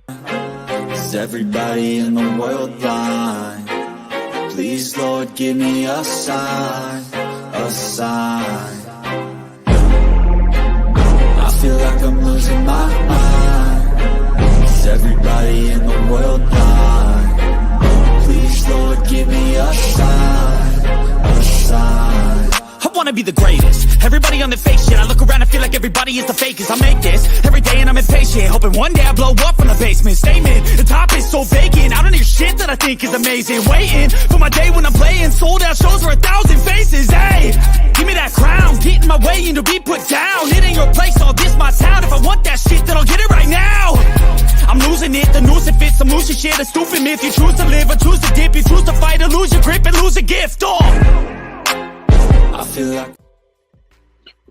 Is everybody in the world blind? Please, Lord, give me a sign, a sign. I feel like I'm losing my mind. Is everybody in the world blind? Please, Lord, give me a sign, a sign. I wanna be the greatest. Everybody on the fake shit. I look around and feel like everybody is the fakest. I make this every day and I'm impatient, hoping one day I blow up from the basement. Statement, the top is so vacant. I don't hear shit that I think is amazing. Waiting for my day when I'm playing sold out shows for 1,000 faces. Hey, give me that crown, get in my way and to be put down. It ain't your place, all this my town. If I want that shit, then I'll get it right now. I'm losing it, the noose it fits. I'm losing shit, a stupid myth. You choose to live or choose to dip. You choose to fight or lose your grip and lose a gift. I feel like...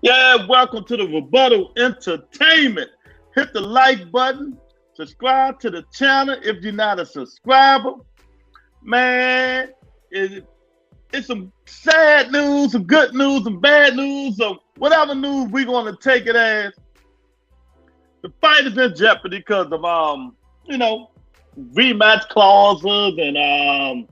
Yeah, welcome to the Rebuttal Entertainment. Hit the like button, subscribe to the channel if you're not a subscriber. Man, it's some sad news, some good news, some bad news, some whatever news we're going to take it as. The fight is in jeopardy because of, rematch clauses and,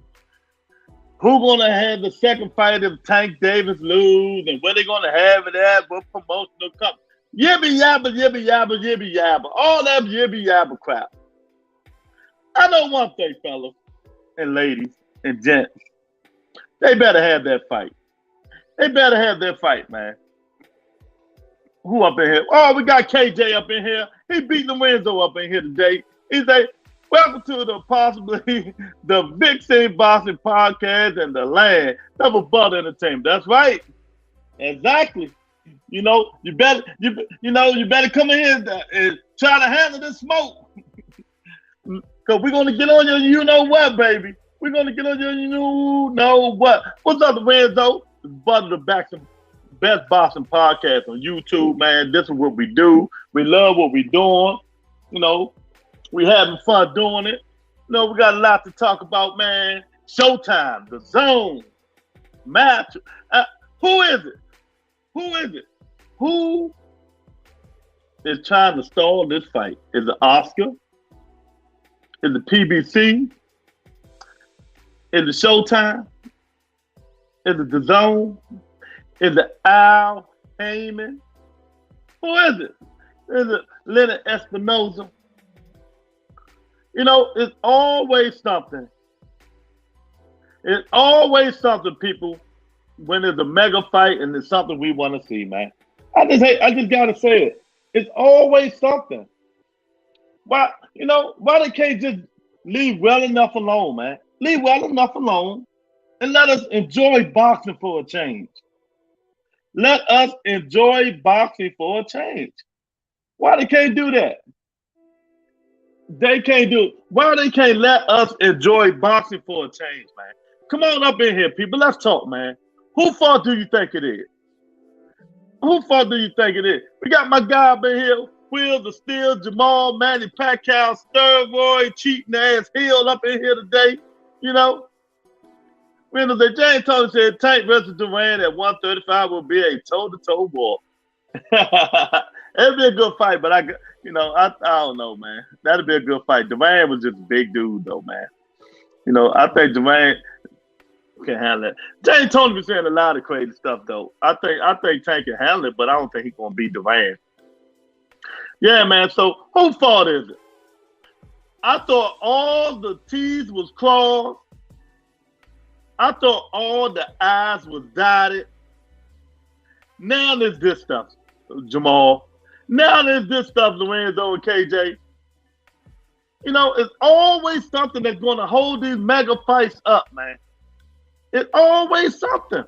who gonna have the second fight if Tank Davis lose, and where they gonna have it at? What promotional company? Yibby yabba, yibby yabba, yibby yabba. All that yibby yabba crap. I know one thing, fellas and ladies and gents. They better have that fight. They better have their fight, man. Who up in here? Oh, we got KJ up in here. He beat Lorenzo up in here today. He's like, welcome to the possibly the Big City Boxing Podcast and the land of Rebuttal Entertainment. That's right. Exactly. You better come in here and try to handle this smoke. Cause we're gonna get on your you know what, baby. We're gonna get on your you know what. What's up, Lorenzo? It's Butter the Best Boxing Podcast on YouTube, man. This is what we do. We love what we're doing. We having fun doing it. We got a lot to talk about, man. Showtime, the zone, match. Who is it? Who is trying to stall this fight? Is it Oscar? Is it PBC? Is it Showtime? Is it the zone? Is it Al Heyman? Who is it? Is it Leonard Espinosa? It's always something. It's always something, people, when there's a mega fight and it's something we want to see, man. I just gotta say it. It's always something. Why they can't just leave well enough alone, man? Leave well enough alone and let us enjoy boxing for a change. Let us enjoy boxing for a change. Why they can't do that? They can't do it. Why they can't let us enjoy boxing for a change, man? Come on up in here, people. Let's talk, man. Whose fault do you think it is? Whose fault do you think it is? We got my guy up in here, Will the Steel, Jamal, Manny Pacquiao, steroid, cheating ass Hill up in here today. James Tony said Tank versus Duran at 135 will be a toe-to-toe war. It'll be a good fight, but I don't know, man. That'll be a good fight. Duran was just a big dude, though, man. I think Duran can handle it. James Tony was saying a lot of crazy stuff, though. I think Tank can handle it, but I don't think he's gonna beat Duran. Yeah, man. So whose fault is it? I thought all the T's was crossed. I thought all the I's was dotted. Now there's this stuff, Jamal. Now there's this stuff, Lorenzo and KJ. It's always something that's going to hold these mega fights up, man. It's always something.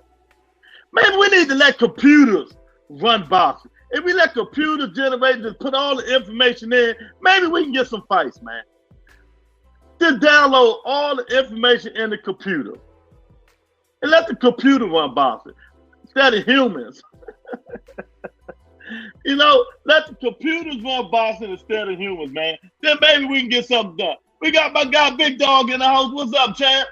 Maybe we need to let computers run boxing. If we let computers generate, just put all the information in, maybe we can get some fights, man. Just download all the information in the computer. And let the computer run boxing instead of humans. Let the computers run boxing instead of humans, man. Then maybe we can get something done. We got my guy Big Dog in the house. What's up, champ?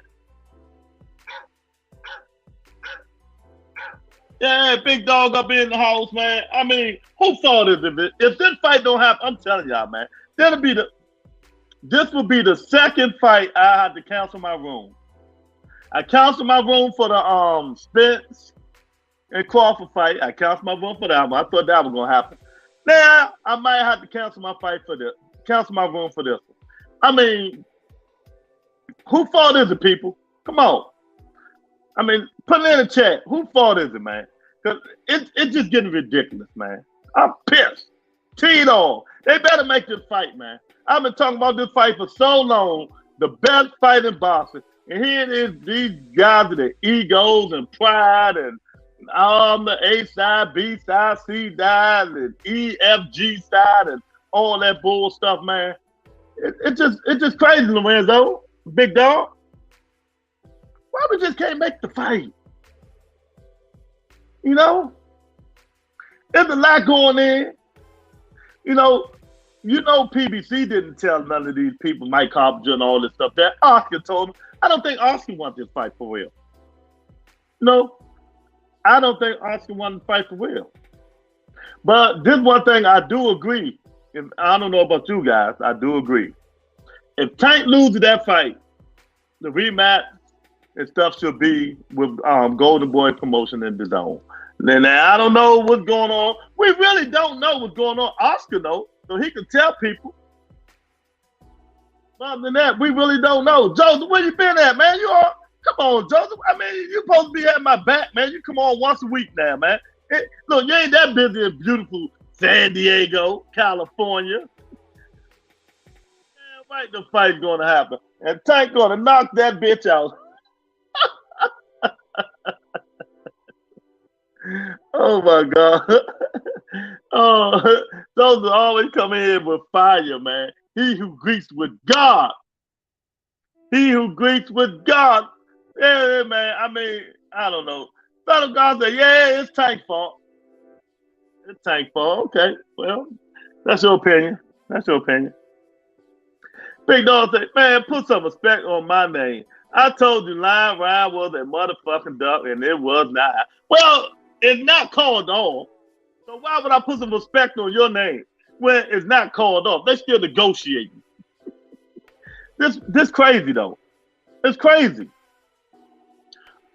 Yeah, Big Dog up in the house, man. I mean, who fault is it? If this fight don't happen, I'm telling y'all, man, that'll be this will be the second fight I had to cancel my room. I canceled my room for the Spence and Crawford fight. I canceled my room for that one. I thought that was gonna happen. Now I might have to cancel my room for this one. I mean, who fault is it, people? Come on. I mean, put it in the chat. Who fault is it, man? Because it's just getting ridiculous, man. I'm pissed. Tito, they better make this fight, man. I've been talking about this fight for so long. The best fight in boxing. And here it is, these guys with their egos and pride and the A side, B side, C side, and E, F, G side, and all that bull stuff, man. It's just crazy, Lorenzo. Big dog. Why we just can't make the fight? You know? There's a lot going in. You know PBC didn't tell none of these people, Mike Carpenter and all this stuff, that Oscar told him. I don't think Oscar wants this fight for real. No, I don't think Oscar wanted to fight for real. But this one thing I do agree. I don't know about you guys, I do agree. If Tank loses that fight, the rematch and stuff should be with Golden Boy Promotion in the zone. Now, I don't know what's going on. We really don't know what's going on. Oscar knows, so he can tell people. Other than that, we really don't know. Joseph, where you been at, man? Come on, Joseph. I mean, you supposed to be at my back, man. You come on once a week now, man. Look, you ain't that busy in beautiful San Diego, California. Man, right, the fight's gonna happen. And Tank gonna knock that bitch out. Oh my God. Oh, those always come in with fire, man. He who greets with God. He who greets with God. Yeah, man. I mean, I don't know. Son of God said, yeah, it's Tank's fault. It's Tank's fault. Okay. Well, that's your opinion. That's your opinion. Big Dog said, man, put some respect on my name. I told you Lion Ryan was a motherfucking duck, and it was not. Well, it's not called off. So why would I put some respect on your name when it's not called off? They're still negotiating. This crazy though. It's crazy.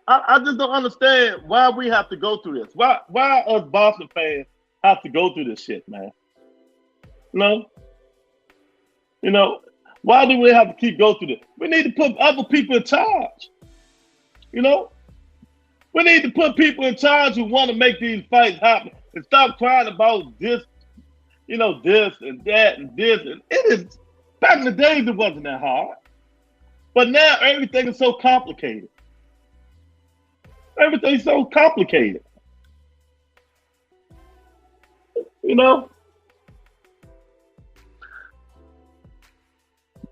I just don't understand why we have to go through this. Why us Boston fans have to go through this shit, man? You know, why do we have to keep going through this? We need to put other people in charge. You know? We need to put people in charge who want to make these fights happen and stop crying about this, this and that and this. And it is, back in the days, it wasn't that hard. But now everything is so complicated. Everything's so complicated. You know?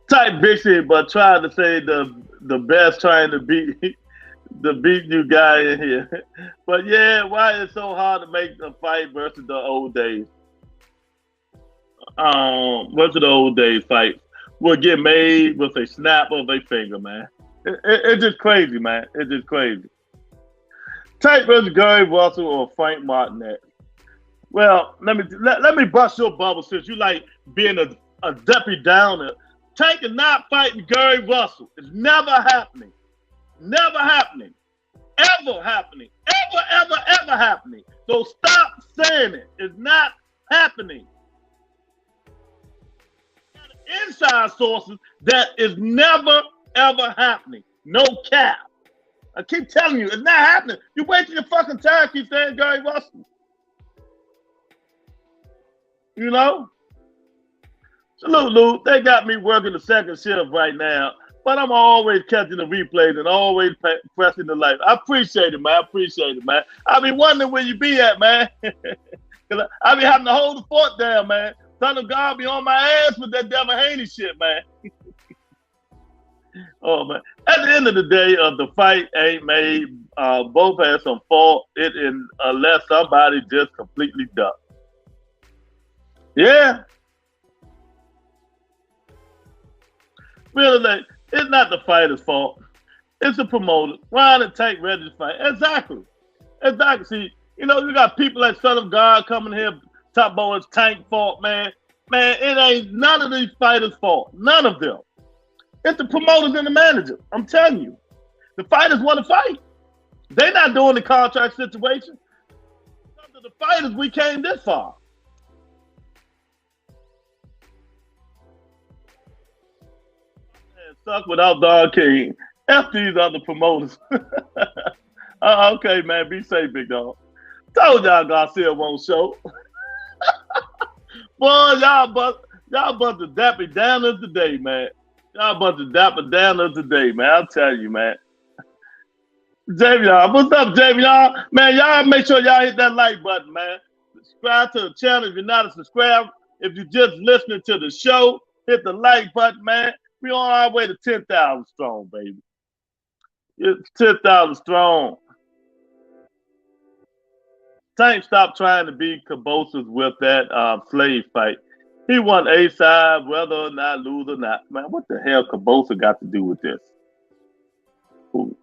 Type Bixie, but trying to say the best trying to beat the beat you guy in here. But yeah, why is it so hard to make a fight versus the old days? Versus the old days fights will get made with a snap of a finger, man. It's just crazy, man. It's just crazy. Tank versus Gary Russell or Frank Martinet. Well, let me bust your bubble since you like being a Debbie Downer. Tank is not fighting Gary Russell. It's never happening. Never happening. Ever happening. Ever happening. So stop saying it. It's not happening. Inside sources that is never, ever happening. No cap. I keep telling you, it's not happening. You're wasting your fucking time keep saying Gary Russell. You know? Salute, Lou. They got me working the second shift right now, but I'm always catching the replays and always pressing the like. I appreciate it, man. I appreciate it, man. I be wondering where you be at, man. Cause I be having to hold the fort down, man. Son of God be on my ass with that Devin Haney shit, man. Oh, man. At the end of the day, the fight ain't made. Both had some fault. Unless somebody just completely ducked. Yeah. Really, it's not the fighter's fault. It's the promoter. Why did Tank ready to fight? Exactly. See, you got people like Son of God coming here, top about it's Tank fault, man. Man, it ain't none of these fighters' fault. None of them. It's the promoters and the managers. I'm telling you. The fighters want to fight. They're not doing the contract situation. Because of the fighters, we came this far. Man, suck without Dog King. F these other promoters. Okay, man. Be safe, big dog. Told y'all Garcia won't show. Boy, y'all bunch of dapper downers today, man. Y'all bunch of dapper downers today, man. I'll tell you, man. Javion, what's up, Javion? Man, y'all make sure y'all hit that like button, man. Subscribe to the channel if you're not a subscriber. If you're just listening to the show, hit the like button, man. We on our way to 10,000 strong, baby. It's 10,000 strong. Tank stopped trying to be Cabosas with that slave fight. He won A side, whether or not lose or not. Man, what the hell Cabosa got to do with this? Ooh.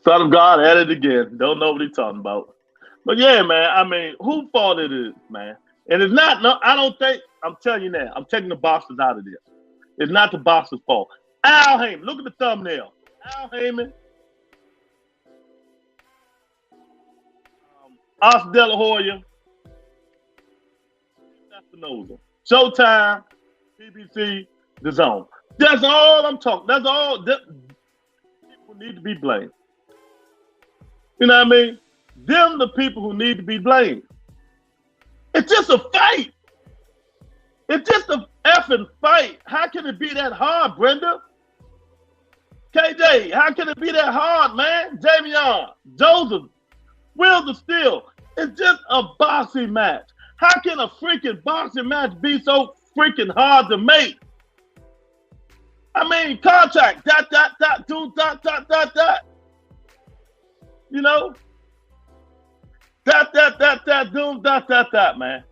Son of God at it again. Don't know what he's talking about. But yeah, man, I mean, who fault it is, man? And it's not, no, I don't think, I'm telling you now, I'm taking the boxers out of this. It's not the boxers' fault. Al Heyman, look at the thumbnail. Al Heyman, Oscar De La Hoya, Espinoza, Showtime, BBC, The Zone. That's all I'm talking. That's all. People need to be blamed. You know what I mean? Them the people who need to be blamed. It's just a fight. It's just a effing fight. How can it be that hard, Brenda? KJ, how can it be that hard, man? Javion, Joseph, Wheels of Steel. It's just a boxing match. How can a freaking boxing match be so freaking hard to make? I mean, contract, do, you know? Do, man.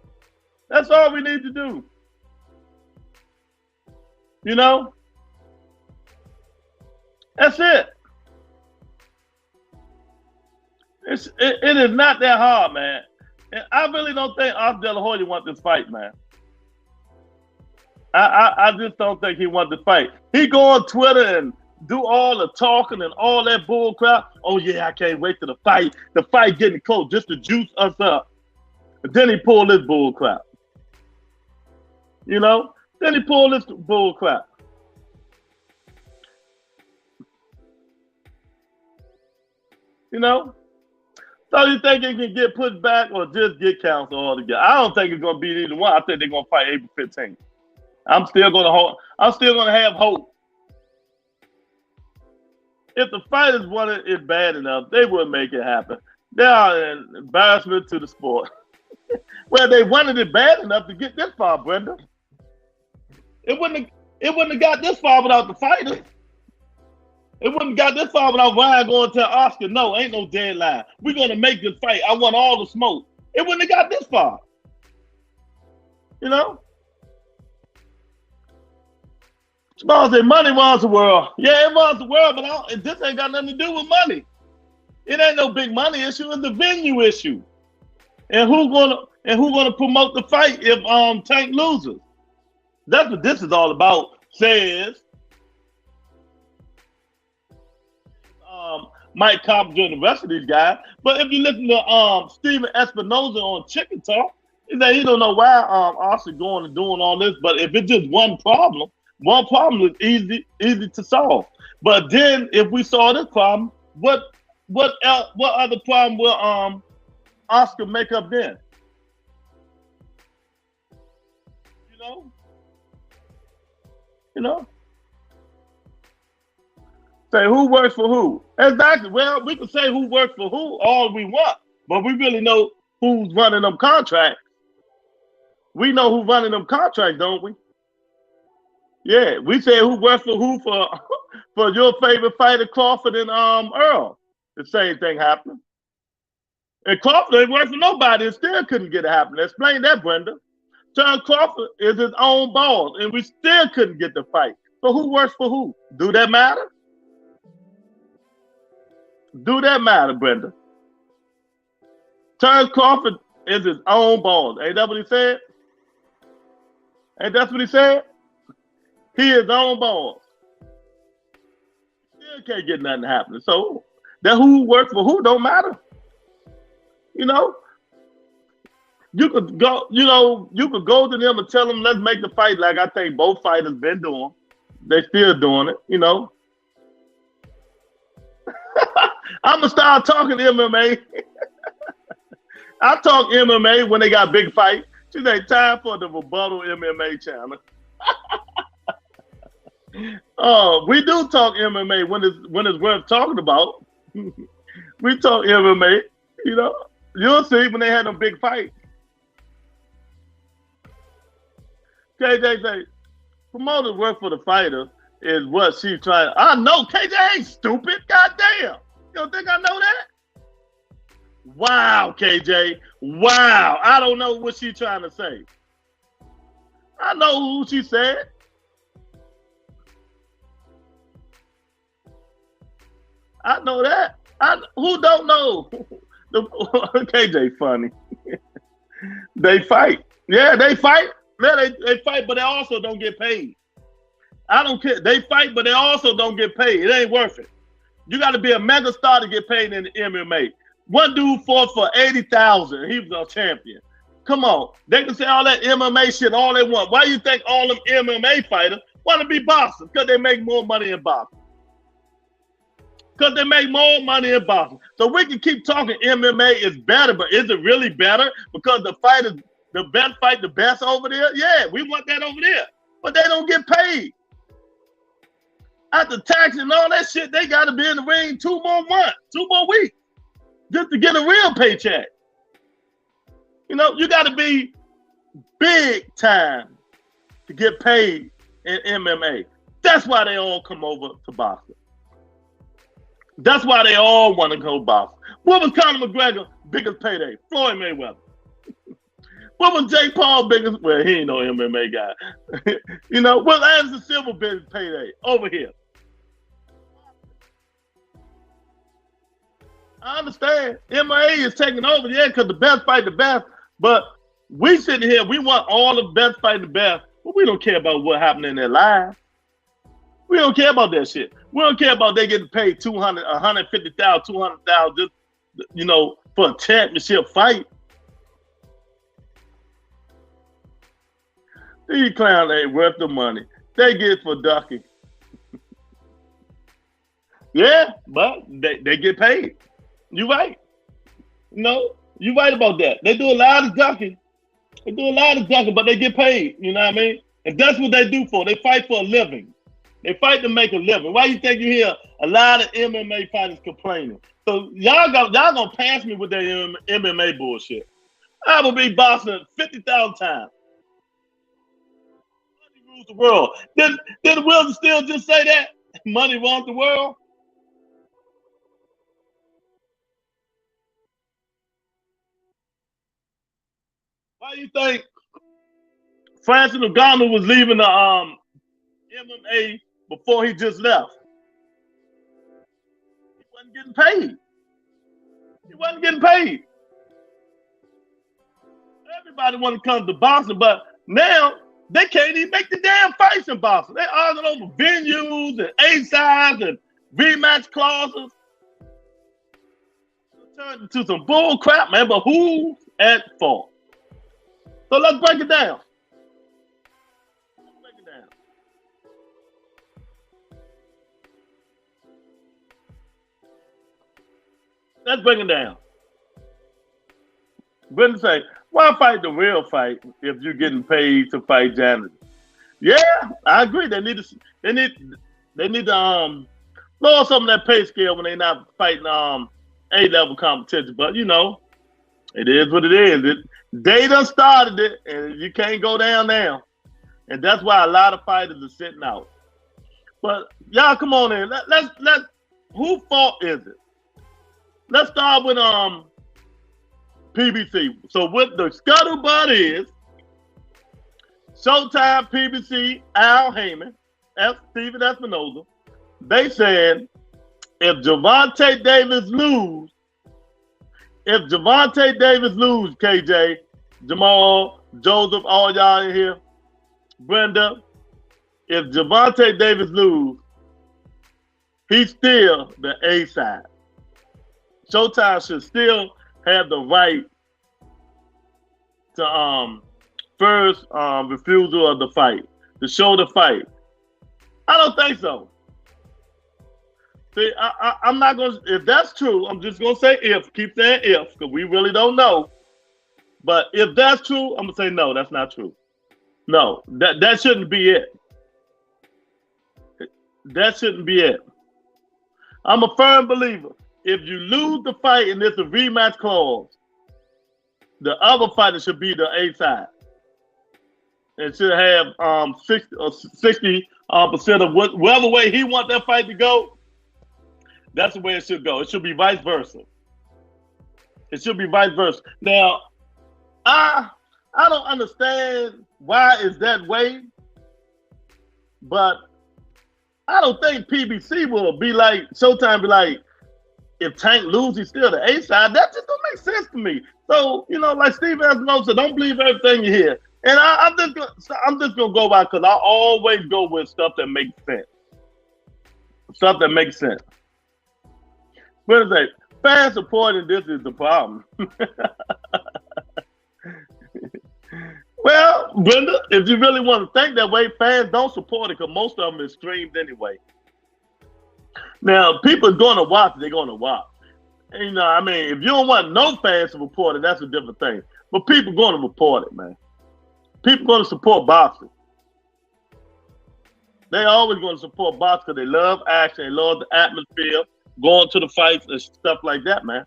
That's all we need to do. You know? That's it. It is not that hard, man. And I really don't think Oscar De La Hoya wants this fight, man. I just don't think he wants to fight. He go on Twitter and do all the talking and all that bull crap. Oh yeah, I can't wait to the fight. The fight getting close just to juice us up. And then he pulled this bull crap. You know? Then he pulled this bull crap. You know? So you think it can get put back or just get canceled altogether? I don't think it's gonna be either one. I think they're gonna fight April 15th. I'm still gonna have hope. If the fighters wanted it bad enough, they would make it happen. They are an embarrassment to the sport. Well, they wanted it bad enough to get this far, Brenda. It wouldn't have got this far without the fighters. It wouldn't have got this far without Ryan going to Oscar. No, ain't no deadline. We're gonna make this fight. I want all the smoke. It wouldn't have got this far. You know? Small say money runs the world. Yeah, it runs the world, but this ain't got nothing to do with money. It ain't no big money issue. It's the venue issue. And who's gonna promote the fight if Tank loses? That's what this is all about. Says Mike Carpenter and the rest of these guys. But if you listen to Steven Espinoza on Chicken Talk, he said he don't know why Oscar going and doing all this. But if it's just one problem is easy to solve. But then if we solve this problem, what other problem will Oscar make up then? You know? Say who works for who. Exactly. Well, we can say who works for who all we want, but we really know who's running them contracts. We know who's running them contracts, don't we? Yeah, we say who works for who for your favorite fighter, Crawford and Earl. The same thing happened. And Crawford ain't worked for nobody and still couldn't get it happening. Explain that, Brenda. John Crawford is his own boss, and we still couldn't get the fight. So who works for who? Do that matter? Do that matter, Brenda? Terrence Crawford is his own boss. Ain't that what he said? And that's what he said. He is on board. Still can't get nothing happening. So that who works for who don't matter. You know, you could go. You could go to them and tell them, let's make the fight. Like I think both fighters been doing. They still doing it. You know. I'm gonna start talking MMA. I talk MMA when they got big fight. She say time for the rebuttal MMA channel. Oh, we do talk MMA when it's worth talking about. We talk MMA, you know. You'll see when they had them big fights. KJ say, promoters work for the fighter is what she's trying. I know KJ ain't stupid. Goddamn. You don't think I know that? Wow, KJ. Wow. I don't know what she's trying to say. I know who she said. I know that. Who don't know? KJ funny. They fight. Yeah, they fight. Yeah, they fight, but they also don't get paid. I don't care. They fight, but they also don't get paid. It ain't worth it. You got to be a mega star to get paid in the MMA. One dude fought for $80,000. He was a champion. Come on. They can say all that MMA shit all they want. Why you think all them MMA fighters want to be boxers? Because they make more money in boxing. Because they make more money in boxing. So we can keep talking MMA is better, but is it really better? Because the fighters, the best fight the best over there? Yeah, we want that over there. But they don't get paid. After tax and all that shit, they got to be in the ring 2 more months, 2 more weeks, just to get a real paycheck. You know, you got to be big time to get paid in MMA. That's why they all come over to boxing. That's why they all want to go boxing. What was Conor McGregor biggest payday? Floyd Mayweather. What was Jake Paul biggest? Well, he ain't no MMA guy. You know, what Anderson Silva biggest payday? Over here. I understand. MMA is taking over, yeah, because the best fight the best. But we sitting here, we want all the best fight the best, but we don't care about what happened in their lives. We don't care about that shit. We don't care about they getting paid $200,000, $150,000, $200,000 just, you know, for a championship fight. These clowns ain't worth the money. They get it for ducking. Yeah, but they get paid. You right. No, you right about that. They do a lot of ducking. They do a lot of ducking, but they get paid. You know what I mean? And that's what they do for. They fight for a living. They fight to make a living. Why you think you hear a lot of MMA fighters complaining? So y'all gonna pass me with that MMA bullshit. I will be boxing 50,000 times. Money rules the world. Did Will still just say that? Money runs the world? Why you think Francis Ngannou was leaving the MMA before he just left? He wasn't getting paid. He wasn't getting paid. Everybody want to come to boxing, but now they can't even make the damn fights in boxing. They arguing over venues and A-sides and rematch clauses. It turned into some bull crap, man, but who's at fault? So let's break it down. Let's break it down. Brendan say, why fight the real fight if you're getting paid to fight janitors? Yeah, I agree. They need to lower some of that pay scale when they're not fighting A-level competition. But you know, it is what it is. They done started it, and you can't go down now. And that's why a lot of fighters are sitting out. But y'all, come on in. Let's whose fault is it? Let's start with PBC. So what the scuttlebutt is, Showtime, PBC, Al Heyman, Steven Espinoza, they said if Gervonta Davis lose, KJ, Jamal, Joseph, all y'all in here, Brenda, if Gervonta Davis lose, he's still the A side. Showtime should still have the right to first refusal of the fight, to show the fight. I don't think so. See, I'm not going to, if that's true, I'm just going to say if, keep saying if, because we really don't know. But if that's true, I'm going to say no, that's not true. No, that shouldn't be it. That shouldn't be it. I'm a firm believer. If you lose the fight and there's a rematch clause, the other fighter should be the A side. It should have 60% of whatever way he wants that fight to go. That's the way it should go. It should be vice versa. It should be vice versa. Now, I don't understand why it's that way, but I don't think PBC will be like, Showtime be like, if Tank loses, he's still the A side. That just don't make sense to me. So, like Steve Espinosa said, don't believe everything you hear. And I'm just gonna go by because I always go with stuff that makes sense. Stuff that makes sense. What is that? Fan support in this is the problem. Well, Brenda, if you really want to think that way, fans don't support it because most of them is streamed anyway. Now, people are going to watch it, they're going to watch. And, if you don't want no fans to report it, that's a different thing. But people are going to report it, man. People are going to support boxing. They always going to support boxing because they love action, they love the atmosphere, going to the fights and stuff like that, man.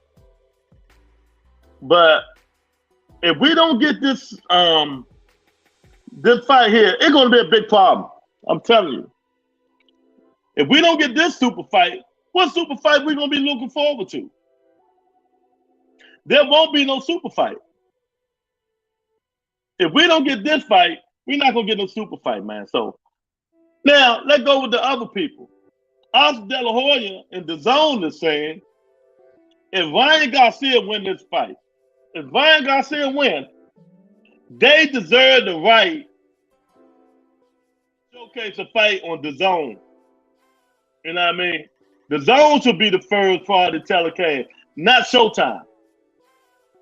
But if we don't get this this fight here, it's going to be a big problem. I'm telling you. If we don't get this super fight, what super fight we going to be looking forward to? There won't be no super fight. If we don't get this fight, we're not going to get no super fight, man. So now let's go with the other people. Oscar De La Hoya in the zone is saying, if Ryan Garcia win this fight, if Ryan Garcia win, they deserve the right to showcase a fight on the zone. You know what I mean? The zone should be the first party telecast, not Showtime.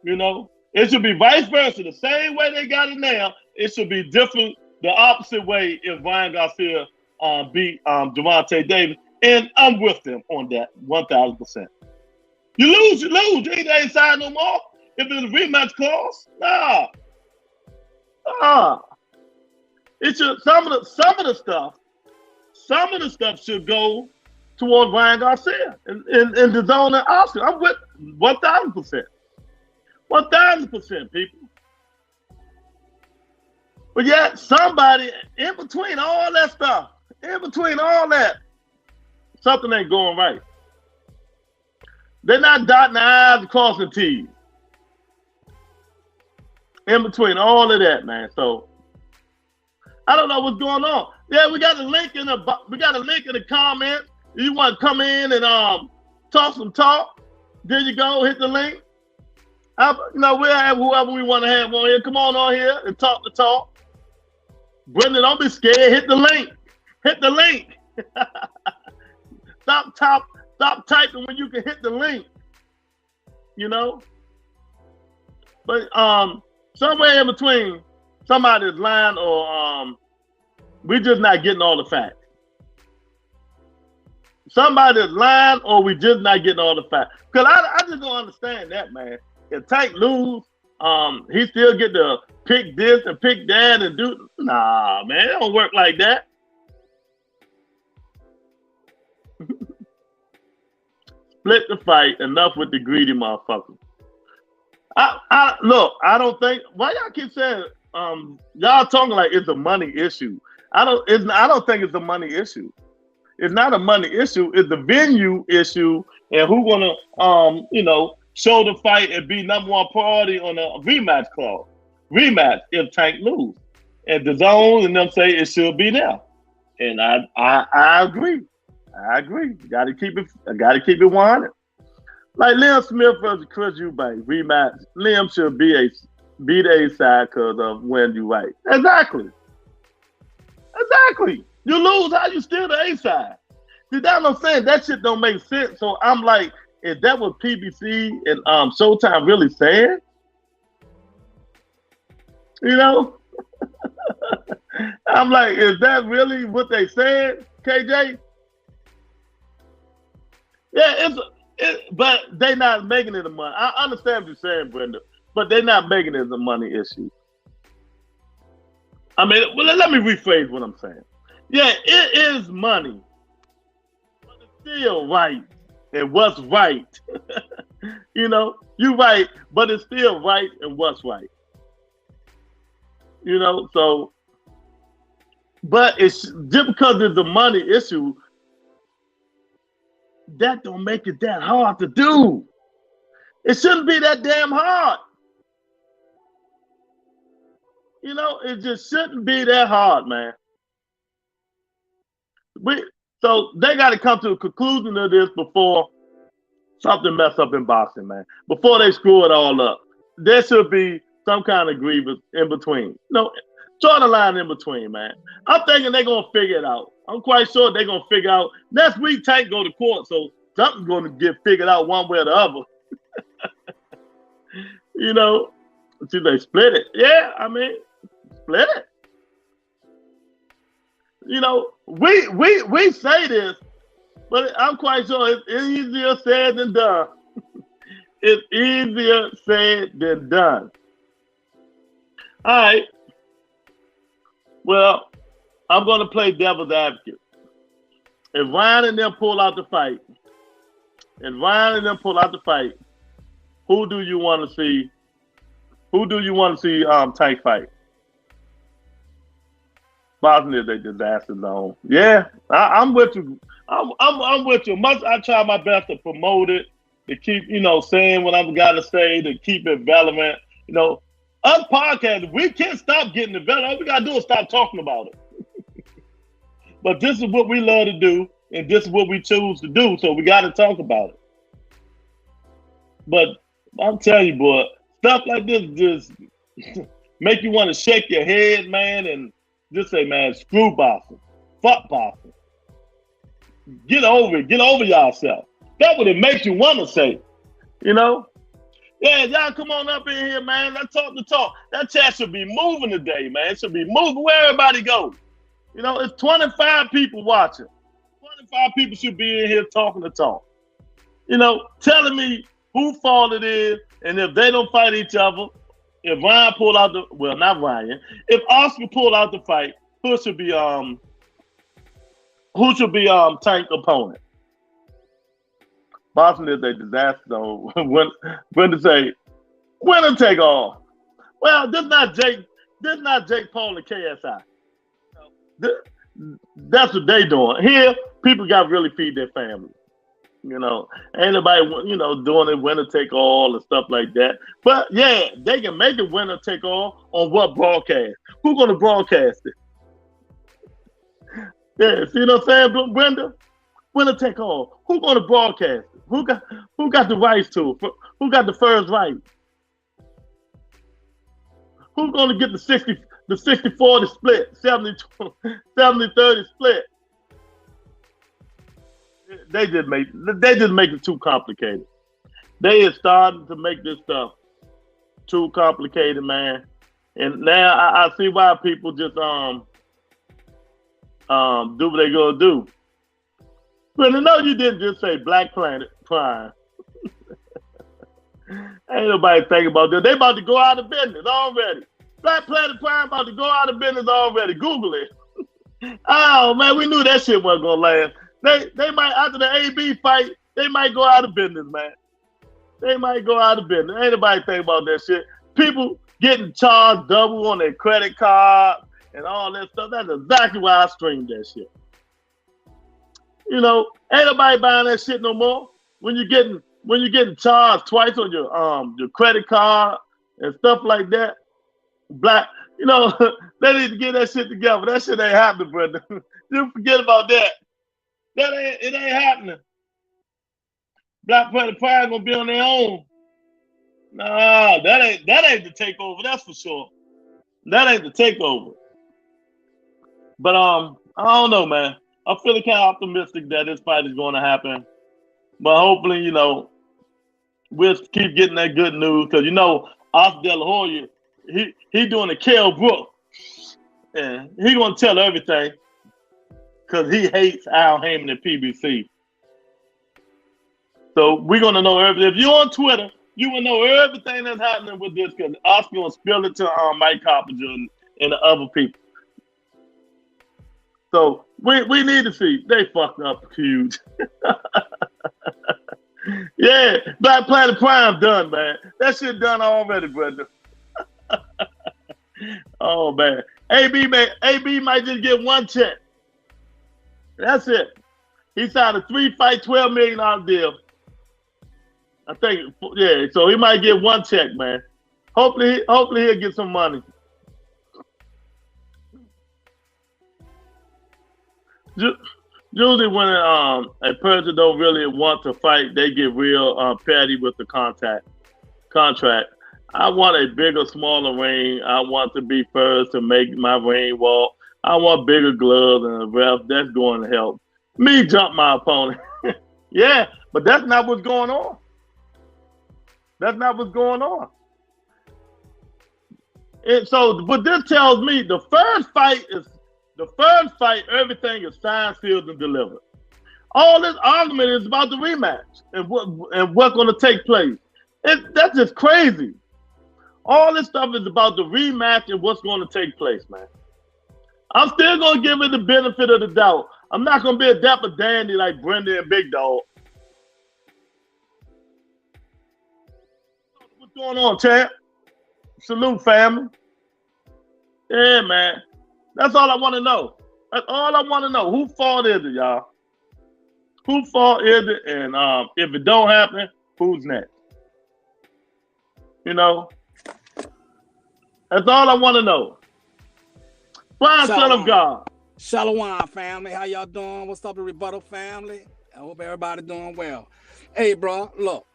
It should be vice versa. The same way they got it now, it should be different, the opposite way if Ryan Garcia beat Gervonta Davis. And I'm with them on that 1,000%. You lose, you lose. You ain't the inside no more. If it's a rematch clause, nah. It should some of the stuff should go towards Ryan Garcia in the zone and Oscar. I'm with 1,000%. 1,000%, people. But yet somebody in between all that stuff, something ain't going right. They're not dotting the I's and crossing T's. In between all of that, man. So I don't know what's going on. Yeah, we got a link in the comments. You want to come in and talk some talk? There you go. Hit the link. We'll have whoever we want to have on here. Come on here and talk the talk. Brenda, don't be scared. Hit the link. Hit the link. Stop typing when you can hit the link. But somewhere in between, somebody's lying or we're just not getting all the facts. Somebody's lying or we just not getting all the facts. Because I just don't understand that, man. If Tank lose, he still get to pick this and pick that and do. Nah, man, it don't work like that. Split the fight. Enough with the greedy motherfuckers. Look, I don't think. Why y'all keep saying y'all talking like it's a money issue? I don't think it's a money issue. It's not a money issue. It's the venue issue and who gonna show the fight and be number one priority on a rematch clause. Rematch if Tank lose. And the zone and them say it should be there. And I agree. I agree. Gotta keep it 100. Like Liam Smith versus Chris Eubank rematch. Liam should be the A side because of when you right. Exactly. Exactly. You lose, how you still the A side? See, that's what I'm saying. That shit don't make sense. So I'm like, is that what PBC and Showtime really saying? You know? I'm like, is that really what they said, KJ? Yeah, but they not making it a money. I understand what you're saying, Brenda, but they're not making it a money issue. I mean, well, let me rephrase what I'm saying. Yeah, it is money, but it's still right. And what's right? You know, you're right, but it's still right and what's right. You know, so, but it's just because it's a money issue, that don't make it that hard to do. It shouldn't be that damn hard. You know, it just shouldn't be that hard, man. So they got to come to a conclusion of this before something mess up in boxing, man. Before they screw it all up, there should be some kind of grievance in between. No, draw the line in between, man. I'm thinking they're gonna figure it out. I'm quite sure they're gonna figure out. Next week, Tank go to court, so something's gonna get figured out one way or the other. You know, see, they split it. Yeah, I mean, split it. You know, we say this, but I'm quite sure it's easier said than done. It's easier said than done. All right. Well, I'm going to play devil's advocate. If Ryan and them pull out the fight, who do you want to see? Who do you want to see Tank fight? Boston is a disaster zone. Yeah, I'm with you. I'm with you. I try my best to promote it, to keep, saying what I've got to say, to keep it relevant. Us podcasters, we can't stop getting it relevant. All we got to do is stop talking about it. But this is what we love to do, and this is what we choose to do, so we got to talk about it. But I'm telling you, boy, stuff like this just make you want to shake your head, man, and just say, man, screw boxing. Fuck boxing. Get over it. Get over yourself. That's what it makes you want to say. Yeah, y'all come on up in here, man. Let's talk the talk. That chat should be moving today, man. It should be moving where everybody goes. It's 25 people watching. 25 people should be in here talking the talk. Telling me who fault it is, and if they don't fight each other, if Ryan pulled out not Ryan, if Oscar pulled out the fight, who should be Tank opponent? Boston is a disaster though. When to say winner take all. Well, this not Jake Paul and KSI. That's what they doing. Here, people got to really feed their family. Ain't nobody, doing it winner take all and stuff like that. But yeah, they can make it winner take all on what broadcast? Who's gonna broadcast it? Yeah, see what I'm saying, Brenda? Winner take all. Who's gonna broadcast it? Who got the rights to it? Who got the first right? Who's gonna get the 60-40 split, 70-30 split? They just make it too complicated. They are starting to make this stuff too complicated, man. And now I see why people just do what they gonna do. But no, you didn't just say Black Planet Prime. Ain't nobody thinking about that. They about to go out of business already. Black Planet Prime about to go out of business already. Google it. Oh man, we knew that shit wasn't gonna last. They might, after the AB fight, they might go out of business, man. They might go out of business. Ain't nobody think about that shit. People getting charged double on their credit card and all that stuff. That's exactly why I streamed that shit. Ain't nobody buying that shit no more. When you're getting charged twice on your credit card and stuff like that, they need to get that shit together. That shit ain't happening, brother. You forget about that. It ain't happening. Black Planet Pride gonna be on their own. Nah, that ain't the takeover. That's for sure. That ain't the takeover. But I don't know, man. I'm feeling kind of optimistic that this fight is going to happen. But hopefully, you know, we'll keep getting that good news because, you know, Oscar De La Hoya, he doing a Kell Brook. And he going to tell everything because he hates Al Heyman and PBC. So we're going to know everything. If you're on Twitter, you will know everything that's happening with this because Oscar going to spill it to Mike Coppinger and the other people. So we need to see. They fucked up huge. Yeah, Black Planet Prime done, man. That shit done already, brother. Oh, man. AB might just get one check. That's it. He signed a 3-fight, $12 million deal. I think, yeah, so he might get one check, man. Hopefully he'll get some money. Usually when a person don't really want to fight, they get real petty with the contract. I want a bigger, smaller ring. I want to be first to make my ring walk. I want bigger gloves and a ref. That's going to help me jump my opponent. Yeah, but that's not what's going on. That's not what's going on. And so, but this tells me the first fight, everything is signed, sealed, and delivered. All this argument is about the rematch and what's going to take place. That's just crazy. All this stuff is about the rematch and what's going to take place, man. I'm still going to give it the benefit of the doubt. I'm not going to be a dapper dandy like Brenda and Big Dog. What's going on, champ? Salute, family. Yeah, man. That's all I want to know. That's all I want to know. Who fault is it, y'all? Who fault is it? And if it don't happen, who's next? You know? That's all I want to know. Brian, son of God. Shalom, family. How y'all doing? What's up, the Rebuttal family? I hope everybody doing well. Hey, bro, look.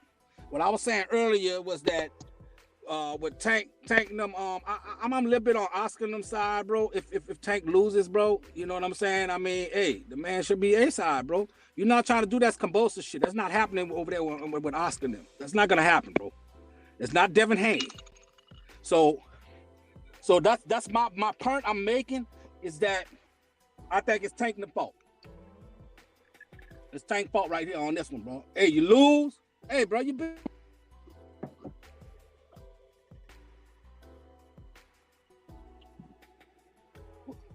What I was saying earlier was that with Tank them, I'm a little bit on Oscar and them side, bro. If Tank loses, bro, you know what I'm saying? I mean, hey, the man should be A side, bro. You're not trying to do that Combosa shit. That's not happening over there with Oscar and them. That's not gonna happen, bro. It's not Devin Haney. So that's my point I'm making is that I think it's Tank the fault. It's Tank fault right here on this one, bro. Hey, you lose. Hey, bro, you been.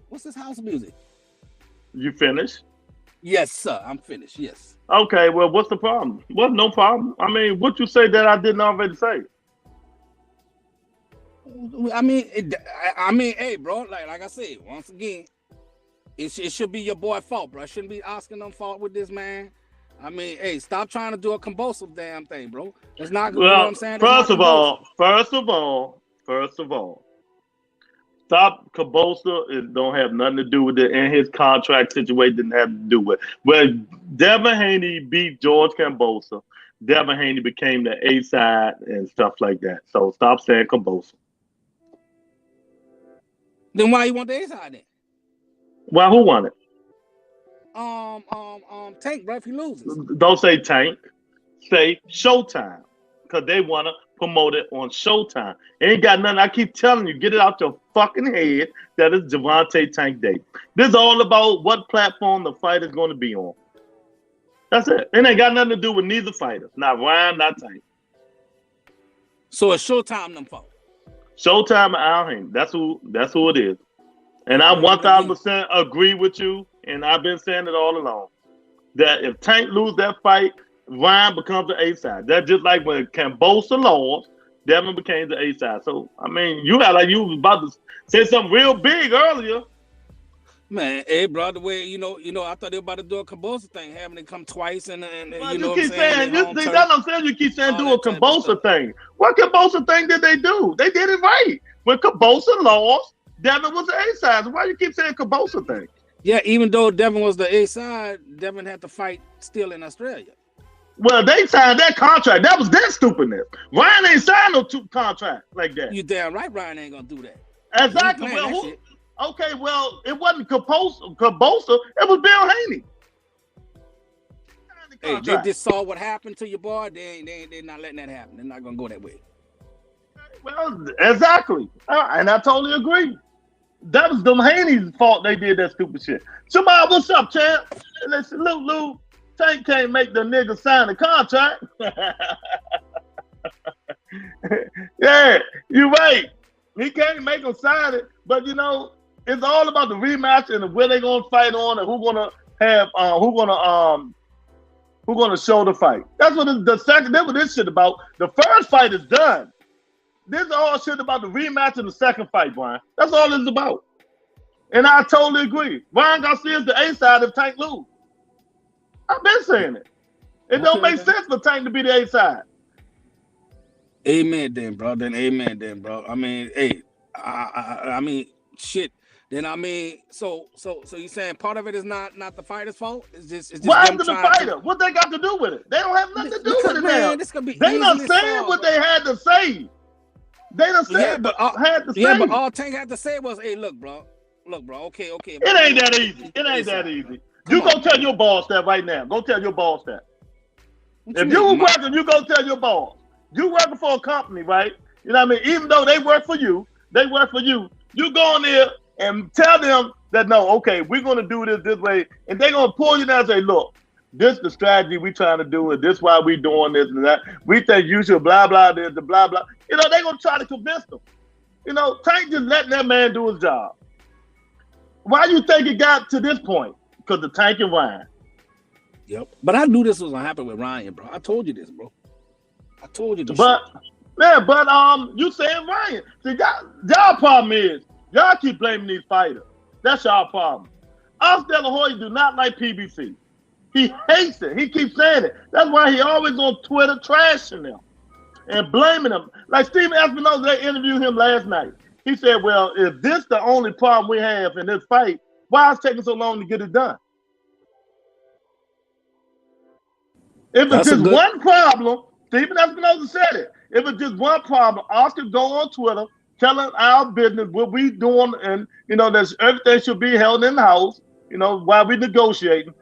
What's this house music? You finished? Yes, sir. I'm finished. Yes. Okay. Well, what's the problem? Well, no problem. I mean, what you say that I didn't already say? I mean, hey, bro. Like I said, once again, it should be your boy fault, bro. It shouldn't be Oscar them fault with this man. I mean, hey, stop trying to do a Combosa damn thing, bro. It's not. Well, you know what I'm saying? First of all, stop Combosa. It don't have nothing to do with it, and his contract situation didn't have to do with it. When Devin Haney beat George Combosa, Devin Haney became the A side and stuff like that. So stop saying Combosa. Then why you want the A side then? Well, who won it? Tank, bro. If he loses, don't say Tank. Say Showtime, because they want to promote it on Showtime. It ain't got nothing. I keep telling you, get it out your fucking head that it's Javante Tank Day. This is all about what platform the fight is going to be on. That's it. It ain't got nothing to do with neither fighter. Not Ryan, not Tank. So it's Showtime them fault. Showtime and Al Hain. That's who it is. And I 1000% agree with you, and I've been saying it all along. That if Tank lose that fight, Ryan becomes the A side. That's just like when Combosa lost, Devin became the A side. So I mean, you got like you was about to say something real big earlier. Man, hey, bro, the way you know, I thought they were about to do a Combosa thing, having it come twice, and well, you know keep what I'm saying. That's what I'm saying. You keep saying do a Combosa thing. What Combosa thing did they do? They did it right. When Combosa lost, Devin was the A side. So why you keep saying Combosa thing? Yeah, even though Devin was the A side, Devin had to fight still in Australia. Well, they signed that contract. That was their stupidness. Ryan ain't signed no contract like that. You damn right Ryan ain't gonna do that. Exactly. Well, Okay, well, it wasn't Cabosa. It was Bill Haney. Hey, they just saw what happened to your boy. They're not letting that happen. They're not gonna go that way. Well, exactly, and I totally agree. That was them Haney's fault. They did that stupid shit. Somebody, what's up, champ? Listen, Lou, Tank can't make the nigga sign the contract. Yeah, you're right. He can't make him sign it, but you know, it's all about the rematch and where they're gonna fight on and who's gonna show the fight. That's what the second. That's what this shit about. The first fight is done. This is all shit about the rematch and the second fight, Brian. That's all it's about. And I totally agree. Ryan Garcia is the A side if Tank lose. I've been saying it. It don't make sense for Tank to be the A side. Amen, then, bro. I mean, hey, I mean, shit. Then I mean, so you saying part of it is not the fighter's fault? It's just why is the fighter? What they got to do with it? They don't have nothing to do with it now. They not saying what they had to say. They done said had to say. Yeah, but all Tank had to say was, "Hey, look, bro. Okay. It ain't that easy. It ain't that easy. You go tell your boss that right now. Go tell your boss that. If you were working, you go tell your boss. You working for a company, right? You know what I mean? Even though they work for you, you go in there and tell them that, no, okay, we're going to do this way. And they're going to pull you down and say, look, this is the strategy we trying to do, and this is why we doing this and that. We think you should blah, blah, this, blah, blah. You know, they're going to try to convince them. You know, Tank just letting that man do his job. Why do you think it got to this point? Because of Tank and Ryan. Yep. But I knew this was going to happen with Ryan, bro. I told you this, bro. I told you this. But you saying Ryan. See, y'all problem is, y'all keep blaming these fighters. That's y'all problem. Us De La Hoya do not like PBC. He hates it. He keeps saying it. That's why he always on Twitter trashing them and blaming them. Like Steven Espinosa, they interviewed him last night. He said, well, if this the only problem we have in this fight, why is it taking so long to get it done? If it's just one problem, Steven Espinosa said it. If it's just one problem, Oscar go on Twitter telling our business what we doing, and you know that everything should be held in house. You know while we negotiating.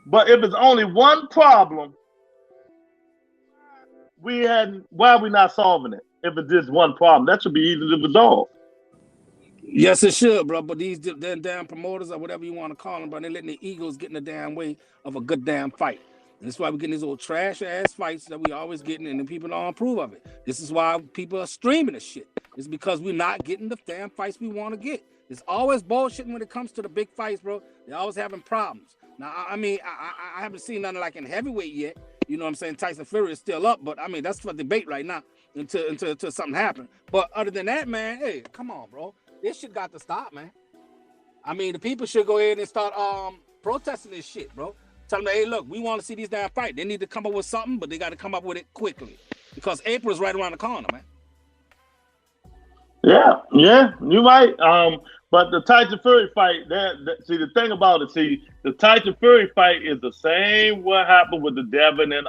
But if it's only one problem, why are we not solving it? If it's just one problem, that should be easy to resolve. Yes, it should, bro. But these damn promoters or whatever you want to call them, bro, they're letting the egos get in the damn way of a good damn fight. And that's why we're getting these old trash ass fights that we always getting, and the people don't approve of it. This is why people are streaming this shit. It's because we're not getting the damn fights we want to get. It's always bullshit when it comes to the big fights, bro. They're always having problems. Now, I mean, I haven't seen nothing like in heavyweight yet. You know what I'm saying? Tyson Fury is still up, but I mean, that's for debate right now until something happens. But other than that, man, hey, come on, bro. This shit got to stop, man. I mean, the people should go ahead and start protesting this shit, bro. Tell them, hey, look, we want to see these damn fight. They need to come up with something, but they got to come up with it quickly because April's right around the corner, man. Yeah, you're right. But the Tyson Fury fight, see the thing about it, the Tyson Fury fight is the same what happened with the Devin and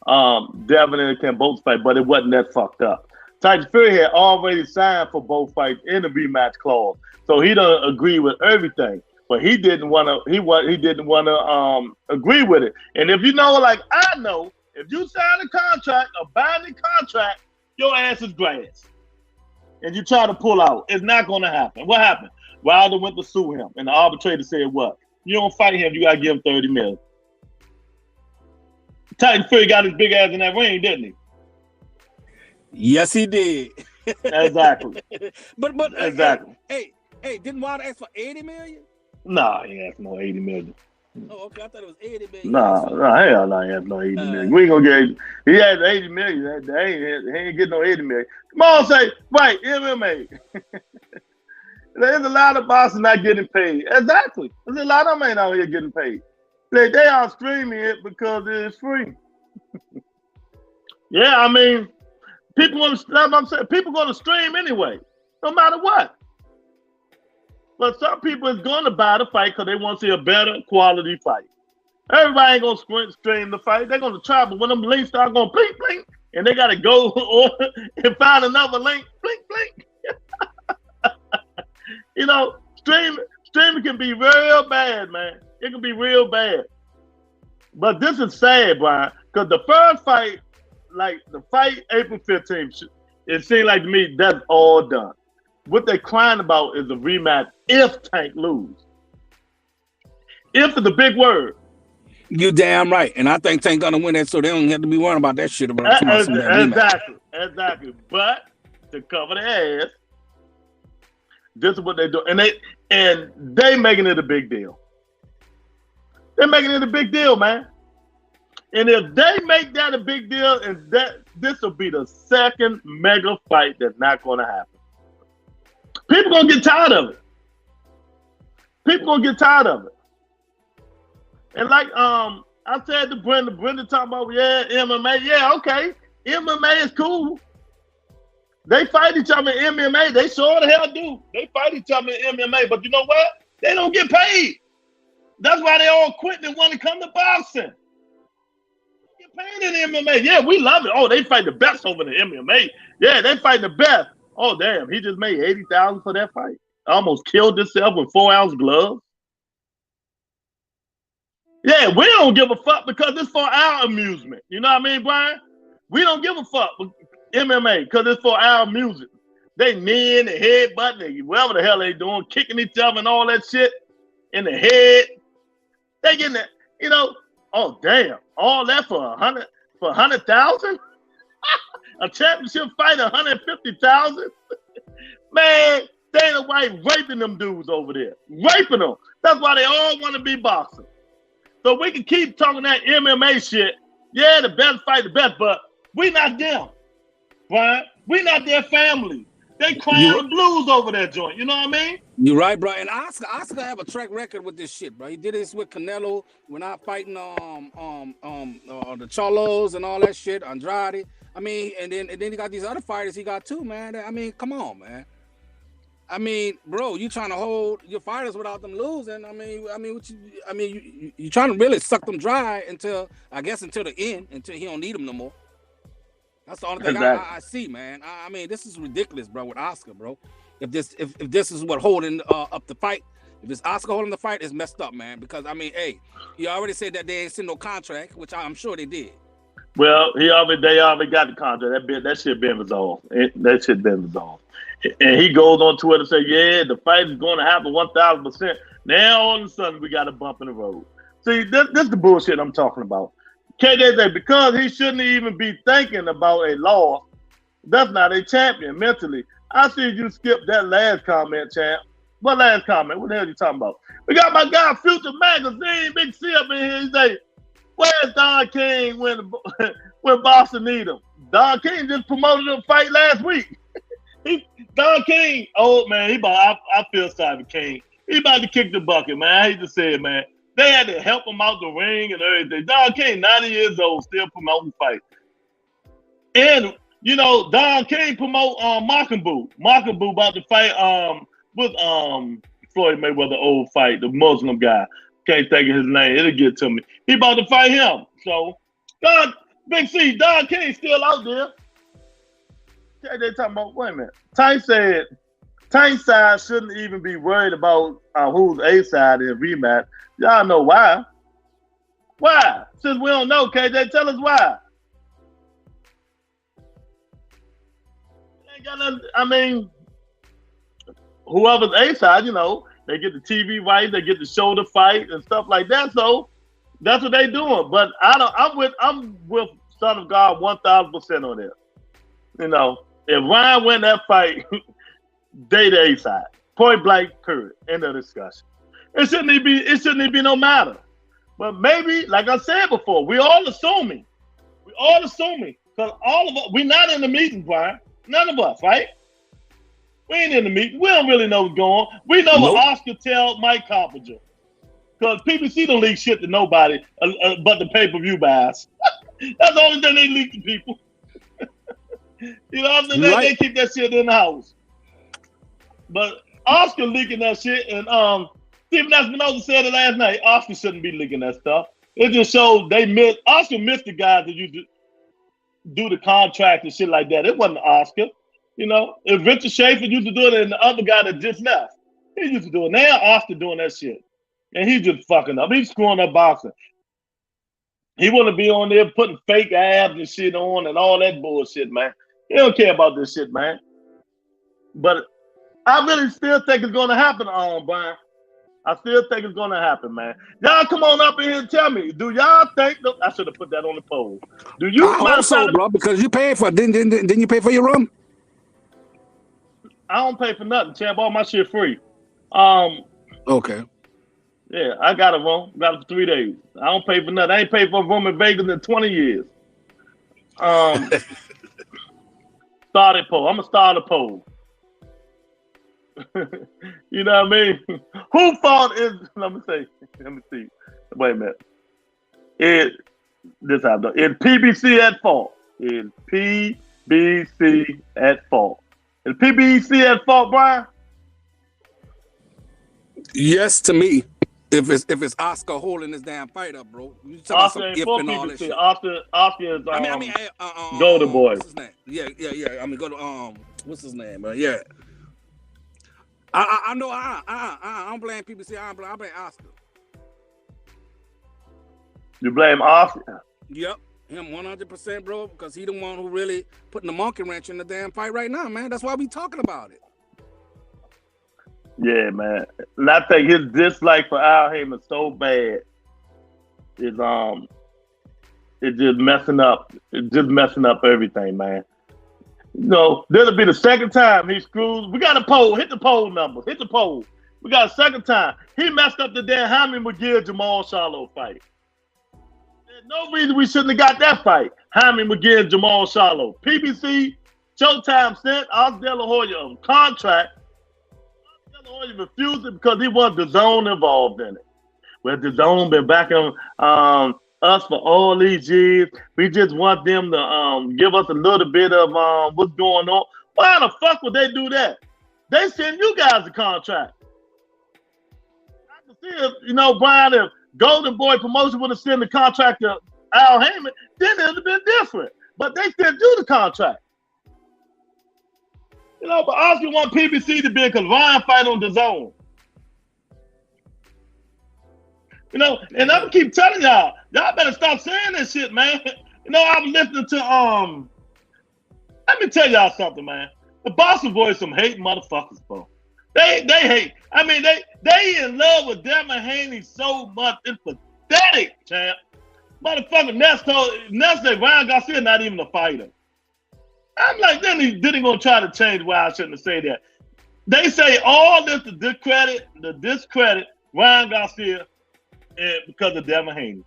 Camboose fight, but it wasn't that fucked up. Tyson Fury had already signed for both fights in the rematch clause, so he don't agree with everything. But he didn't want to. He didn't want to agree with it. And if you know, like I know, if you sign a contract, a binding contract, your ass is grass. And you try to pull out, it's not going to happen. What happened? Wilder went to sue him, and the arbitrator said, "What? You don't fight him, you got to give him $30 million." Tyson Fury got his big ass in that ring, didn't he? Yes, he did. Exactly. but exactly. Hey, didn't Wilder ask for $80 million? Nah, he asked no $80 million. Oh, okay. I thought it was $80 million. Nah, hell no, he asked no $80 million. We ain't gonna get. He had $80 million. He ain't getting no $80 million. Come on, say right MMA. There's a lot of bosses not getting paid. Exactly. There's a lot of them ain't out here getting paid. They are streaming it because it's free. Yeah, I mean, people gonna stream anyway, no matter what. But some people is going to buy the fight because they want to see a better quality fight. Everybody ain't going to stream the fight. They're going to try, but when them links start going blink, blink, and they got to go and find another link, blink, blink. You know, streaming can be real bad, man. It can be real bad. But this is sad, Brian, because the first fight, like the fight April 15th, it seemed like to me that's all done. What they're crying about is a rematch if Tank lose. If is a big word. You damn right. And I think Tank gonna win that, so they don't have to be worrying about that shit. Exactly. But to cover their ass, this is what they do. And they making it a big deal. They're making it a big deal, man. And if they make that a big deal, and this will be the second mega fight that's not going to happen. People gonna get tired of it. And like I said to Brenda talking about MMA. Yeah, okay. MMA is cool. They fight each other in MMA. They sure the hell do. They fight each other in MMA. But you know what? They don't get paid. That's why they all quit and want to come to boxing. They get paid in MMA. Yeah, we love it. Oh, they fight the best over the MMA. Yeah, they fight the best. Oh, damn. He just made $80,000 for that fight. Almost killed himself with 4-ounce gloves. Yeah, we don't give a fuck because it's for our amusement. You know what I mean, Brian? We don't give a fuck with MMA because it's for our amusement. They kneeing, they headbutting, whatever the hell they doing, kicking each other and all that shit in the head. They getting that, you know, oh damn, all that for 100,000? A championship fight, 150,000? Man, Dana White raping them dudes over there. Raping them. That's why they all want to be boxers. So we can keep talking that MMA shit. Yeah, the best fight, the best, but we not them, Brian. We not their family. They crying the blues over that joint. You know what I mean? You're right, bro. And Oscar have a track record with this shit, bro. He did this with Canelo when I fighting the Cholos and all that shit, Andrade. I mean, and then he got these other fighters he got too, man. I mean, come on, man. I mean, bro, you trying to hold your fighters without them losing. You trying to really suck them dry until the end, until he don't need them no more. That's the only thing I see, man. I mean, this is ridiculous, bro, with Oscar, bro. If this is what holding up the fight, if it's Oscar holding the fight, it's messed up, man. Because I mean, hey, he already said that they ain't sent no contract, which I'm sure they did. Well, they already got the contract. That shit been resolved. That shit been resolved. And he goes on Twitter and say, yeah, the fight is going to happen 1,000%. Now all of a sudden we got a bump in the road. See, this is the bullshit I'm talking about. KJ, because he shouldn't even be thinking about a loss, that's not a champion mentally. I see you skip that last comment, champ. What last comment? What the hell are you talking about? We got my guy, Future Magazine, Big C up in here. He say, where's Don King when Boston need him? Don King just promoted a fight last week. Don King, old man, I feel sorry for King. He about to kick the bucket, man. I hate to say it, man. They had to help him out the ring and everything. Don King, 90 years old, still promoting fight. And, you know, Don King promote Mockingboo. Mockingboo about to fight with Floyd Mayweather old fight, the Muslim guy. Can't think of his name. It'll get to me. He about to fight him. So, Big C, Don King still out there. They talking about, wait a minute. Tank said Tank's side shouldn't even be worried about who's A side in rematch. Y'all know why. Why? Since we don't know, KJ, tell us why. Ain't got nothing, I mean, whoever's A side, you know, they get the TV rights, they get the shoulder fight and stuff like that. So that's what they doing. But I'm with Son of God 1,000% on this. You know, if Ryan win that fight, they the A side. Point blank, period. End of discussion. It shouldn't even be no matter. But maybe, like I said before, we all assuming. Because all of us, we're not in the meeting, Brian. None of us, right? We ain't in the meeting. We don't really know what's going on. We know what Oscar tell Mike Carpenter. Because PBC don't leak shit to nobody but the pay-per-view buys. That's the only thing they leak to people. You know what I'm saying? They keep that shit in the house. But Oscar leaking that shit, and Stephen Espinosa said it last night. Oscar shouldn't be leaking that stuff. It just showed Oscar missed the guys that used to do the contract and shit like that. It wasn't Oscar. You know, if Richard Schaefer used to do it, and the other guy that just left. He used to do it. Now Oscar doing that shit. And he's just fucking up. He's screwing up boxing. He want to be on there putting fake abs and shit on and all that bullshit, man. He don't care about this shit, man. But I really still think it's going to happen, Brian. I still think it's going to happen, man. Y'all come on up in here and tell me. Do y'all think? I should have put that on the poll. Do you? I hope so, bro, because you paid for it. Didn't you pay for your room? I don't pay for nothing, champ. All my shit free. Okay. Yeah, I got a room. Got it for 3 days. I don't pay for nothing. I ain't paid for a room in Vegas in 20 years. Started poll. I'm gonna start a poll. You know what I mean? Who fault is? Let me see. Wait a minute. Is PBC at fault? Is PBC at fault? Is PBC at fault, Brian? Yes, to me. If it's Oscar holding this damn fight up, bro. You talking about some gift and all that shit. Oscar is Golden Boy. What's his name? Yeah. I mean, go to what's his name? Yeah. I know. I don't blame PBC. I blame Oscar. You blame Oscar? Yep, him 100%, bro. Because he the one who really putting the monkey wrench in the damn fight right now, man. That's why we talking about it. Yeah, man. And I think his dislike for Al Heyman is so bad. It's just messing up. It's just messing up everything, man. You know, this'll be the second time he screws. We got a poll. Hit the poll numbers. Hit the poll. We got a second time. He messed up the damn Jaime McGill Jamal Charlo fight. There's no reason we shouldn't have got that fight. Jaime McGill Jamal Charlo. PBC, Showtime sent Oscar De La Hoya on contract. Oscar De La Hoya refused it because he wants the zone involved in it. Well, the zone been backing us for all these years. We just want them to give us a little bit of what's going on. Why the fuck would they do that? They send you guys a contract. I can see if, you know, Brian, if Golden Boy Promotion would have sent the contract to Al Heyman, then it would have been different. But they sent you the contract. You know, but Oscar want PBC to be because Ryan fight on the zone. You know, and I'm gonna keep telling y'all better stop saying this shit, man. You know, I was listening to let me tell y'all something, man. The Boston boys some hating motherfuckers, bro. They hate. I mean, they in love with Devin Haney so much. It's pathetic, champ. Motherfucker, Ness said Ryan Garcia not even a fighter. I'm like, then he gonna try to change why I shouldn't have said that. They say all this to discredit Ryan Garcia because of Devin Haney.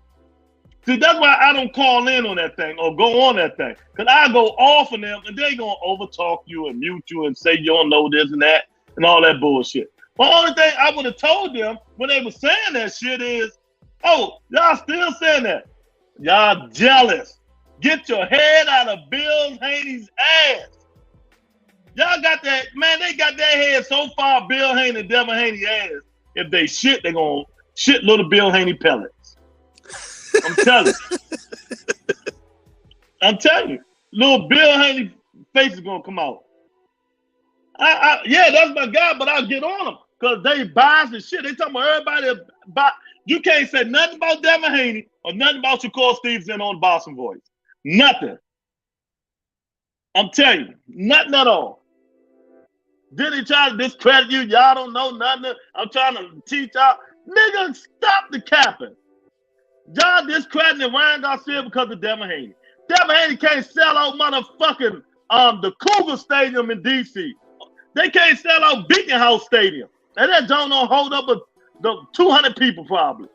See, that's why I don't call in on that thing or go on that thing. Because I go off on them and they going to overtalk you and mute you and say you don't know this and that and all that bullshit. The only thing I would have told them when they were saying that shit is, oh, y'all still saying that. Y'all jealous. Get your head out of Bill Haney's ass. Y'all got that, man, they got their head so far Bill Haney and Devin Haney's ass. If they shit, they going to shit little Bill Haney pellets. I'm telling you. I'm telling you. Little Bill Haney face is going to come out. Yeah, that's my guy, but I'll get on them because they bias and shit. They talking about everybody. You can't say nothing about Devin Haney or nothing about Shakur Stevenson on Boston Voice. Nothing. I'm telling you. Nothing at all. Did he try to discredit you? Y'all don't know nothing. I'm trying to teach y'all. Nigga, stop the capping. Y'all discrediting Ryan Garcia because of Devin Haney. Devin Haney can't sell out motherfucking the Cougar Stadium in D.C. They can't sell out Beacon House Stadium. And that don't hold up the 200 people probably.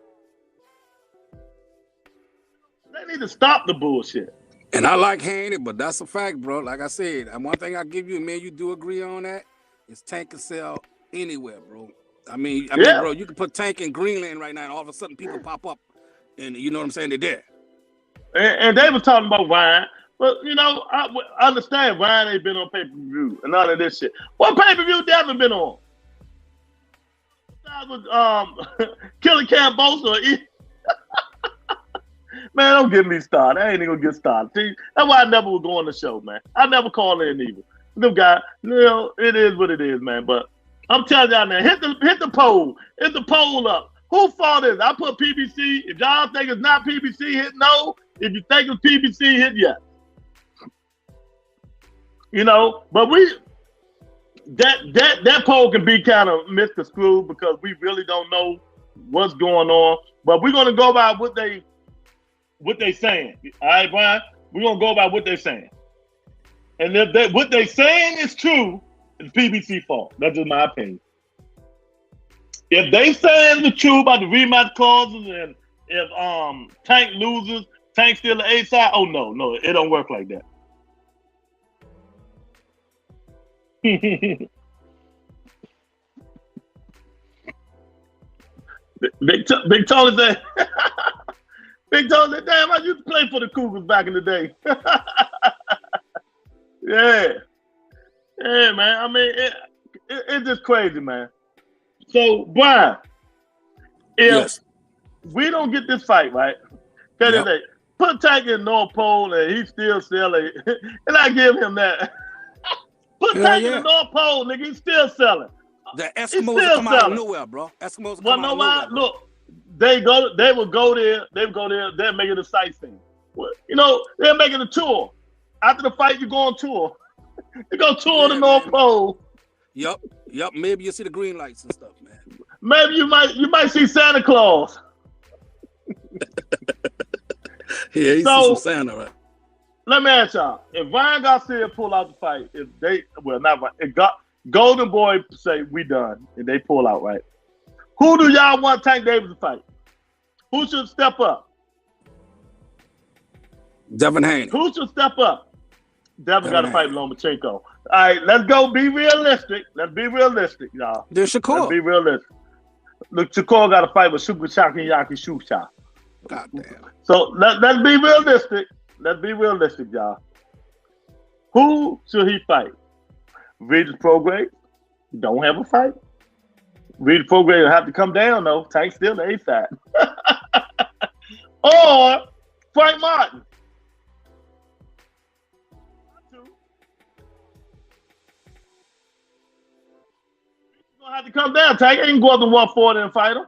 They need to stop the bullshit. And I like Haney, but that's a fact, bro. Like I said, and one thing I give you, man, you do agree on that, is Tank can sell anywhere, bro. I mean, bro, you can put Tank in Greenland right now, and all of a sudden people pop up, and you know what I'm saying? They're there. And they were talking about Ryan, but you know, I understand Ryan ain't been on pay-per-view and none of this shit. What pay-per-view Devin been on? With Killer Cambosa. Man, don't get me started. I ain't even gonna get started. See, that's why I never would go on the show, man. I never call in either. Them guys, you know, it is what it is, man. But I'm telling y'all now, hit the poll. Hit the poll up. Who fought this? I put PBC. If y'all think it's not PBC, hit no. If you think it's PBC, hit yes. You know, but that poll can be kind of misconstrued because we really don't know what's going on. But we're gonna go by what they saying. All right, Brian? We're gonna go by what they're saying. And if what they're saying is true, it's PBC fault. That's just my opinion. If they saying the truth about the rematch clauses and if Tank loses, Tank still the A side, oh no, it don't work like that. Big Tony said, Big Tony said, damn, I used to play for the Cougars back in the day. Yeah, man. I mean, it's just crazy, man. So, Brian, if we don't get this fight right, put Tank in North Pole and he's still selling, and I give him that. Put Tank in the North Pole, nigga, he's still selling. The Eskimos come out of nowhere, bro. Eskimos come out of nowhere. Look, they will go there, they're making a sightseeing. You know, they're making a tour. After the fight, you go on tour. You go tour the North Pole. Yep. Maybe you see the green lights and stuff, man. Maybe you might see Santa Claus. Yeah, you see some Santa, right? Let me ask y'all: if Ryan Garcia pull out the fight, Golden Boy say we done, and they pull out, right? Who do y'all want Tank Davis to fight? Who should step up? Devin Haney. Who should step up? Devin got to fight Lomachenko. All right, let's go. Be realistic. Let's be realistic, y'all. There's Shakur. Let's be realistic. Look, Shakur got to fight with Super Yaki Shusha. God damn. So let's be realistic. Let's be realistic, y'all. Who should he fight? Regis Prograis don't have a fight. Regis Prograis will have to come down though. Tank's still the A side. Or Frank Martin. Gonna have to come down. Tank ain't go up to 140 and fight him.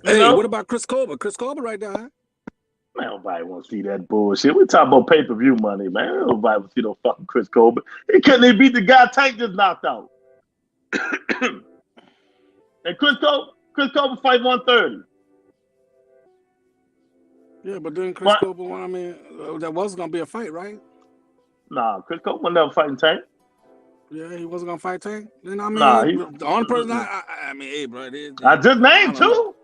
Hey, what about Chris Colbert? Chris Colbert right there, huh? Man, nobody want to see that bullshit. We talking about pay-per-view money, man. Nobody want to see no fucking Chris Colbert. He couldn't even beat the guy Tank just knocked out. And Chris Colbert fight 130. Yeah, but then Chris Colbert, I mean, that was gonna be a fight, right? Nah, Chris Colbert was never fighting Tank. Yeah, he wasn't gonna fight Tank. Then I mean, the only person I mean, hey, bro, I just named two.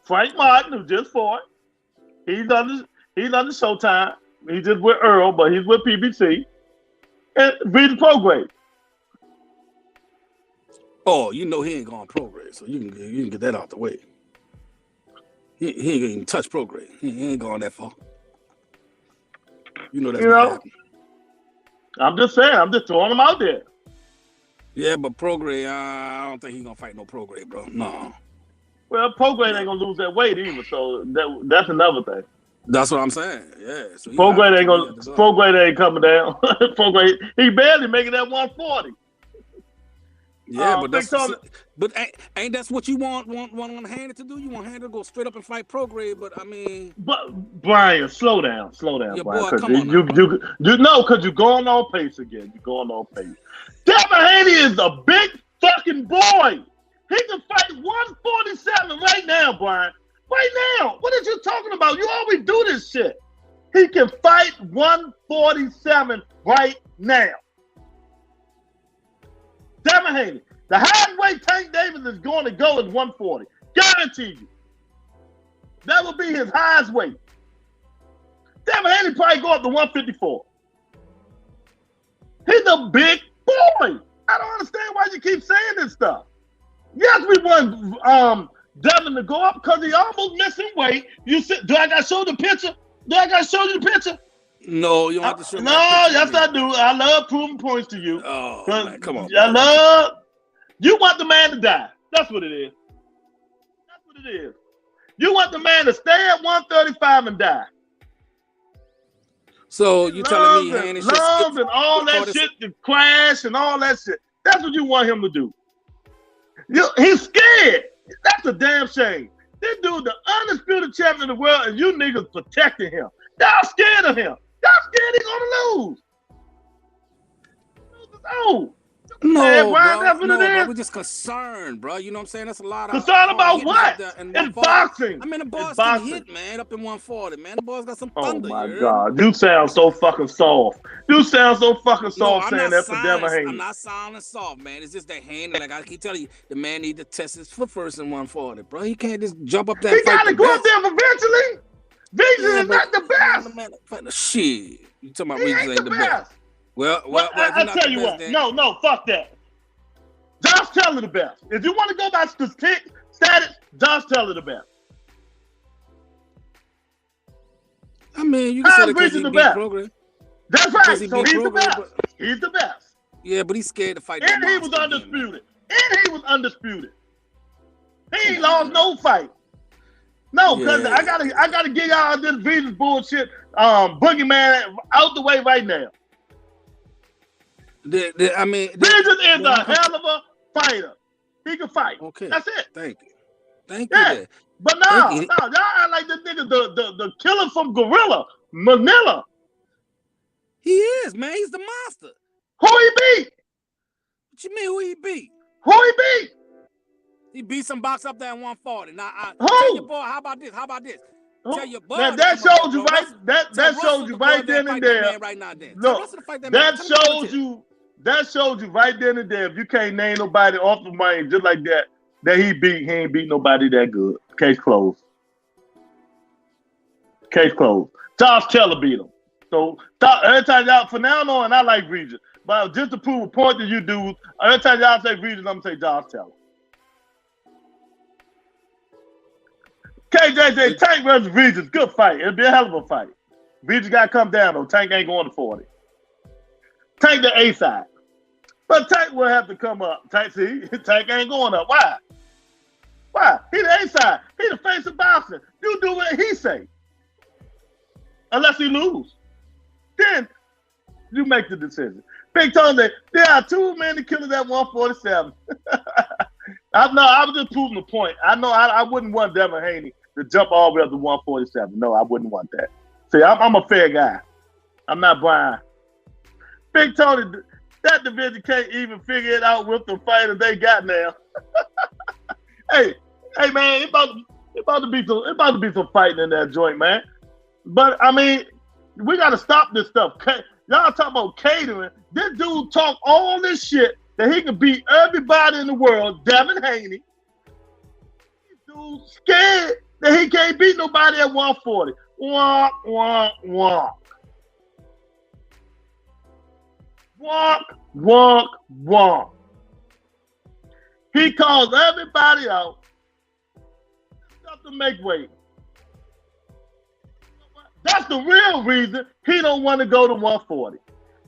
Frank Martin, who just fought. He's on the Showtime. He's just with Earl, but he's with PBC. And Regis Prograis. Oh, you know he ain't going Prograis, so you can get that out the way. He ain't gonna even touch Prograis. He ain't going that far. You know that's not happening. I'm just saying. I'm just throwing him out there. Yeah, but Prograis, I don't think he's gonna fight no Prograis, bro. No. Well, Prograis ain't gonna lose that weight either, so that's another thing. That's what I'm saying. Yeah. So Prograis ain't coming down. Prograis, he barely making that 140. Yeah, but ain't that's what you want Haney to do? You want Haney to go straight up and fight Prograis, but I mean, but Brian, slow down, yeah, Brian. Boy, come on You know, because you're going on pace again. You're going on pace. Devin Haney is a big fucking boy. He can fight 147 right now, Brian. Right now. What are you talking about? You always do this shit. He can fight 147 right now. Devin Haney. The highest weight Tank Davis is going to go is 140. Guarantee you. That will be his highest weight. Devin Haney probably go up to 154. He's a big boy. I don't understand why you keep saying this stuff. Yes, we want Devin to go up because he almost missing weight. Do I got to show the picture? Do I got to show you the picture? No, you don't have to show me. No, yes, I do. I love proving points to you. Oh, man, come on. You want the man to die. That's what it is. That's what it is. You want the man to stay at 135 and die. So you telling me Haney should lungs and all that shit to crash and all that shit. That's what you want him to do. He's scared. That's a damn shame. This dude, the undisputed champion of the world, and you niggas protecting him. Y'all scared of him. Y'all scared he's gonna lose. Oh. No, Brian, bro, we're just concerned, bro. You know what I'm saying? That's a lot of concerned about what? In boxing. I mean, the boys can hit, man, up in 140, man. The boys got some thunder. Oh my God, you sound so fucking soft. You sound so fucking soft saying that for Devin Haney. I'm not sounding soft, man. It's just that Haney, like I keep telling you, the man need to test his foot first in 140, bro. He can't just jump up there. He got to go up there eventually. Regis is not the best. Shit, you talking about Regis ain't the best? Well, I tell you what. No, fuck that. Josh Taylor the best. If you want to go by status, Josh Taylor the best. I mean, you can say that he's the best. Program. That's right. So he's the best. He's the best. Yeah, but he's scared to fight. And he was undisputed. He ain't lost no fight. No, because I gotta get y'all this Regis bullshit. Boogeyman out the way right now. Regis is a hell of a fighter. He can fight. Okay, that's it. Thank you. But y'all act like this nigga the killer from Gorilla, Manila. He is, man. He's the monster. Who he beat? What you mean who he beat? Who he beat? He beat some box up there at 140. Now, who? Tell your boy, how about this? Who? Tell your boy. That shows you right. That shows you right then and there. Right now, then. Look, that shows you right then and there. If you can't name nobody off the mind just like that he ain't beat nobody that good. Case closed. Josh Taylor beat him. So every time y'all, from now on, I like Regis. But just to prove a point that you do, every time y'all say Regis, I'm gonna say Josh Taylor. KJJ, Tank versus Regis, good fight. It'll be a hell of a fight. Regis got to come down, though. Tank ain't going to 40. Tank the A side. But Tank will have to come up. Tank ain't going up. Why? He the A side. He the face of boxing. You do what he say. Unless he lose. Then you make the decision. Big Tony, there are too many killers at 147. I was just proving the point. I know I wouldn't want Devin Haney to jump all the way up to 147. No, I wouldn't want that. See, I'm a fair guy. I'm not Brian. Big Tony, that division can't even figure it out with the fighters they got now. hey, man, it about to be some fighting in that joint, man. But I mean, we got to stop this stuff. Y'all talk about catering. This dude talk all this shit that he can beat everybody in the world, Devin Haney. This dude scared that he can't beat nobody at 140. Walk, walk, walk. Walk, walk, walk. He calls everybody out. Stuff to make weight. That's the real reason he don't want to go to 140.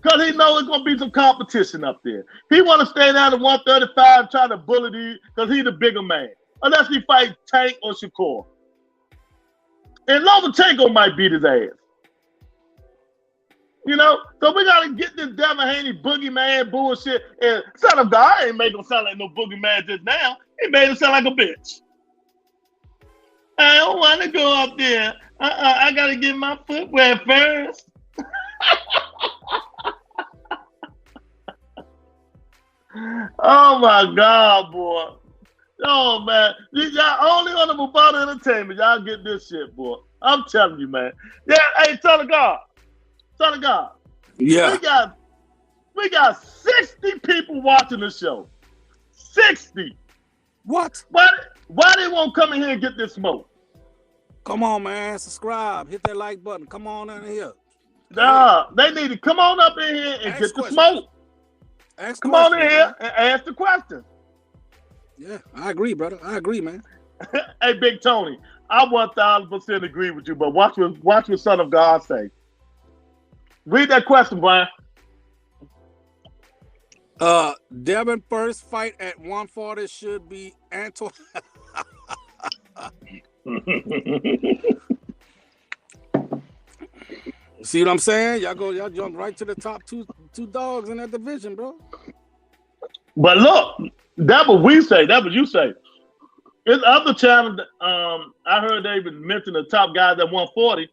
Because he knows it's going to be some competition up there. He want to stay down to 135, try to bully these, because he's the bigger man. Unless he fights Tank or Shakur. And Lomachenko might beat his ass. You know? So we got to get this Devin Haney boogeyman bullshit. And Son of God ain't make him sound like no boogeyman just now. He made him sound like a bitch. I don't want to go up there. I got to get my footwear first. Oh my God, boy. Oh man. Y'all only on the Mobile Entertainment. Y'all get this shit, boy. I'm telling you, man. Yeah, hey, Son of God. Yeah. We got 60 people watching the show. 60. What? Why they won't come in here and get this smoke? Come on, man. Subscribe. Hit that like button. Come on in here. They need to come on up in here and get the smoke. Come on in here and ask the question. Yeah, I agree, brother. I agree, man. Hey, Big Tony, I 1,000% agree with you, but watch what Son of God say. Read that question, Brian. Devin first fight at 140 should be Antoine. See what I'm saying? Y'all jump right to the top two dogs in that division, bro. But look, that what we say. That what you say. There's other channels. I heard they even mention the top guys at 140.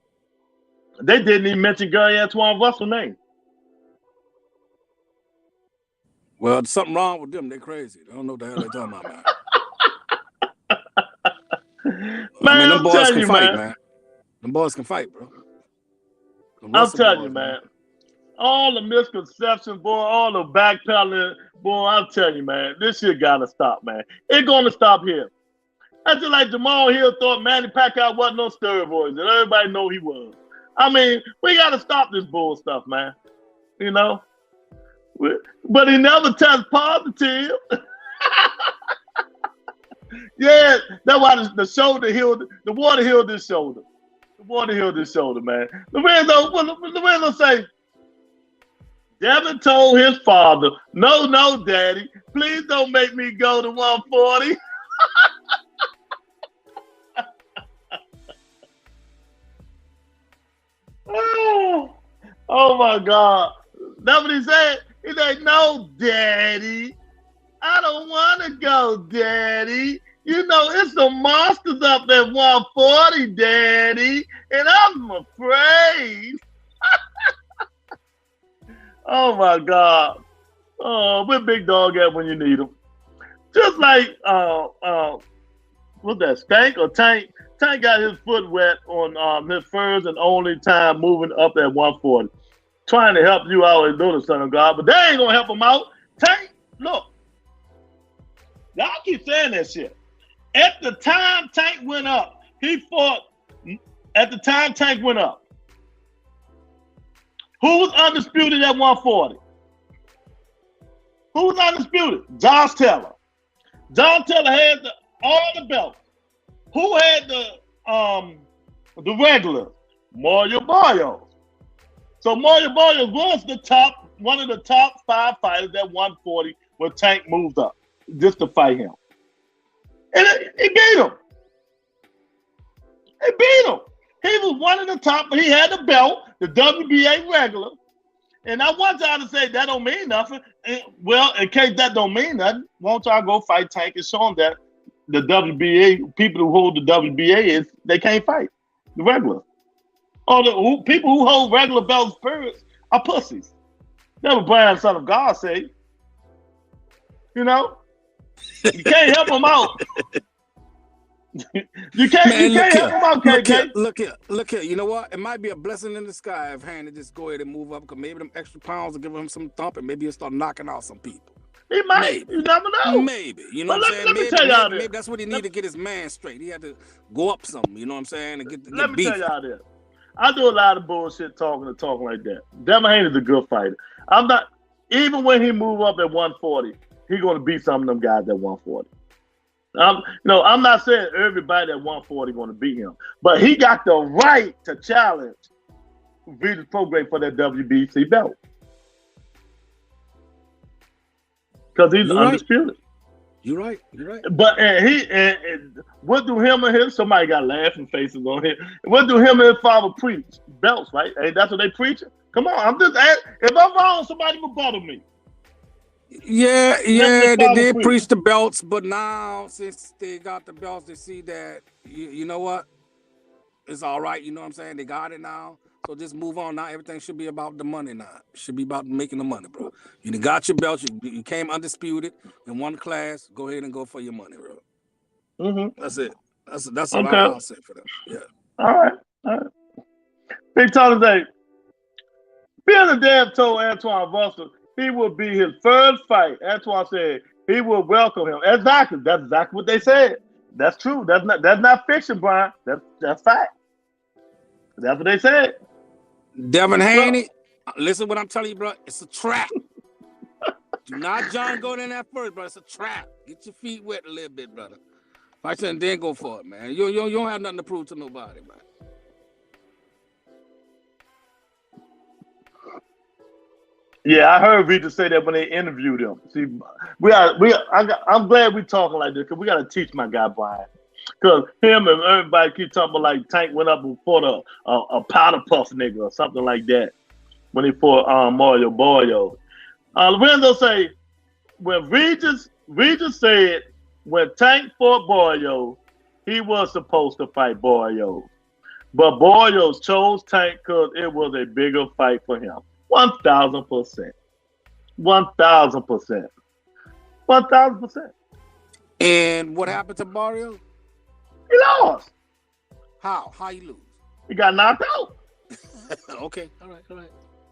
They didn't even mention Gary Antoine Russell's name. Well, there's something wrong with them. They're crazy. They don't know what the hell they're talking about, man. Man, them boys can fight, man. Them boys can fight, bro. I'm telling you, man. All the misconceptions, boy, all the backpedaling, boy, I'm telling you, man, this shit gotta stop, man. It's gonna stop here. That's just like Jamal Hill thought Manny Pacquiao wasn't no steroids, and everybody know he was. I mean, we gotta stop this bull stuff, man. You know? But he never touched positive. Yeah, that's why the shoulder healed, the water healed his shoulder. The water healed his shoulder, man. Lorenzo say, Devin told his father, no, daddy, please don't make me go to 140. Oh my God. That's what he said. He said, no, daddy, I don't want to go, daddy. You know, it's some monsters up at 140, daddy, and I'm afraid. Oh my God. Oh, where Big Dog at when you need him? Just like what's that, Stank or Tank? Tank got his foot wet on his first and only time moving up at 140. Trying to help you out and do the Son of God, but they ain't gonna help him out. Tank, look. Y'all keep saying that shit. At the time Tank went up, he fought. At the time Tank went up, who was undisputed at 140? Who was undisputed? Josh Taylor. Josh Taylor had all the belts. Who had the regular? Mario Barrios. So Mario Barrios was one of the top 5 fighters at 140 when Tank moved up just to fight him. And it beat him. It beat him. He was one of the top, but he had the belt, the WBA regular. And I want y'all to say that don't mean nothing. And, well, in case that don't mean nothing, won't y'all go fight Tank and show them that the WBA, people who hold the WBA they can't fight the regular. Or the people who hold regular belt spirits are pussies. That's what Brian, Son of God, say. You know? You can't help them out. you can't help them out, KK. Look here. You know what? It might be a blessing in the sky if Haney just go ahead and move up, because maybe them extra pounds will give him some thump, and maybe he'll start knocking out some people. He might. Maybe. You never know. Maybe. You know what I'm saying? Let me tell y'all this. Maybe that's what he needed to get his man straight. He had to go up something, you know what I'm saying? And get Let me beef. tell y'all this. I do a lot of bullshit talking like that. Devin Haney's a good fighter. I'm not, even when he move up at 140, he's going to beat some of them guys at 140. I'm not saying everybody at 140 going to beat him, but he got the right to challenge Vitor's Prograis for that WBC belt. Because he's undisputed. You're right. But what do him and his, somebody got laughing faces on here. What do him and his father preach? Belts, right? Hey, that's what they preaching? Come on, I'm just asking. If I'm wrong, somebody rebuttal me. Yeah, they did preach the belts, but now since they got the belts, they see that, you know what? It's all right, you know what I'm saying? They got it now. So just move on now. Everything should be about the money now. It should be about making the money, bro. You done got your belts. You came undisputed in one class. Go ahead and go for your money, bro. Mm-hmm. That's it. That's all I'll say for them. Yeah. All right. Big Tony say, Bill Dab told Antoine Russell he will be his first fight. Antoine said he will welcome him. Exactly. That's exactly what they said. That's true. That's not fiction, Brian. That's fact. That's what they said. Devin Haney, listen what I'm telling you, bro. It's a trap. Do not John go in that first, bro. It's a trap. Get your feet wet a little bit, brother. Fight and then go for it, man. You don't have nothing to prove to nobody, man. Yeah, I heard Vitor say that when they interviewed him. See, I'm glad we're talking like this because we got to teach my guy Brian. Because him and everybody keep talking about like Tank went up and fought a powder puff nigga or something like that when he fought Mario Boyo. Lorenzo say when Regis said when Tank fought Boyo, he was supposed to fight Boyo. But Boyo chose Tank because it was a bigger fight for him. 1,000%. 1,000%. 1,000%. And what happened to Boyo? He lost. How? How you lose? He got knocked out. Okay. All right.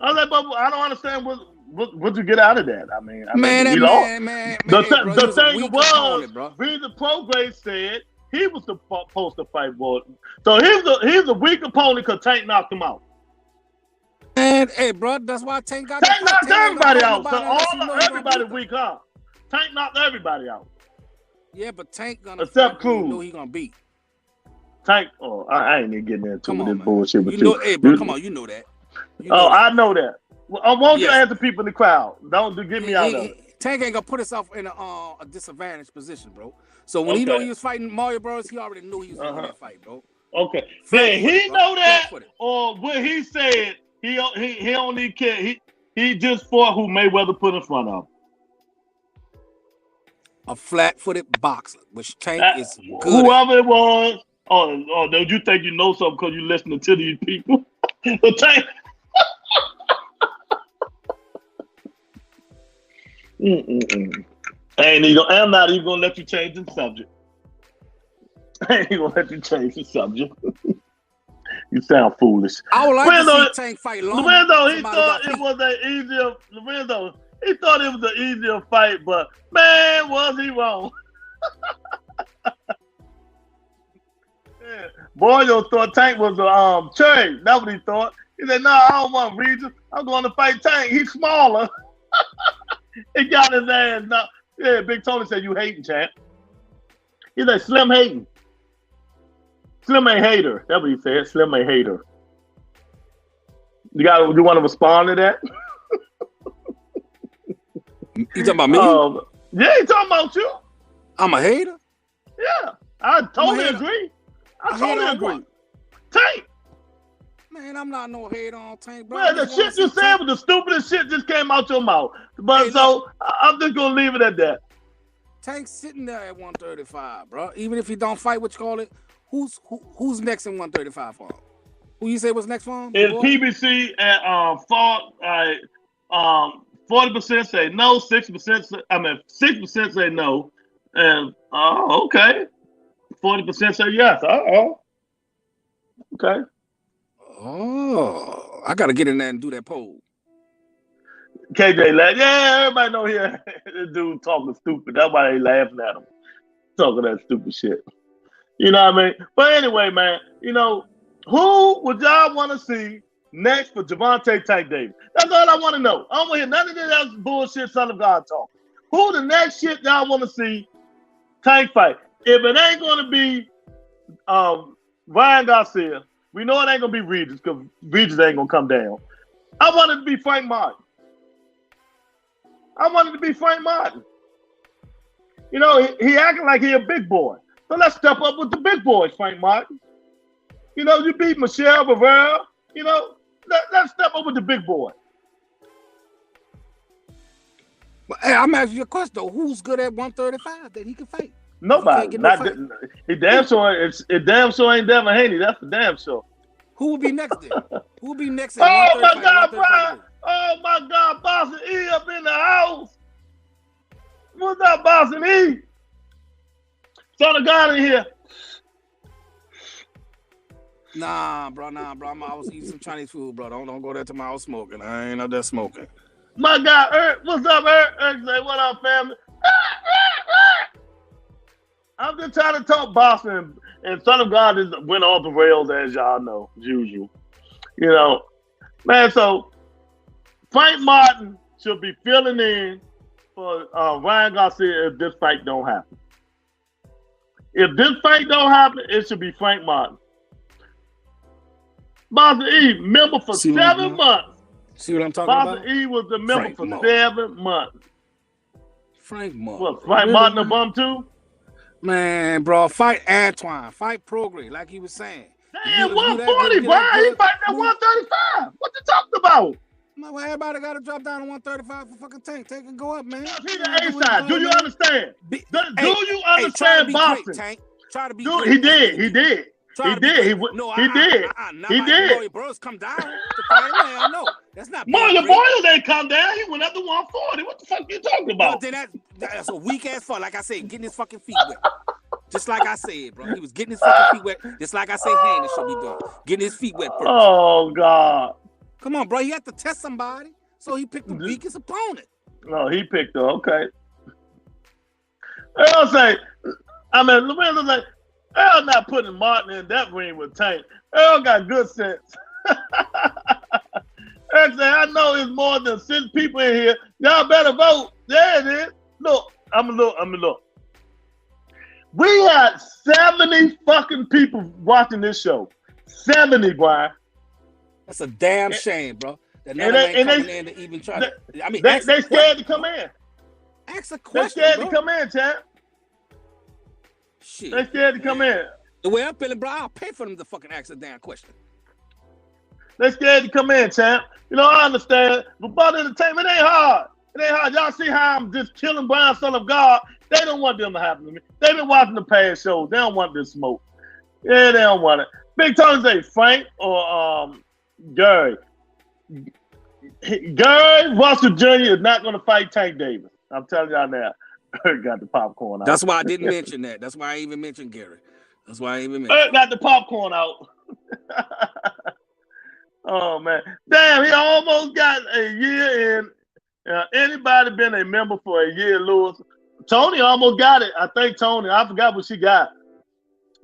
I was like, but I don't understand what you get out of that. I mean, he lost. The thing was, Regis Prograis said he was supposed to fight Boy. So he's a weak opponent because Tank knocked him out. And hey, bro, that's why Tank got knocked everybody out. So everybody weak, huh? Tank knocked everybody out. Yeah, but Tank gonna except Cruz. Who he gonna beat? Tank. Oh, I ain't even getting into this bullshit with you. Hey, bro, come on, you know that. I know that. Well, I want you to ask the people in the crowd. Don't get me out of it. Tank ain't gonna put himself in a disadvantaged position, bro. So when he knew he was fighting Mario Bros, he already knew he was gonna fight, bro. Okay. Did he know that, or what he said? He only care. He just fought who Mayweather put in front of him. A flat-footed boxer, which Tank is good. Whoever it was. Oh, don't you think you know something because you listening to these people? The Tank. I'm not even gonna let you change the subject. I ain't gonna let you change the subject. You sound foolish. I would like to see Tank fight long. Lorenzo, he thought it was an easier. Lorenzo, he thought it was an easier fight, but man, was he wrong? Yeah. Boyo thought Tank was a cherry. That's what he thought. He said, "No, I don't want Regis. I'm going to fight Tank. He's smaller." He got his ass knocked. Yeah, Big Tony said, "You hating, champ." He's like, "Slim hating. Slim ain't hater." That's what he said. Slim ain't hater. You want to respond to that? You talking about me? Yeah, he talking about you. I'm a hater? Yeah, I totally agree. I totally agree. Tank. Man, I'm not no hater on Tank, bro. Man, the shit you said was the stupidest shit just came out your mouth. But I'm just gonna leave it at that. Tank's sitting there at 135, bro. Even if he don't fight, what you call it? Who's next in 135 for him? Who you say was next for him? It's PBC at 40% say no, 6% say no, and okay, 40% say yes. Okay. Oh, I gotta get in there and do that poll. KJ laughed. Yeah, everybody know here. This dude talking stupid. That's why they laughing at him. Talking that stupid shit. You know what I mean? But anyway, man, who would y'all want to see next for Gervonta Tank Davis? That's all I want to know. I don't want to hear none of this bullshit Son of God talk. Who the next shit y'all want to see Tank fight? If it ain't going to be Ryan Garcia, we know it ain't going to be Regis because Regis ain't going to come down. I want it to be Frank Martin. He acting like he a big boy. So let's step up with the big boys, Frank Martin. You beat Michelle Rivera. Let's step up with the big boy. But hey, I'm asking you a question though. Who's good at 135 that he can fight? Nobody. He damn sure. It damn sure ain't Devin Haney. That's for damn sure. Who will be next then? Who will be next? Oh my God, Brian! Oh my God, Boston E up in the house. What's up, Boston E? Son of God in here. Nah, bro. I was eating some Chinese food, bro. Don't go there to my house smoking. I ain't out there smoking. My God, Eric, what's up, Eric? Eric say, what up, family? I'm just trying to talk Boston, and Son of God just went off the rails, as y'all know, as usual. Man, so Frank Martin should be filling in for Ryan Garcia if this fight don't happen. If this fight don't happen, it should be Frank Martin. Boston E, member for 7 months. See what I'm talking about? Boston E was the member for 7 months. Frank Martin. What, Frank Martin a bum too? Man, bro, fight Antoine, fight Progress, like he was saying. Damn, 140, Brian. He fighting at 135. What you talking about? Well, everybody got to drop down to 135 for fucking Tank. Tank can go up, man. He the A-side. Do you understand? Do you understand boxing? Tank. Try to be Dude, he did. He did. He did. He did. He did. Bros come down to fight. Man, no, that's not. Mario Boyle didn't come down. He went up to 140. What the fuck you talking about? Well, then that's a weak ass fight. Like I said, getting his fucking feet wet. Just like I said, bro. He was getting his fucking feet wet. Just like I said, Haney should be doing. Getting his feet wet first. Oh, God. Come on, bro. He had to test somebody. So he picked the weakest opponent. No, he picked her. Okay. I'll say, Lorenzo like, Earl not putting Martin in that ring with Tank. Earl got good sense. Earl say, I know it's more than 6 people in here. Y'all better vote. There it is. Look, I'm gonna look. We had 70 fucking people watching this show. 70, Brian. That's a damn shame, bro. That none of them ain't coming in to even try to. I mean, they scared to come in. Ask a question. They scared to come in, champ. Shit. They scared to come in. The way I'm feeling, bro, I'll pay for them to fucking ask a damn question. They scared to come in, champ. You know, I understand. But about entertainment, it ain't hard. It ain't hard. Y'all see how I'm just killing Brian, son of God? They don't want them to happen to me. They've been watching the past shows. They don't want this smoke. Yeah, they don't want it. Big Tony say Frank or Gary. Gary Russell Jr. is not going to fight Tank Davis. I'm telling y'all now. Got the popcorn out. That's why I didn't mention that. That's why I even mentioned Gary. That's why I even mentioned. Got the popcorn out. Oh man, damn! He almost got a year in. Anybody been a member for a year, Lewis? Tony almost got it. I think Tony. I forgot what she got.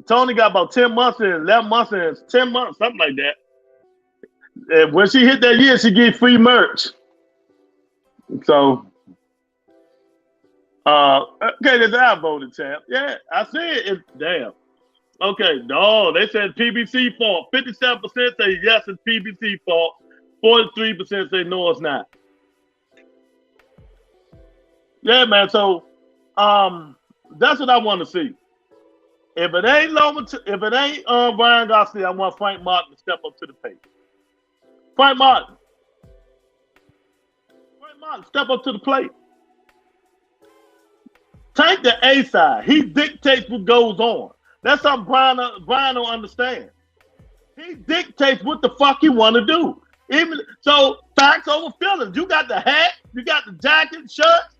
Tony got about 10 months in, 11 months in, 10 months, something like that. And when she hit that year, she get free merch. So, okay, that's I voted, champ. Yeah, I see it. Damn. Okay, no, they said PBC fault. 57% say yes, it's PBC fault. 43% say no, it's not. Yeah, man. So, that's what I want to see. If it ain't Brian Garcia, I want Frank Martin to step up to the plate. Frank Martin, step up to the plate. Tank the A side. He dictates what goes on. That's something Brian don't understand. He dictates what the fuck he want to do. Even so, facts over feelings. You got the hat, you got the jacket, shirts,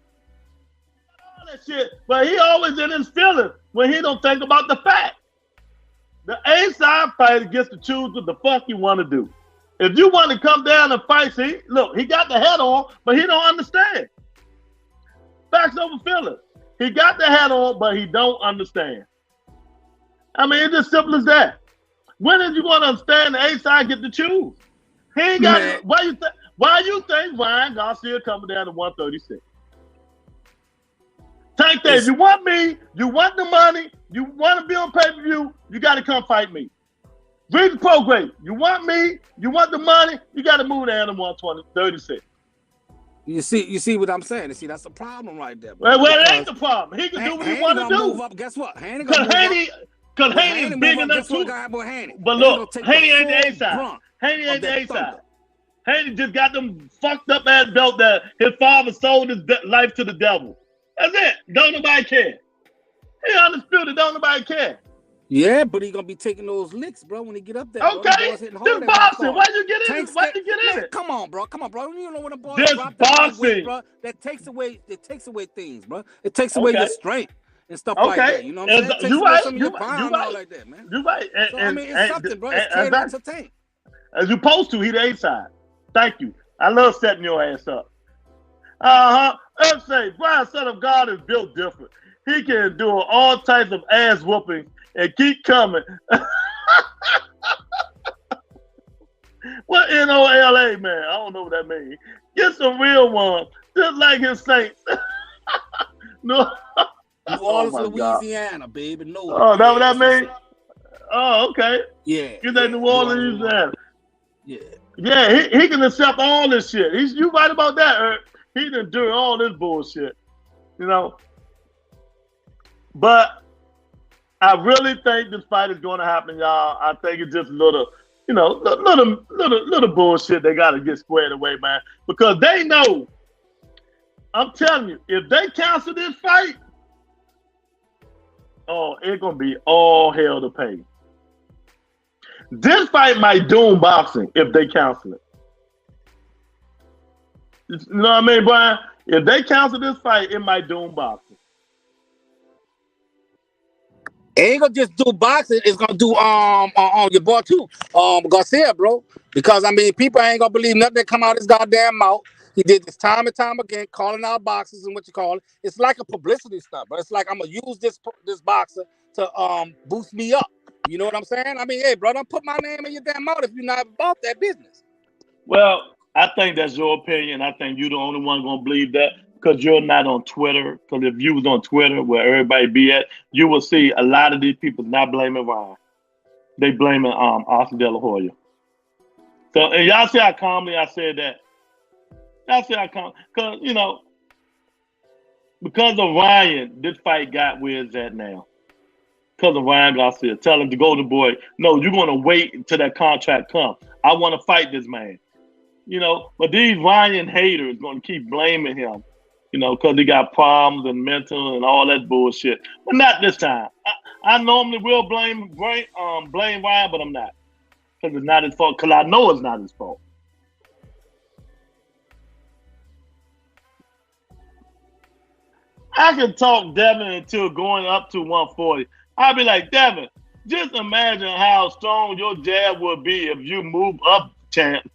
all that shit. But he always in his feelings when he don't think about the fact. The A side fighter gets to choose what the fuck he want to do. If you want to come down and fight, see, look, he got the hat on, but he don't understand. Facts over feelings. He got the hat on, but he don't understand. I mean, it's as simple as that. When is you going to understand the A side get to choose? He ain't got it. Why you think Ryan Garcia coming down to 136? Tank that you want me, you want the money, you want to be on pay-per-view, you got to come fight me. Read the program. You want me, you want the money, you got to move down to 136. You see what I'm saying? You see, that's the problem right there. Well, it ain't the problem. He can do what he want to do. Move up. Guess what? Because Haney is big enough too. But look, Haney ain't the A side. Haney ain't the A side. Haney just got them fucked up ass belt that his father sold his life to the devil. That's it. Don't nobody care. He undisputed. Don't nobody care. Yeah, but he gonna be taking those licks, bro, when he get up there. Okay, this boxing. Why you get in it? Why you get in it? Come on, bro. You don't know what a boy this boxing, bro. That takes away things, bro. It takes away your strength and stuff like that. You know what I'm saying? You right. You right. Like that, man. You right. So, I mean, it's something, bro. It's catered to Tank. As you supposed to, he the A side. Thank you. I love setting your ass up. Let's say Brian, son of God, is built different. He can do all types of ass whooping and keep coming. What NOLA, man? I don't know what that means. Get some real ones, just like his Saints. No. New Orleans, Louisiana, baby. No. Oh, that's what that means? Oh, okay. Yeah. You say New Orleans, Louisiana. Yeah. Yeah, he can accept all this shit. You right about that, Eric. He done do all this bullshit, you know. But I really think this fight is going to happen, y'all. I think it's just little, little bullshit they got to get squared away, man. Because they know, I'm telling you, if they cancel this fight, oh, it's going to be all hell to pay. This fight might doom boxing if they cancel it. You know what I mean, Brian? If they cancel this fight, it might doom boxing. It ain't gonna just do boxing. It's gonna do on your boy too, Garcia, bro. Because I mean, people ain't gonna believe nothing that come out of his goddamn mouth. He did this time and time again, calling out boxers and what you call it. It's like a publicity stunt, but it's like I'm gonna use this boxer to boost me up. You know what I'm saying? I mean, hey, bro, don't put my name in your damn mouth if you're not about that business. Well, I think that's your opinion. I think you're the only one gonna believe that. Because you're not on Twitter. Because if you was on Twitter where everybody be at, you will see a lot of these people not blaming Ryan. They blaming Oscar De La Hoya. So, and y'all see how calmly I said that. Y'all see how calm, because because of Ryan, this fight got where it's at now. Because of Ryan Garcia, telling the Golden Boy, no, you're gonna wait until that contract comes. I want to fight this man. But these Ryan haters gonna keep blaming him. Because he got problems and mental and all that bullshit. But not this time. I normally will blame Ryan, but I'm not. Because it's not his fault. Because I know it's not his fault. I can talk Devin until going up to 140. I'll be like, Devin, just imagine how strong your jab would be if you move up, champ.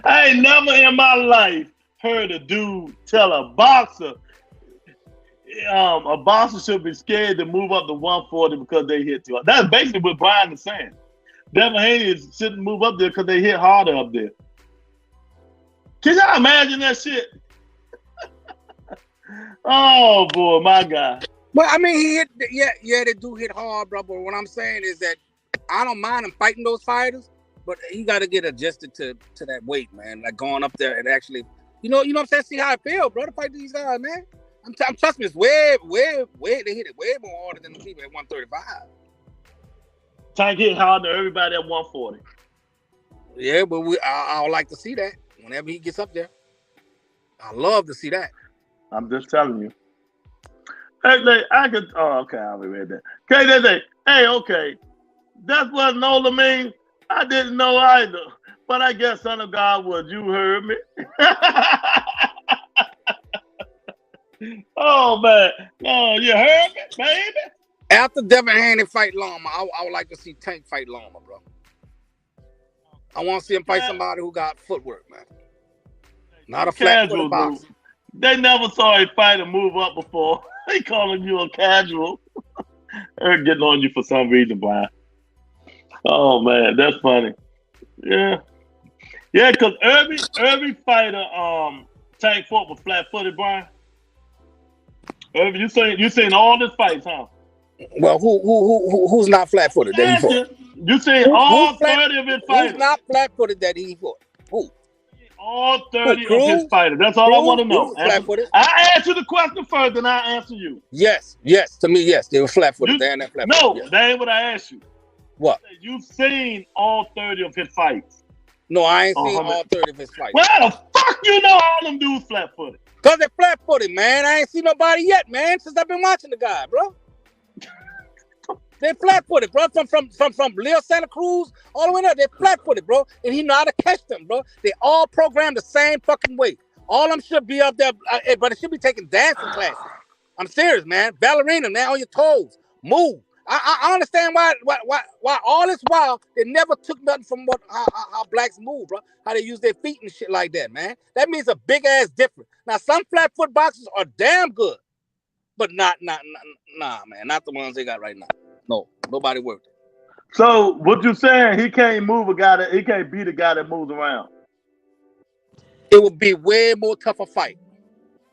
I ain't never in my life heard a dude tell a boxer should be scared to move up to 140 because they hit too hard. That's basically what Brian is saying. Devin Haney shouldn't move up there because they hit harder up there. Can y'all imagine that shit? Oh boy, my God. Well, I mean, he hit. Yeah, they do hit hard, bro. But what I'm saying is that I don't mind him fighting those fighters. But he got to get adjusted to that weight, man. Like going up there and actually, you know what I'm saying? See how I feel, bro, to fight these guys, man. I'm trust me, it's way, they hit it way more harder than the people at 135. Tank hit harder than everybody at 140. Yeah, but I would like to see that whenever he gets up there. I love to see that. I'm just telling you. Hey, I could. Oh, okay, I already read that. Okay, hey, okay. That's what Nola means. I didn't know either, but I guess son of God was. You heard me. Oh man, no, you heard me, baby. After Devin Haney fight Loma, I would like to see Tank fight Loma, bro. I want to see him fight somebody who got footwork, man. Not a flat-footed boxer. They never saw a fighter move up before. They calling you a casual. They're getting on you for some reason, Brian. Oh man, that's funny. Yeah, because every fighter Tank fought was flat-footed, Brian. Irvin, you seen all his fights, huh? Well, who's not flat-footed that he fought? You seen all 30 of his fighters. Who's not flat-footed that he fought? Who? All 30 of his fighters. That's all I want to know. I asked you the question first, and I answer you. Yes. To me, yes. They were flat-footed. They ain't that flat-footed. No, yes. That ain't what I asked you. What? You've seen all 30 of his fights. No, I ain't seen all 30 of his fights. Well, how the fuck you know all them dudes flat-footed? Because they're flat-footed, man. I ain't seen nobody yet, man, since I've been watching the guy, bro. They're flat-footed, bro. From Leo Santa Cruz all the way up, they're flat-footed, bro. And he know how to catch them, bro. They all programmed the same fucking way. All of them should be up there, but it should be taking dancing classes. I'm serious, man. Ballerina, man, on your toes. Move. I understand why all this while they never took nothing from how blacks move, bro. How they use their feet and shit like that, man. That means a big ass difference. Now some flat foot boxers are damn good, but nah, man, not the ones they got right now. No, nobody worked. So what you saying? He can't move a guy he can't beat a guy that moves around. It would be way more tougher fight.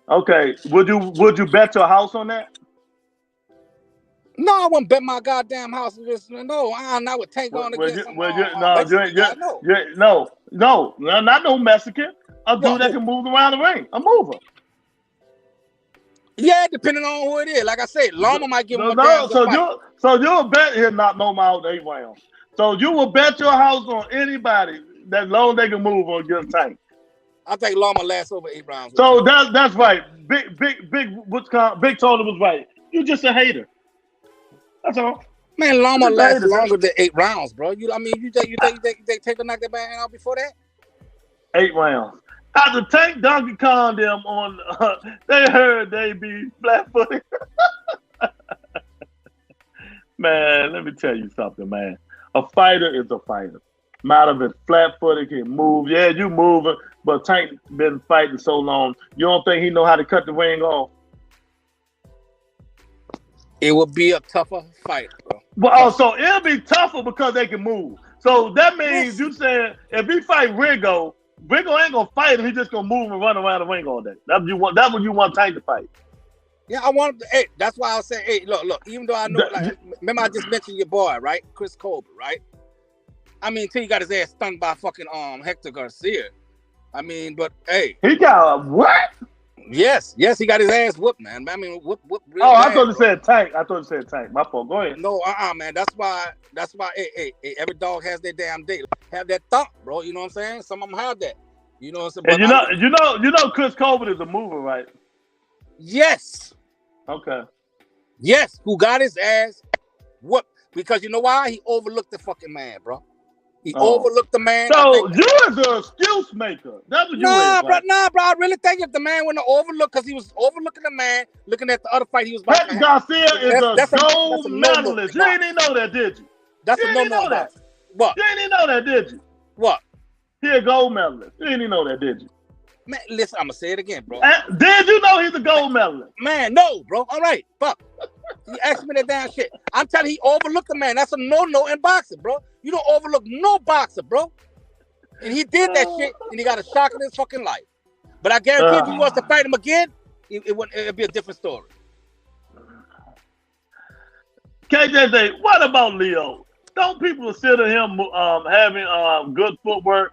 Okay, would you bet your house on that? No, I wouldn't bet my goddamn house. No, I would take on against no, not no Mexican. A dude that can move around the ring. A mover. Yeah, depending on who it is. Like I said, Loma might give him a damn good fight. So you'll bet he'll knock Loma out in 8 rounds. So you will bet your house on anybody that long they can move on against Tank. I think Loma lasts over 8 rounds. So that's right. Big Tony was right. You just a hater. That's all. Man, Loma lasts longer than 8 rounds, bro. You think take a knock that man out before that? 8 rounds. After Tank Donkey Kong them on, they heard they be flat-footed. Man, let me tell you something, man. A fighter is a fighter. Matter of it, flat-footed, can move. Yeah, you moving, but Tank been fighting so long. You don't think he know how to cut the ring off? It would be a tougher fight, bro. Well, so it'll be tougher because they can move. So that means you saying if he fight Rigo ain't gonna fight him. He just gonna move and run around the ring all day. That's what you want Tank to fight. Yeah, I want him to. Hey, that's why I was saying, hey, look. Even though I know, remember I just mentioned your boy, right, Chris Colbert, right? I mean, until he got his ass stung by fucking Hector Garcia. I mean, but hey, he got a what? Yes, he got his ass whooped, man. I mean, whoop. I thought you said Tank. My fault. Go ahead. No, man. That's why. Hey, every dog has their damn day. Have that thought, bro. You know what I'm saying? Some of them have that. You know what I'm saying? And you know, Chris Colbert is a mover, right? Yes. Okay. Yes, who got his ass whooped because you know why? He overlooked the fucking man, bro. He overlooked the man. So you is an excuse maker. That's what you is, right? Nah, bro. I really think if the man wouldn't have overlooked, because he was overlooking the man, looking at the other fight he was about Hector Garcia is a gold medalist. You didn't even know that, did you? That's a no-no. What? You didn't even know that, did you? What? He a gold medalist. You didn't even know that, did you? Man, listen, I'm gonna say it again, bro. Did you know he's a gold medalist? Man, no, bro. All right, fuck. You asked me that damn shit. I'm telling you, he overlooked the man. That's a no-no in boxing, bro. You don't overlook no boxer, bro. And he did that shit, and he got a shock in his fucking life. But I guarantee if he wants to fight him again, it'd be a different story. KJJ, what about Leo? Don't people consider him having good footwork?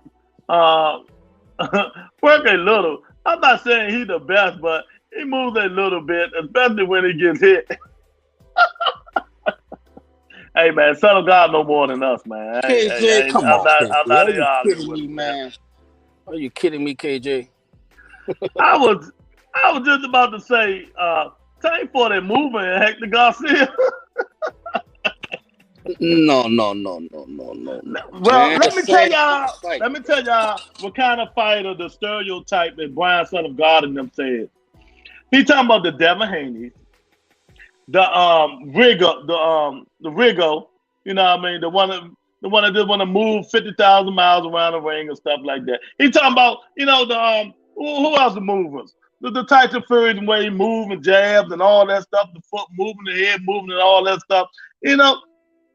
Work a little. I'm not saying he's the best, but he moves a little bit, especially when he gets hit. Hey man, son of God no more than us, man. KJ, come on, I'm not are you kidding me, man? Are you kidding me, KJ? I was just about to say, Tank for that movement, Hector Garcia. No. Well, let me tell y'all what kind of fighter the stereotype that Brian Son of God and them said. He talking about the Devin Haney, the Rigo, you know what I mean, the one that just want to move 50,000 miles around the ring and stuff like that. He talking about, you know, the who else the movers? The types of Fury and way he move and jabs and all that stuff, the foot moving, the head moving and all that stuff. You know,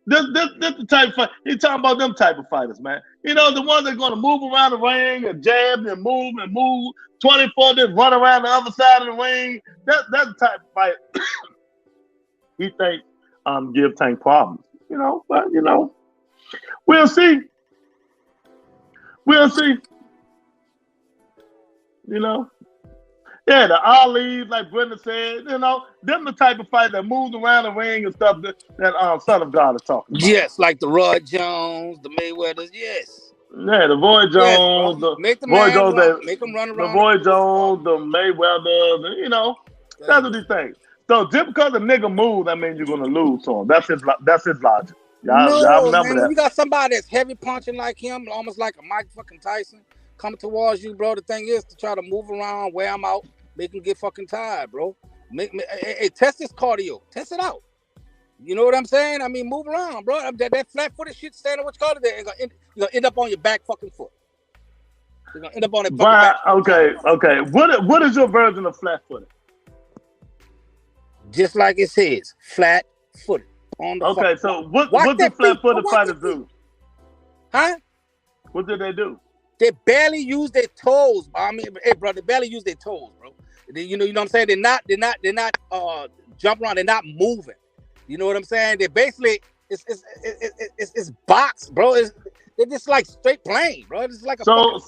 this the type of fight. He talking about them type of fighters, man. You know, the ones that are gonna move around the ring and jab and move 24, then run around the other side of the ring. That's the type of fight he think give Tank problems. You know, but you know, we'll see. You know. Yeah, the Ali, like Brenda said, you know, them the type of fight that moves around the ring and stuff that Son of God is talking about. Yes, like the Roy Jones, the Mayweathers, yes. Yeah, the Roy Jones, make them run around. The Roy Jones, the Mayweathers, you know, that's what he thinks. So just because a nigga moves, that means you're gonna lose to him. That's his logic. Y'all remember man, that. When you got somebody that's heavy punching like him, almost like a Mike fucking Tyson, coming towards you, bro. The thing is to try to move around, wear him out, make him get fucking tired, bro. Hey, test this cardio. Test it out. You know what I'm saying? I mean, move around, bro. That flat-footed shit, standing what you call it, you're gonna end up on your back fucking foot. You're gonna end up on it. Okay. What is your version of flat-footed? Just like it says, flat-footed. On the okay, so what do flat-footed fighters do? Huh? What did they do? They barely use their toes. I mean, hey, bro, they barely use their toes, bro. You know what I'm saying? They're not jumping around. They're not moving. You know what I'm saying? They basically it's box, bro. They're just like straight plain, bro. It's like a So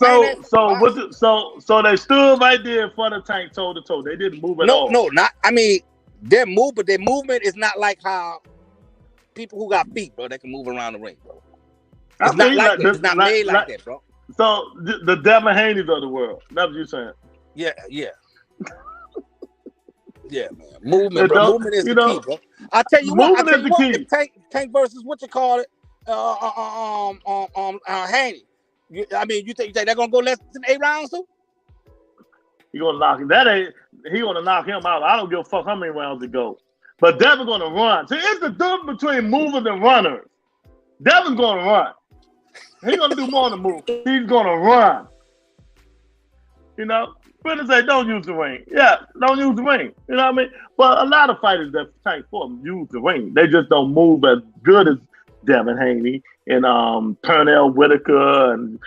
they stood right there in front of Tank toe to toe. They didn't move at all. No, not. I mean, their movement is not like how people who got feet, bro, they can move around the ring, bro. It's not like that. It's not made like that, bro. So the Devin Haney's of the world. That's what you're saying. Yeah. Yeah, man. Movement, bro. Movement is the key, bro. I tell you what. Tank versus what you call it, Haney. I mean, you think they're gonna go less than 8 rounds too? He gonna knock him. He gonna knock him out. I don't give a fuck how many rounds it goes. But Devin's gonna run. See, it's the difference between movers and runners. Devin's gonna run. He's gonna do more than move. He's gonna run. You know, Brittany say don't use the ring. Yeah, don't use the ring. You know what I mean? But a lot of fighters that Tank for use the ring. They just don't move as good as Devin Haney and Pernell Whitaker and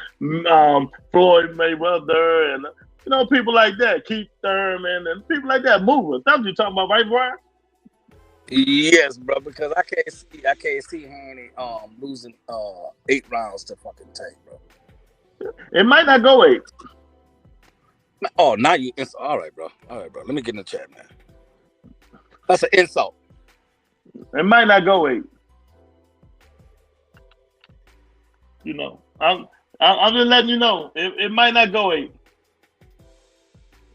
Floyd Mayweather and people like that, Keith Thurman and people like that. Movers. That's what you're talking about, right, Brian? Yes, bro. Because I can't see Haney losing 8 rounds to fucking Tank, bro. It might not go 8. Oh, now you insult. All right, bro. Let me get in the chat, man. That's an insult. It might not go 8. I'm just letting you know. It might not go 8.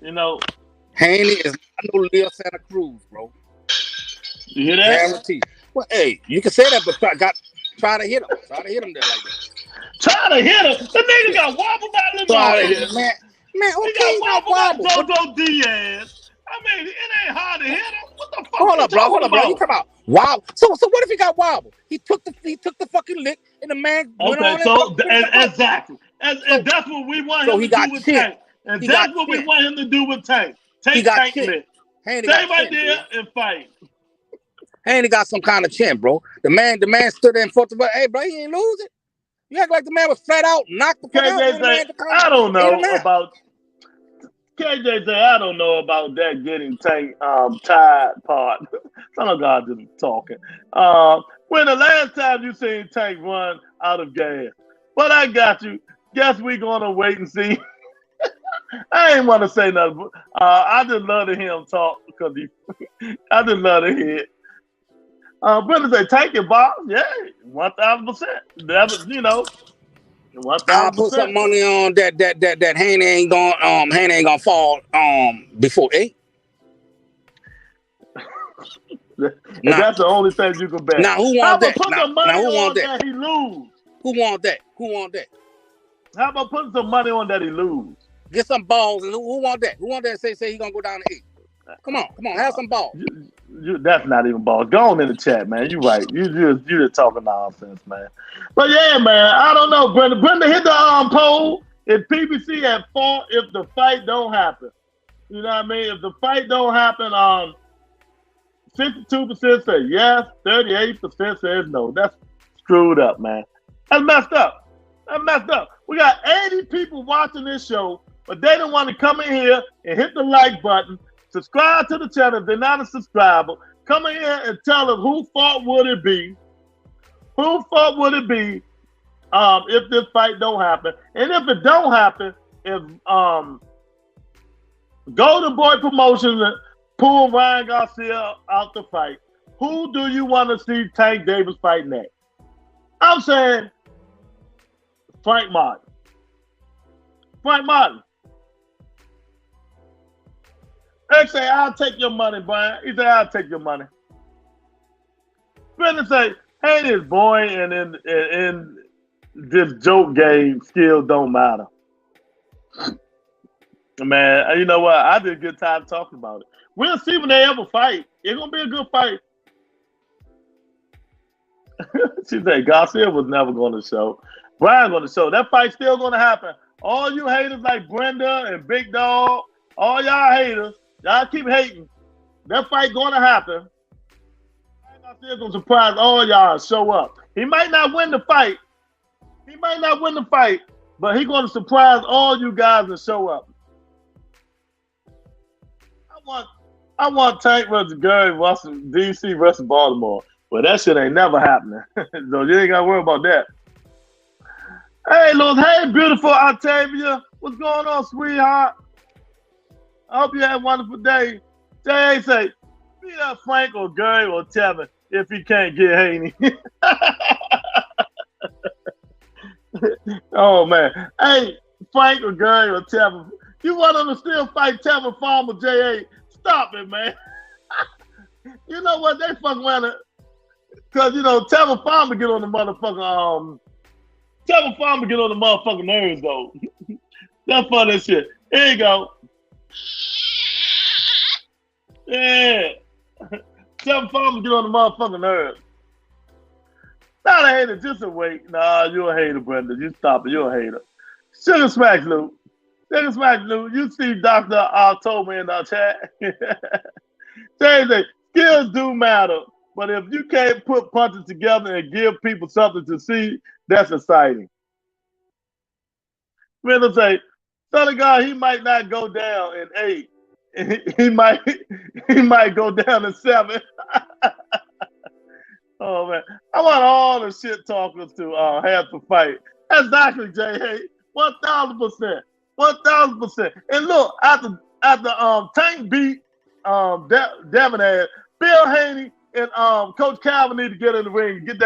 Haney is not no Leo Santa Cruz, bro. You hear that? Guarantee. Well, hey, you can say that, but try to hit him. Try to hit him there like that. Try to hit him. The nigga got wobbled by the man. Okay, got wobbled by JoJo Diaz. I mean, it ain't hard to hit him. What the fuck? Hold up, bro. You talking about wobble? So what if he got wobbled? He took the fucking lick, and the man went on. Exactly. And that's what we want him to do with Tank. And that's what we want him to do with Tank. Take Tank lick. Stay right there and fight. Haney got some kind of chin, bro. The man stood there and fought the hey, bro, he ain't lose it. You act like the man was flat out, knocked the fuck out. I don't know about KJ say, I don't know about that getting Tank tied part. Son of God just talking. When the last time you seen Tank run out of gas? But I got you. Guess we gonna wait and see. I ain't want to say nothing. I just love to hear him talk because I just love to hear it. Brother say, take your box. Yeah, 1,000%. That was, 1,000%. I'll put some money on that Haney ain't gonna fall before 8. That's the only thing you can bet. Now who want that? Put some money who on want that? He lose. Who want that? How about putting some money on that he lose? Get some balls. And who want that? Who want that? Say he gonna go down to 8. Come on, have some balls. That's not even balls. Go on in the chat, man. You right. You just talking nonsense, man. But yeah, man. I don't know, Brenda. Brenda hit the poll. If PBC at fault if the fight don't happen, you know what I mean? If the fight don't happen, 52% say yes, 38% says no. That's screwed up, man. That's messed up. We got 80 people watching this show, but they don't want to come in here and hit the like button. Subscribe to the channel if they're not a subscriber. Come in here and tell us whose fault would it be? Whose fault would it be if this fight don't happen? And if it don't happen, if Golden Boy Promotions pull Ryan Garcia out the fight, who do you want to see Tank Davis fight next? I'm saying Frank Martin. X say, I'll take your money, Brian. He said, I'll take your money. Brendan say, hey, this boy, and in this joke game, skills don't matter. Man, you know what? I did a good time talking about it. We'll see when they ever fight. It's going to be a good fight. She said, Garcia was never going to show. Brian going to show. That fight's still going to happen. All you haters like Brenda and Big Dog, all y'all haters, y'all keep hating. That fight going to happen. I'm still going to surprise all y'all show up. He might not win the fight. But he's going to surprise all you guys and show up. I want Tank versus Gary versus DC versus Baltimore. But that shit ain't never happening. So you ain't got to worry about that. Hey, Lord. Hey, beautiful Octavia. What's going on, sweetheart? I hope you had a wonderful day. Jay say, be that Frank or Gary or Tevin if he can't get Haney. Oh, man. Hey, Frank or Gary or Tevin. You want them to still fight Tevin Farmer, J.A.? Stop it, man. You know what? They fuck around. Because, you know, Tevin Farmer get on the motherfucking, Tevin Farmer get on the motherfucking nerves, though. That's funny shit. Here you go. Yeah. Tevin Farmer get on the motherfucking nerves. Not a hater, just a wait. Nah, you're a hater, Brenda. You stop it. You're a hater. Sugar Smack Lou. Sugar Smack Lou. You see Dr. October in our chat. Say, skills do matter, but if you can't put punches together and give people something to see, that's exciting. Brenda say, son of God, he might not go down in 8. He might go down in 7. Oh man, I want all the shit talkers to have to fight. Exactly, Jay. Hey, 1,000%, 1,000%. And look, after Tank beat Devin ass, Bill Haney and Coach Calvin need to get in the ring and get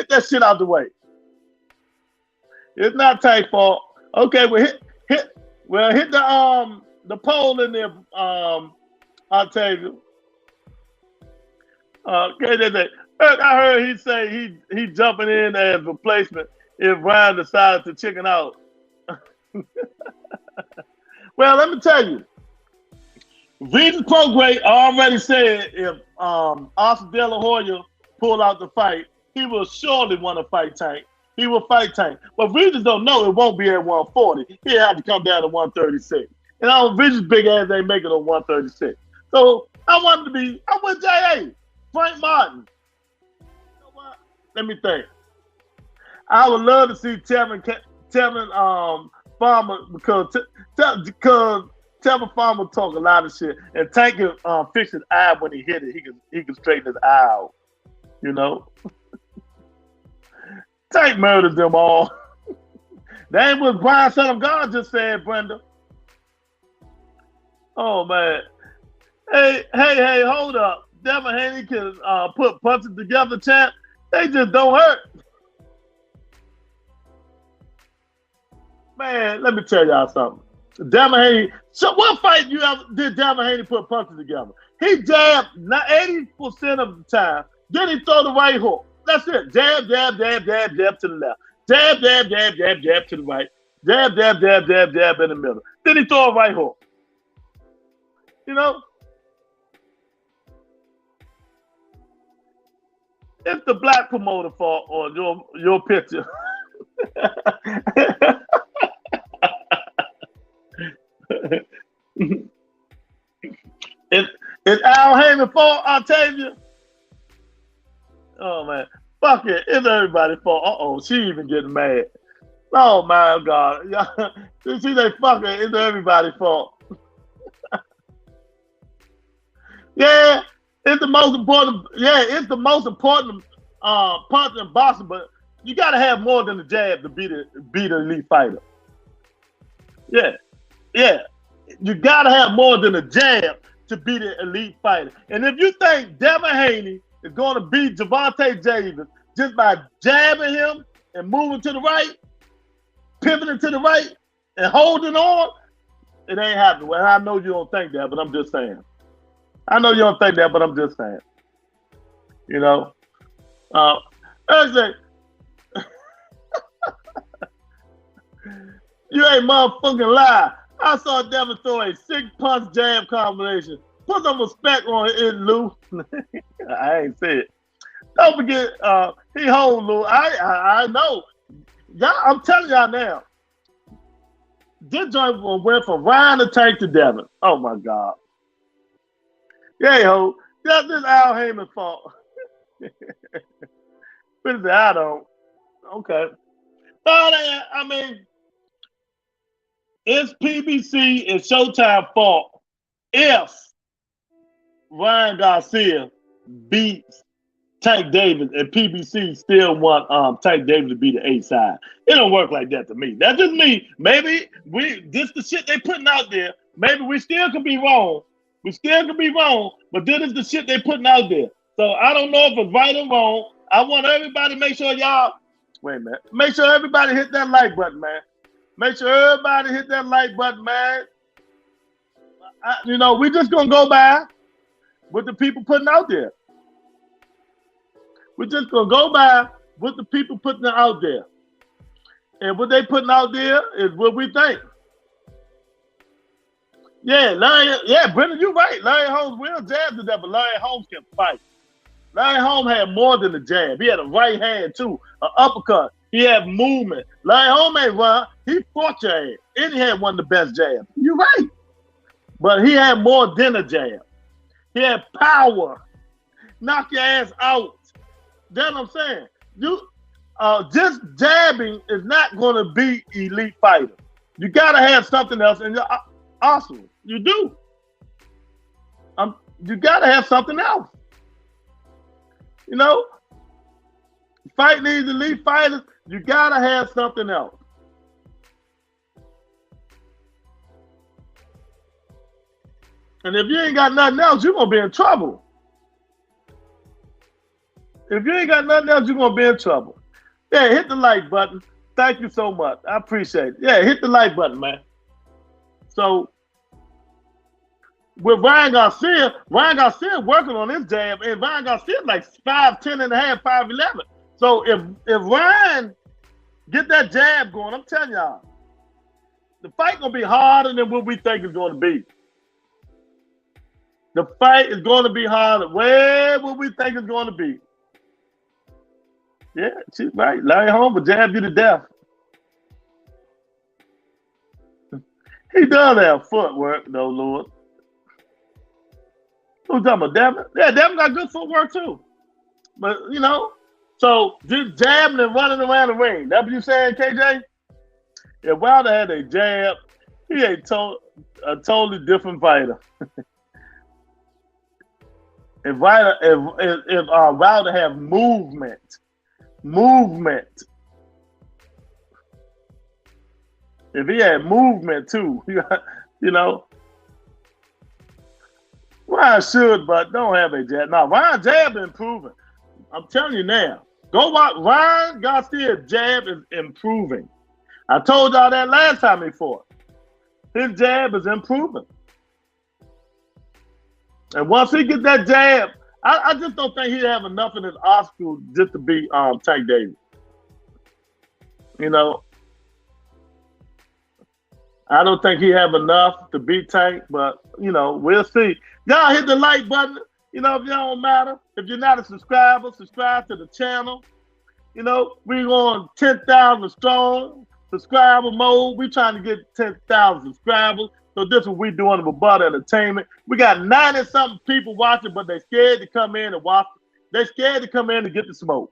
that shit out the way. It's not Tank's fault. Okay, well hit the pole in there. I'll tell you. Okay, I heard he say he jumping in as replacement if Ryan decided to chicken out. Well, let me tell you, Regis Prograde already said if Oscar De La Hoya pull out the fight, he will surely want to fight Tank. He will fight Tank. But Regis don't know it won't be at 140. He'll have to come down to 136. And Regis big ass ain't making it 136. So I'm with J.A. Frank Martin. You know what? Let me think. I would love to see Tevin Farmer because Tevin Farmer talk a lot of shit, and Tank can fix his eye when he hit it. He can straighten his eye out. You know, Tank murdered them all. That ain't what Brian Son of God just said, Brenda. Oh man. Hey, hold up. Devin Haney can put punches together, champ. They just don't hurt. Man, let me tell y'all something. Devin Haney. So what fight did Devin Haney put punches together? He jabbed 80% of the time. Then he throw the right hook. That's it. Jab, jab, jab, jab, jab to the left. Jab, jab, jab, jab, jab to the right. Jab, jab, jab, jab, jab in the middle. Then he throw a right hook. You know? It's the black promoter fault on your picture. It's Al Heyman's fault, Octavia. Oh man, fuck it. It's everybody's fault. Uh-oh, she even getting mad. Oh my God. See, they fuck it. It's everybody's fault. Yeah, it's the most important. Yeah, it's the most important punch in boxing, but you got to have more than a jab to beat an elite fighter. Yeah. You got to have more than a jab to beat an elite fighter. And if you think Devin Haney is going to beat Javante Davis just by jabbing him and moving to the right, pivoting to the right, and holding on, it ain't happening. Well, I know you don't think that, but I'm just saying. I know you don't think that, but I'm just saying. You know? You ain't motherfucking lie. I saw Devin throw a 6-punch jab combination. Put some respect on it, Lou. I ain't say it. Don't forget, he hold Lou. I know. Y'all, I'm telling y'all now. This joint went from Ryan to Tank to Devin. Oh my God. Yeah, ho. That's this Al Heyman's fault. But I don't. Okay. But I mean, it's PBC and Showtime fault if Ryan Garcia beats Tank Davis and PBC still want Tank Davis to be the A side. It don't work like that to me. That's just me. Maybe this the shit they putting out there. Maybe we still could be wrong. We still could be wrong, but this is the shit they putting out there. So I don't know if it's right or wrong. I want everybody to make sure y'all wait a minute. Make sure everybody hit that like button, man. Make sure everybody hit that like button, man. We just gonna go by what the people putting out there. We're just gonna go by what the people putting out there, and what they putting out there is what we think. Yeah, Brendan, you're right. Larry Holmes will jab to that, but Larry Holmes can fight. Larry Holmes had more than a jab. He had a right hand too, an uppercut. He had movement. Larry Holmes ain't run. He fought your ass, and he had one of the best jabs. You're right, but he had more than a jab. He had power. Knock your ass out. That's what I'm saying. You just jabbing is not going to be elite fighter. You got to have something else in your arsenal. You do. You got to have something else. Fight these elite fighters. You got to have something else. And if you ain't got nothing else, you're going to be in trouble. If you ain't got nothing else, you're going to be in trouble. Yeah, hit the like button. Thank you so much. I appreciate it. Yeah, hit the like button, man. So, with Ryan Garcia working on his jab, and Ryan Garcia like 5'10 and a half, 5'11. So, if Ryan get that jab going, I'm telling y'all, the fight going to be harder than what we think it's going to be. The fight is going to be harder. Way what we think it's going to be. Yeah, she's right. Larry Holmes will jab you to death. He does have footwork, though, Lord. Who's talking about Devin? Yeah, Devin got good footwork, too. But, so just jabbing and running around the ring. That's what you saying, KJ? If Wilder had a jab, he a totally different fighter. If Wilder have movement. If he had movement too, Ryan should, but don't have a jab. Now Ryan jab improving. I'm telling you now. Go watch Ryan Garcia's jab is improving. I told y'all that last time he fought. His jab is improving. And once he gets that jab, I just don't think he'd have enough in his arsenal just to beat Tank Davis. I don't think he have enough to beat Tank, but we'll see. Y'all hit the like button. If y'all don't matter, if you're not a subscriber, subscribe to the channel. We're going 10,000 strong subscriber mode. We're trying to get 10,000 subscribers. So this is what we're doing with Bud Entertainment. We got 90-something people watching, but they're scared to come in and watch. They're scared to come in and get the smoke.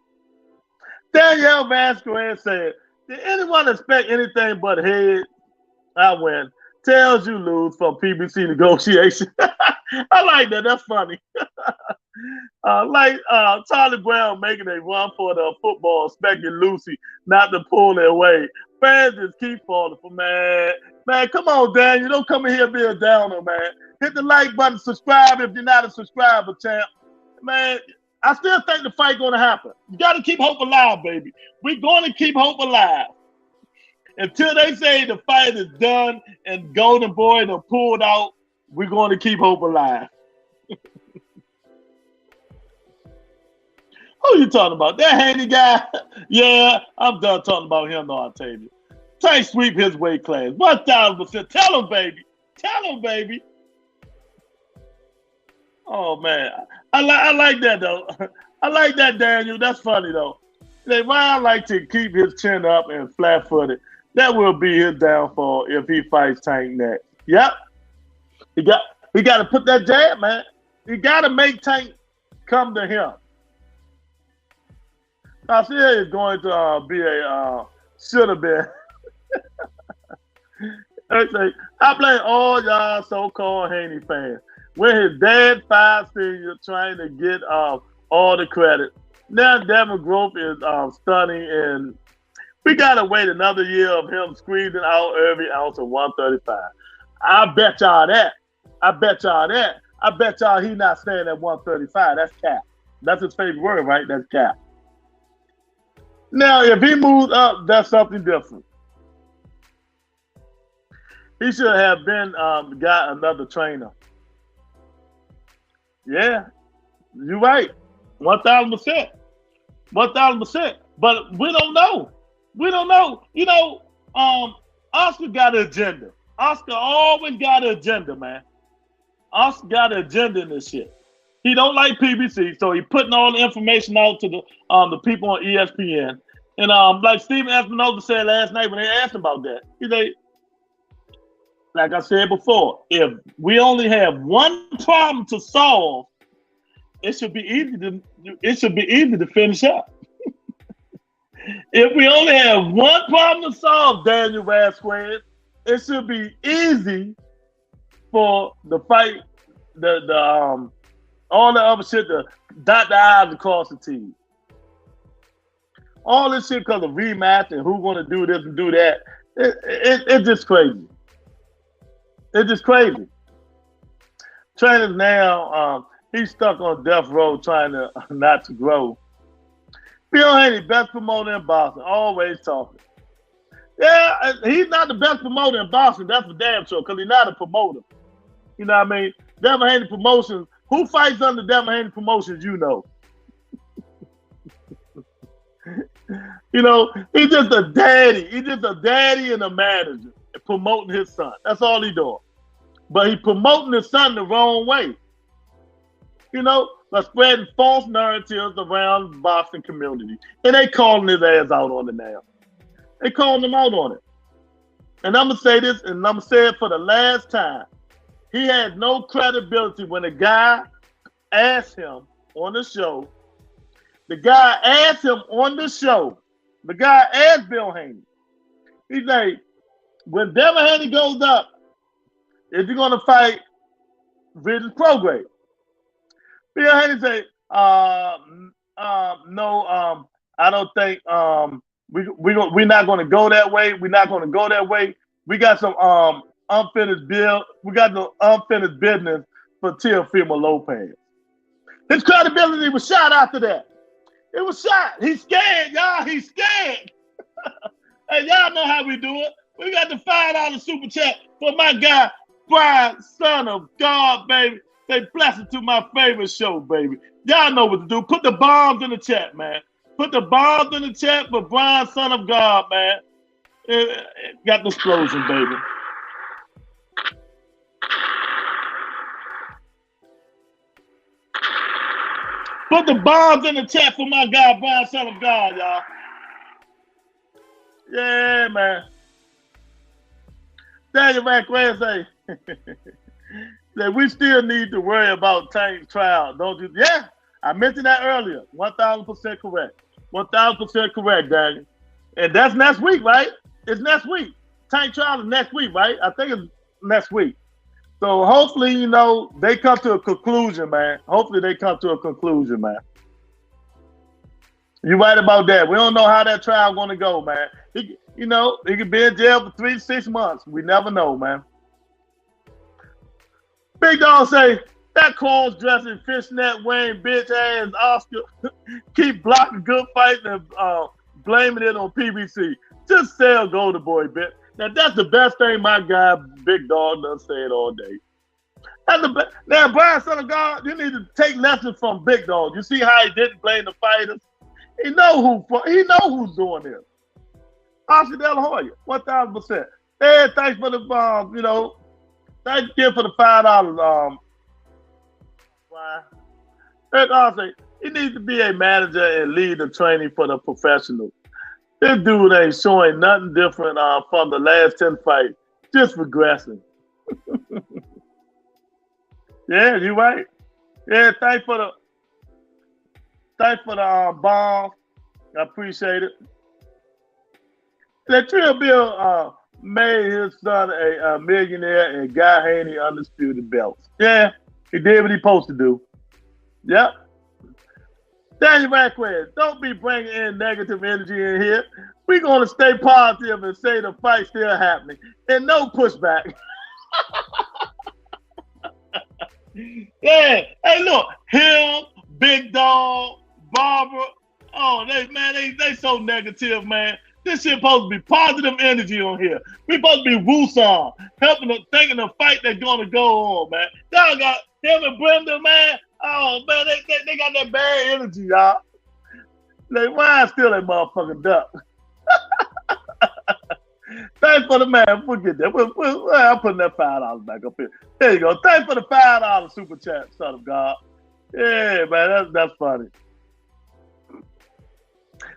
Danielle Vasquez said, did anyone expect anything but head? I win. Tells you lose from PBC negotiation. I like that. That's funny. Charlie Brown making a run for the football, expecting Lucy not to pull their weight. Fans just keep falling for man. Man, come on, Dan. You don't come in here and be a downer, man. Hit the like button, subscribe if you're not a subscriber, champ. Man, I still think the fight going to happen. You got to keep hope alive, baby. We're going to keep hope alive. Until they say the fight is done and Golden Boy done pulled out, we're going to keep hope alive. Who you talking about? That Haney guy? Yeah, I'm done talking about him, no, Octavia. Tank sweep his weight class. 1,000%. Tell him, baby. Tell him, baby. Oh, man. I like that, though. I like that, Daniel. That's funny, though. Ryan like to keep his chin up and flat-footed. That will be his downfall if he fights Tank next. Yep. He got to put that jab, man. He got to make Tank come to him. Garcia is going to be should have been. I blame all y'all so-called Haney fans. When his dad 5 senior trying to get all the credit. Now Devin growth is stunning, and we gotta wait another year of him squeezing out every ounce of 135. I bet y'all that. I bet y'all he not staying at 135. That's cap. That's his favorite word, right? That's cap. Now, if he moves up, that's something different. He should have been got another trainer. Yeah, you're right. 1,000%. 1,000%. But we don't know. We don't know. You know, Oscar got an agenda. Oscar always got an agenda, man. Oscar got an agenda in this shit. He don't like PBC, so he putting all the information out to the people on ESPN. And like Steven Espinoza said last night when they asked him about that, he said, like I said before, if we only have one problem to solve, it should be easy to finish up. If we only have one problem to solve, Daniel Vasquez, it should be easy for the fight, all the other shit to dot the I's across the T's. All this shit because of rematch and who's going to do this and do that. It's just crazy. It's just crazy. Trainers now, he's stuck on death row trying to not to grow. Bill Haney, best promoter in Boston, always talking. Yeah, he's not the best promoter in Boston. That's for damn sure, because he's not a promoter. You know what I mean? Devin Haney Promotions. Who fights under Devin Haney Promotions? You know. You know, he's just a daddy. He's just a daddy and a manager promoting his son. That's all he doing. But he promoting his son the wrong way. You know, by spreading false narratives around the Boston community. And they calling his ass out on it now. They calling him out on it. And I'm going to say this, and I'm going to say it for the last time. He had no credibility when a guy asked him on the show. The guy asked him on the show. The guy asked Bill Haney. He's like, when Devin Haney goes up, is he going to fight Regis Prograis? Bill Haney say, no, I don't think we're not going to go that way. We're not going to go that way. We got some unfinished bill. We got the unfinished business for Teofimo Lopez. His credibility was shot after that. It was shot. He's scared, y'all. He's scared. Hey, y'all know how we do it. We got the $5 super chat for my guy, Brian, son of God, baby. Say blessing to my favorite show, baby. Y'all know what to do. Put the bombs in the chat, man. Put the bombs in the chat for Brian, son of God, man. Got the explosion, baby. Put the bombs in the chat for my guy, Brian, son of God, y'all. Yeah, man. Daniel McQuarrie say that we still need to worry about Tank's trial, don't you? Yeah, I mentioned that earlier. 1,000% correct. 1,000% correct, Daniel. And that's next week, right? It's next week. Tank trial is next week, right? I think it's next week. So hopefully, you know, they come to a conclusion, man. Hopefully they come to a conclusion, man. You're right about that. We don't know how that trial going to go, man. He could be in jail for 3 to 6 months. We never know, man. Big Dog say, that cross-dressing, fishnet wearing bitch ass Oscar keep blocking good fights and blaming it on PBC. Just sell Golden Boy, bitch. Now, that's the best thing my guy, Big Dog, done said all day. Now, Brian, son of God, you need to take lessons from Big Dog. You see how he didn't blame the fighters? He know who's doing this. Oscar De La Hoya, 1,000%. Hey, thanks for the, thank you for the $5. Brian. Eric Oscar, he needs to be a manager and lead the training for the professionals. This dude ain't showing nothing different from the last 10 fights, just regressing. Yeah, you right. Yeah, thanks for the bomb. I appreciate it. That Trill Bill made his son a millionaire and got Haney undisputed belts. Yeah, he did what he supposed to do. Yep. Daniel Radcliffe, don't be bringing in negative energy in here. We're going to stay positive and say the fight's still happening. And no pushback. Yeah. Hey, look. Him, Big Dog, Barbara. Oh, they so negative, man. This shit supposed to be positive energy on here. We supposed to be woosah, helping them, thinking the fight they're going to go on, man. Y'all got him and Brenda, man. Oh, man, they got that bad energy, y'all. Like, why still that motherfucking duck? Thanks for the man. Forget that. I'm putting that $5 back up here. There you go. Thanks for the $5 super chat, son of God. Yeah, man, that's funny.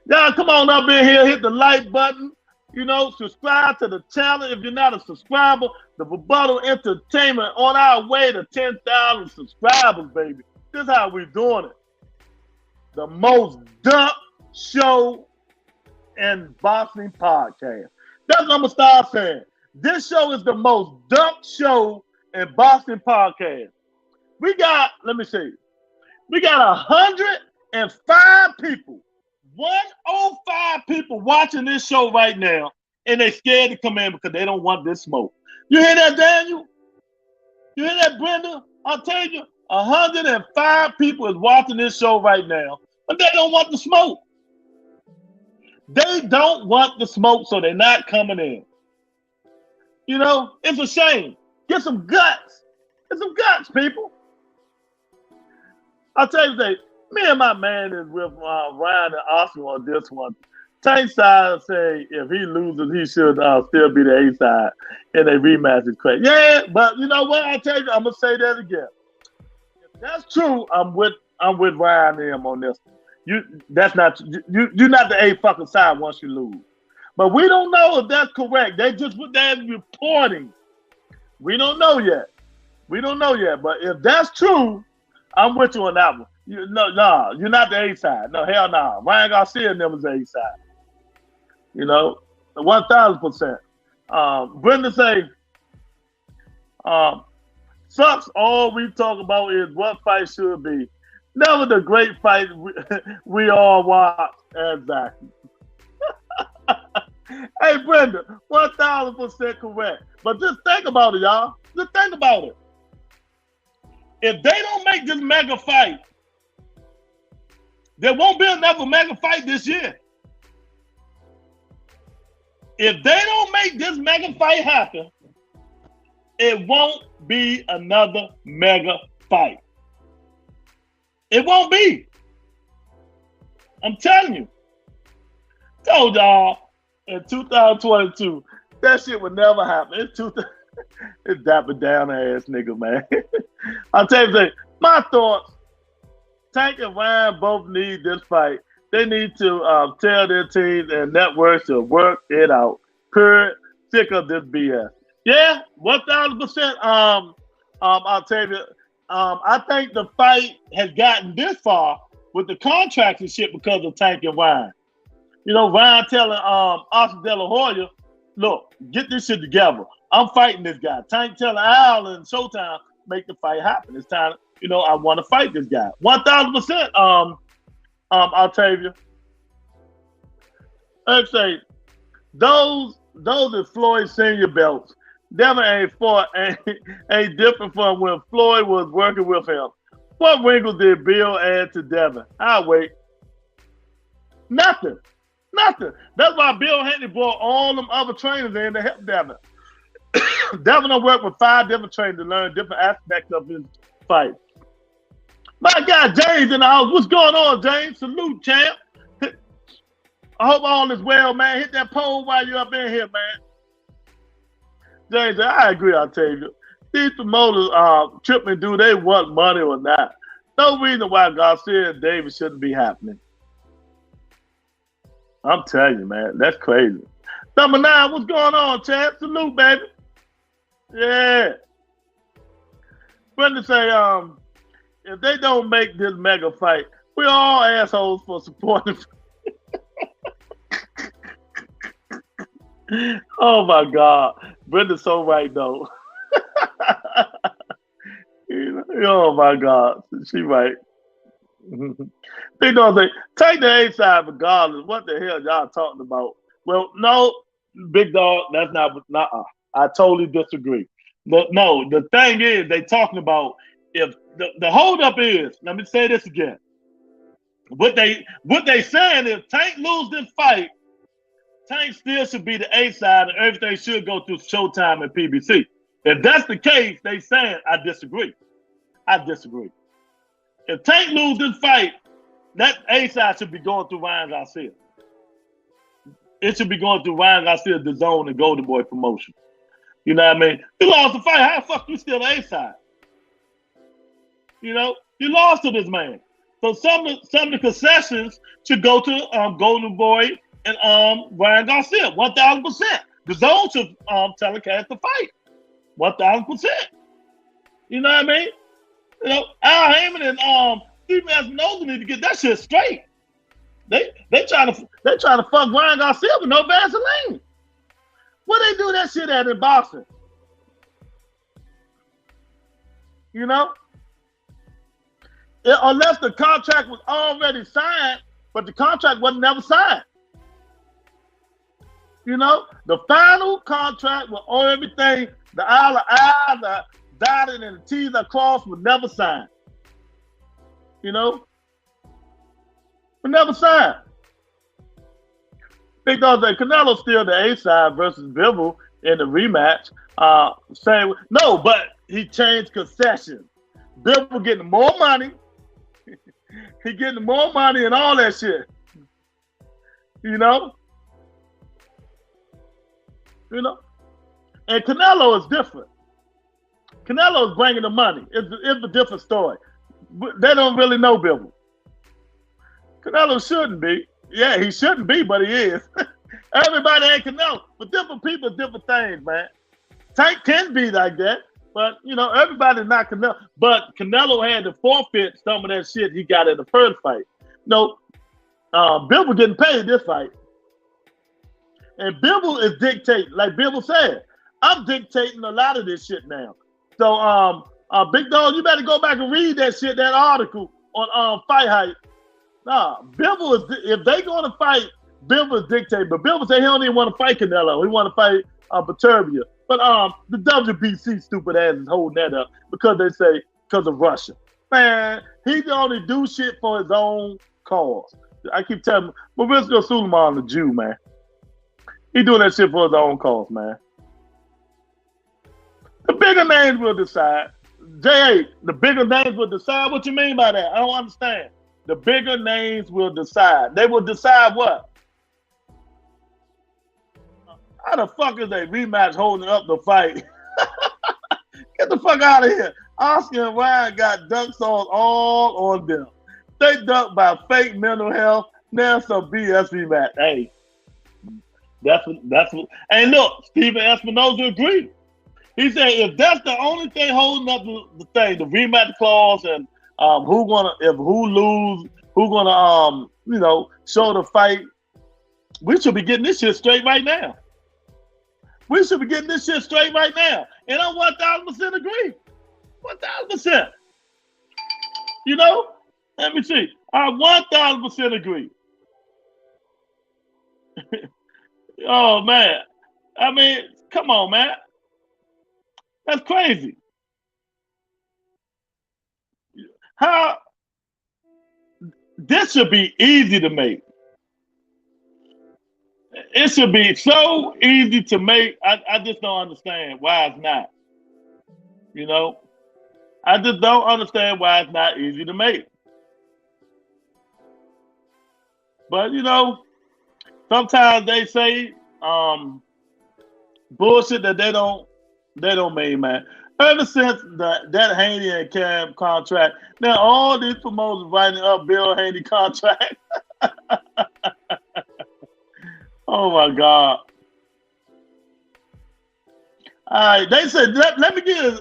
Y'all come on up in here, hit the like button. You know, subscribe to the channel if you're not a subscriber. The Rebuttal Entertainment on our way to 10,000 subscribers, baby. This is how we doing it. The most dump show in boxing podcast. That's what I'm gonna start saying. This show is the most dump show in boxing podcast. We got, let me see, we got 105 people. 105 people watching this show right now, and they scared to come in because they don't want this smoke. You hear that, Daniel? You hear that, Brenda? I'll tell you, 105 people is watching this show right now, but they don't want the smoke. They don't want the smoke, so they're not coming in. You know, it's a shame. Get some guts. Get some guts, people. I'll tell you today, me and my man is with Ryan and Oscar on this one. Tank side say if he loses, he should still be the A side, and they rematch is crazy. Yeah, but you know what? I tell you, I'm gonna say that again. If that's true, I'm with Ryan and him on this. You're not the A fucking side once you lose. But we don't know if that's correct. They just put that reporting. We don't know yet. But if that's true, I'm with you on that one. No, you're not the A side. No, hell no. Ryan Garcia and them is the A side. You know, 1,000%. Brenda say, sucks. All we talk about is what fight should be. Never the great fight we all watch. Exactly. Hey, Brenda, 1,000% correct. But just think about it, y'all. Just think about it. If they don't make this mega fight, there won't be another mega fight this year. If they don't make this mega fight happen, it won't be another mega fight. It won't be. I'm telling you. Told y'all in 2022, that shit would never happen. It's dapper down ass nigga, man. I'll tell you, my thoughts. Tank and Ryan both need this fight. They need to tell their teams and networks to work it out. Period. Sick of this BS. Yeah, 1,000%. I'll tell you. I think the fight has gotten this far with the contracts and shit because of Tank and Ryan. You know, Ryan telling Oscar De La Hoya, look, get this shit together. I'm fighting this guy. Tank telling Al and Showtime, make the fight happen. It's time. You know, I want to fight this guy. 1,000%. I'll tell you. Let's say those are Floyd senior belts. Devin ain't different from when Floyd was working with him. What wrinkles did Bill add to Devin? I'll wait. Nothing. That's why Bill Haney brought all them other trainers in to help Devin. Devin will work with 5 different trainers to learn different aspects of his fight. My guy James in the house. What's going on, James? Salute, champ. I hope all is well, man. Hit that poll while you're up in here, man. James, I agree, I'll tell you. These promoters tripping, do they want money or not? No reason why Garcia and Davis shouldn't be happening. I'm telling you, man, that's crazy. Number 9, what's going on, champ? Salute, baby. Yeah. Brenda say, if they don't make this mega fight, we're all assholes for supporting. Oh my God. Brenda's so right though. Oh my God. She right. Big Dog say, take the A side regardless. What the hell y'all talking about? Well, no, Big Dog, that's not. I totally disagree. No, the thing is, they talking about if the holdup is. Let me say this again. What they saying is Tank lose this fight, Tank still should be the A side, and everything should go through Showtime and PBC. If that's the case, they saying I disagree. I disagree. If Tank lose this fight, that A side should be going through Ryan Garcia. It should be going through Ryan Garcia, the Zone, and Golden Boy promotion. You know what I mean? You lost the fight. How the fuck you still A side? You know, you lost to this man. So some of the concessions should go to Golden Boy and Ryan Garcia, 1,000%. The Zone should telecast the fight, 1,000%. You know what I mean? You know, Al Heyman and Stephen Espinosa need to get that shit straight. They trying to fuck Ryan Garcia with no Vaseline. Where they do that shit at in boxing? You know? Unless the contract was already signed, but the contract wasn't never signed. You know? The final contract with all everything, the I, the dotted and the T's are crossed was never signed. You know? We never signed. Big Dog say Canelo's still the A side versus Bivol in the rematch. No, but he changed concessions. Bivol getting more money. He getting more money and all that shit. You know? You know? And Canelo is different. Canelo is bringing the money. It's a different story. They don't really know Bivol. Canelo shouldn't be. Yeah, he shouldn't be, but he is. Everybody ain't Canelo. But different people, different things, man. Tank can be like that, but, you know, everybody's not Canelo. But Canelo had to forfeit some of that shit he got in the first fight. You know, Bivol getting paid this fight. And Bivol is dictating, like Bivol said, I'm dictating a lot of this shit now. So, Big Dog, you better go back and read that shit, that article on Fight Hype. Nah, Bivol is, if they going to fight, Bivol is dictating. But Bivol said he don't even want to fight Canelo. He want to fight Peturbia. But the WBC stupid ass is holding that up because they say because of Russia. Man, he can only do shit for his own cause. I keep telling him, Mauricio Suleiman, the Jew, man. He doing that shit for his own cause, man. The bigger names will decide. J.A., the bigger names will decide. What you mean by that? I don't understand. The bigger names will decide. They will decide what? How the fuck is they rematch holding up the fight? Get the fuck out of here. Oscar and Ryan got duck sauce all on them. They ducked by fake mental health. Now some BS rematch. Hey, that's what. And look, Stephen Espinosa agreed. He said if that's the only thing holding up the thing, the rematch clause, and who lose, who gonna you know, show the fight, we should be getting this shit straight right now. We should be getting this shit straight right now. And I 1,000% agree. 1,000%. You know? Let me see. I 1,000% agree. Oh, man. I mean, come on, man. That's crazy. How? This should be easy to make. It should be so easy to make. I just don't understand why it's not. You know? I just don't understand why it's not easy to make. But, you know, sometimes they say bullshit that they don't mean, man. Ever since that Haney and Cam contract, now all these promoters writing up Bill Haney contract. Oh my God. All right, they said, let me give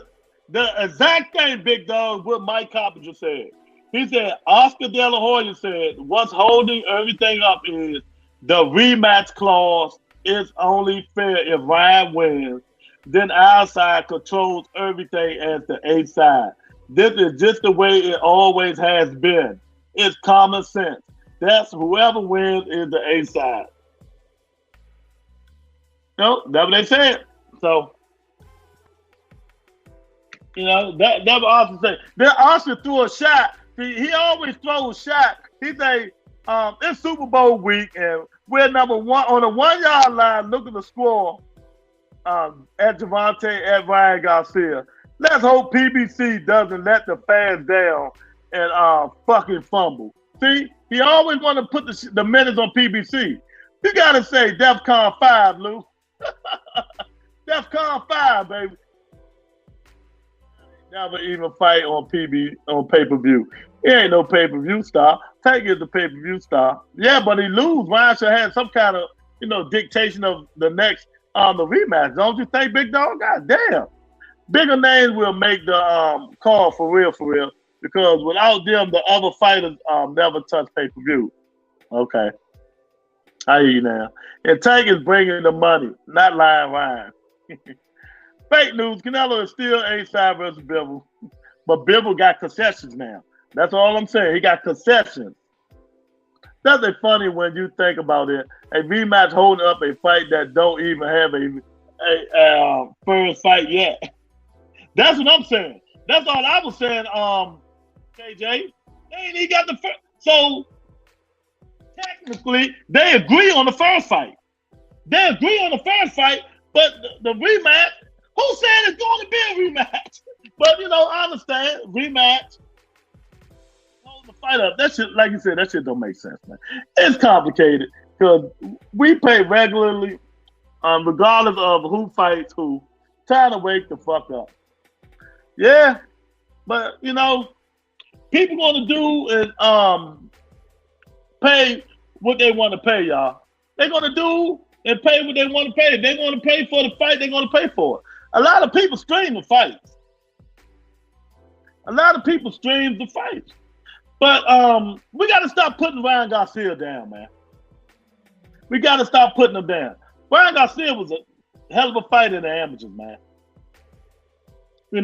the exact thing, Big Dog, what Mike Coppinger said. He said, Oscar De La Hoya said, what's holding everything up is the rematch clause is only fair if Ryan wins. Then our side controls everything as the A side. This is just the way it always has been. It's common sense. That's whoever wins is the A side. No, that's what they said. So, that was Austin said. Then Austin threw a shot. He always throws a shot. He say, it's Super Bowl week and we're number one on the 1 yard line. Look at the score at Javonte at Ryan Garcia. Let's hope PBC doesn't let the fans down and fucking fumble. See, he always want to put the minutes on PBC. You gotta say DEFCON 5, Lou. DEFCON 5, baby. Never even fight on pay-per-view. He ain't no pay-per-view star. Tank is the pay-per-view star. Yeah, but he lose. Ryan should have some kind of dictation of the next the rematch. Don't you think, big dog? God damn. Bigger names will make the call for real, because without them, the other fighters never touch pay-per-view. Okay. I hear you now. And Tank is bringing the money, not lying Ryan. Fake news, Canelo is still A-side versus Bivol. But Bivol got concessions now. That's all I'm saying. He got concessions. That's funny when you think about it. A rematch holding up a fight that don't even have a first fight yet. That's what I'm saying. That's all I was saying, KJ. They ain't even got the first. So, technically, they agree on the first fight. They agree on the first fight, but the rematch, who said it's going to be a rematch? But, I understand. Rematch. Hold the fight up. That shit, like you said, that shit don't make sense, man. It's complicated because we pay regularly, regardless of who fights who. Time to wake the fuck up. Yeah, but, people going to do is pay what they want to pay, y'all. They're going to do and pay what they want to pay. If they want to pay for the fight, they're going to pay for it. A lot of people stream the fights. But we got to stop putting Ryan Garcia down, man. We got to stop putting him down. Ryan Garcia was a hell of a fighter in the amateurs, man. He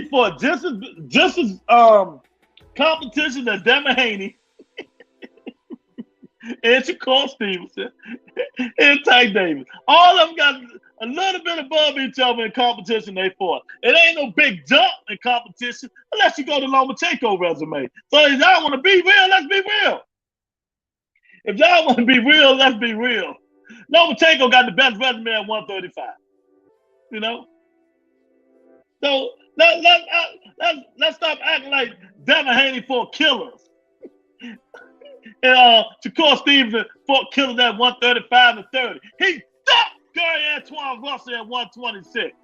fought just as competition as Devin Haney and Shakur Stevenson and Tank Davis. All of them got a little bit above each other in competition they fought. It ain't no big jump in competition unless you go to Lomachenko resume. So if y'all want to be real, let's be real. If y'all want to be real, let's be real. Lomachenko got the best resume at 135. So let's stop acting like Devin Haney fought killers. And Shakur Stevenson fought killers at 135 and 30. He ducked Gary Antoine Russell at 126.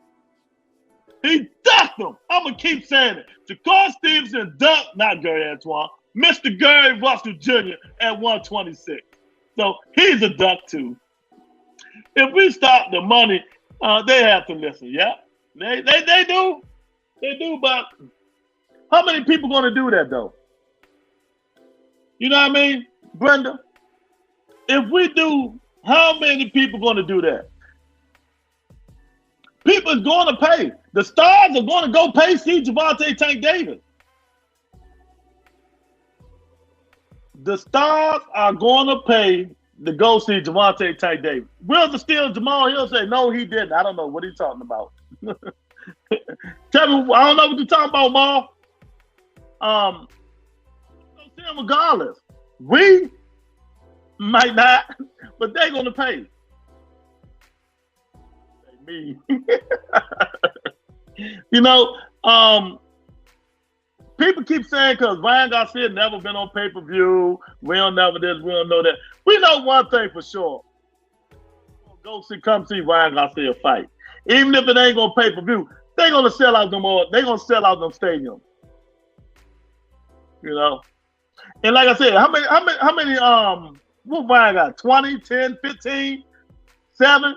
He ducked him. I'm going to keep saying it. Shakur Stevenson ducked, not Gary Antoine, Mr. Gary Russell Jr. at 126. So he's a duck too. If we stop the money, they have to listen, yeah? They do. They do, but how many people going to do that, though? You know what I mean, Brenda? If we do, how many people going to do that? People is going to pay. The stars are going to go pay see Javonte Tank Davis. The stars are going to pay to go see Javonte Tank Davis. Will the steal Jamal Hill say, no, he didn't. I don't know what he's talking about. Tell me, I don't know what you're talking about, Ma. We'll see him regardless. We might not, but they're gonna pay. Me. People keep saying because Ryan Garcia never been on pay-per-view, we don't know this, we don't know that. We know one thing for sure. Come see Ryan Garcia fight. Even if it ain't gonna pay-per-view, they're gonna sell out them all. They're gonna sell out them stadiums. And like I said, how many what Ryan got? 20, 10, 15, 7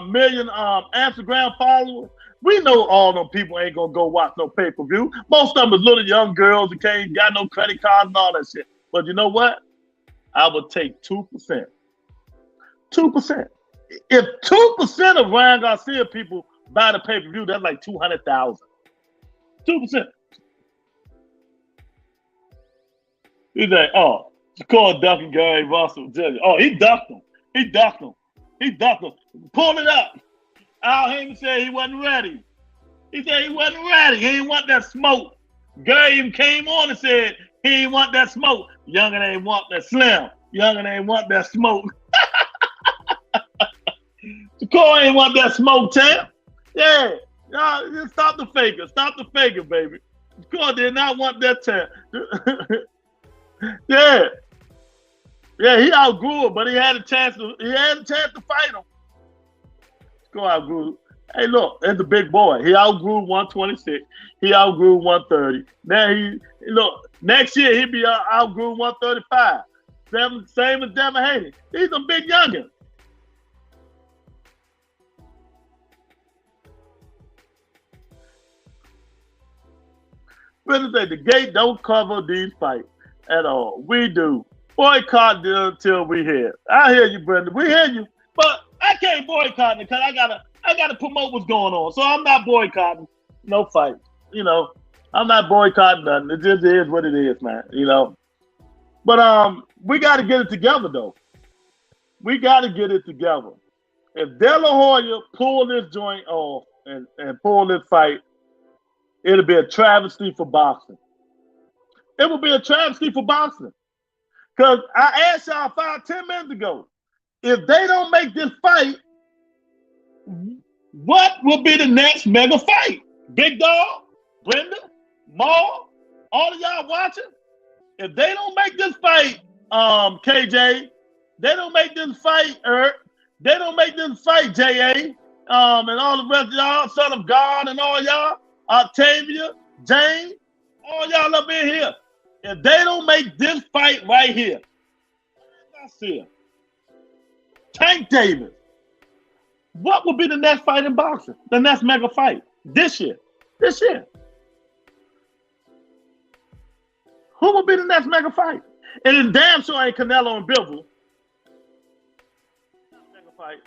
million Instagram followers. We know all them people ain't gonna go watch no pay-per-view. Most of them is little young girls that can't got no credit cards and all that shit. But you know what? I would take 2%. 2%. If 2% of Ryan Garcia people buy the pay-per-view, that's like 200,000. 2%. He's like, oh, Shakur ducking Gary Russell Jr. Oh, he ducked him. He ducked him. He ducked him. Pull it up. Al Heyman said he wasn't ready. He said he wasn't ready. He didn't want that smoke. Gary came on and said he didn't want that smoke. Younger ain't want that slim. Younger ain't want that smoke. Shakur ain't want that smoke, champ. Yeah. Y'all, just stop the faker. Stop the faker, baby. Shakur did not want that champ. Yeah. Yeah, he outgrew it, but he had a chance to fight him. Shakur outgrew. Hey, look, that's a big boy. He outgrew 126. He outgrew 130. Now next year he'll be outgrew 135. Same as Devin Haney. He's a big youngin. The gate don't cover these fights at all. We do. Boycott until we hear. I hear you, Brenda. We hear you. But I can't boycott it because I gotta promote what's going on. So I'm not boycotting no fight. I'm not boycotting nothing. It just is what it is, man. But we gotta get it together though. We gotta get it together. If De La Hoya pull this joint off and pull this fight, it'll be a travesty for boxing. It will be a travesty for boxing. Because I asked y'all 5-10 minutes ago, if they don't make this fight, what will be the next mega fight? Big Dog, Brenda, Maul, all of y'all watching? If they don't make this fight, KJ, they don't make this fight, they don't make this fight, JA, and all the rest of y'all, Son of God and all y'all, Octavia, James, all y'all up in here. If they don't make this fight right here, I see it. Tank Davis. What will be the next fight in boxing? The next mega fight this year? This year. Who will be the next mega fight? And it damn sure ain't Canelo and Bivol. Mega fight.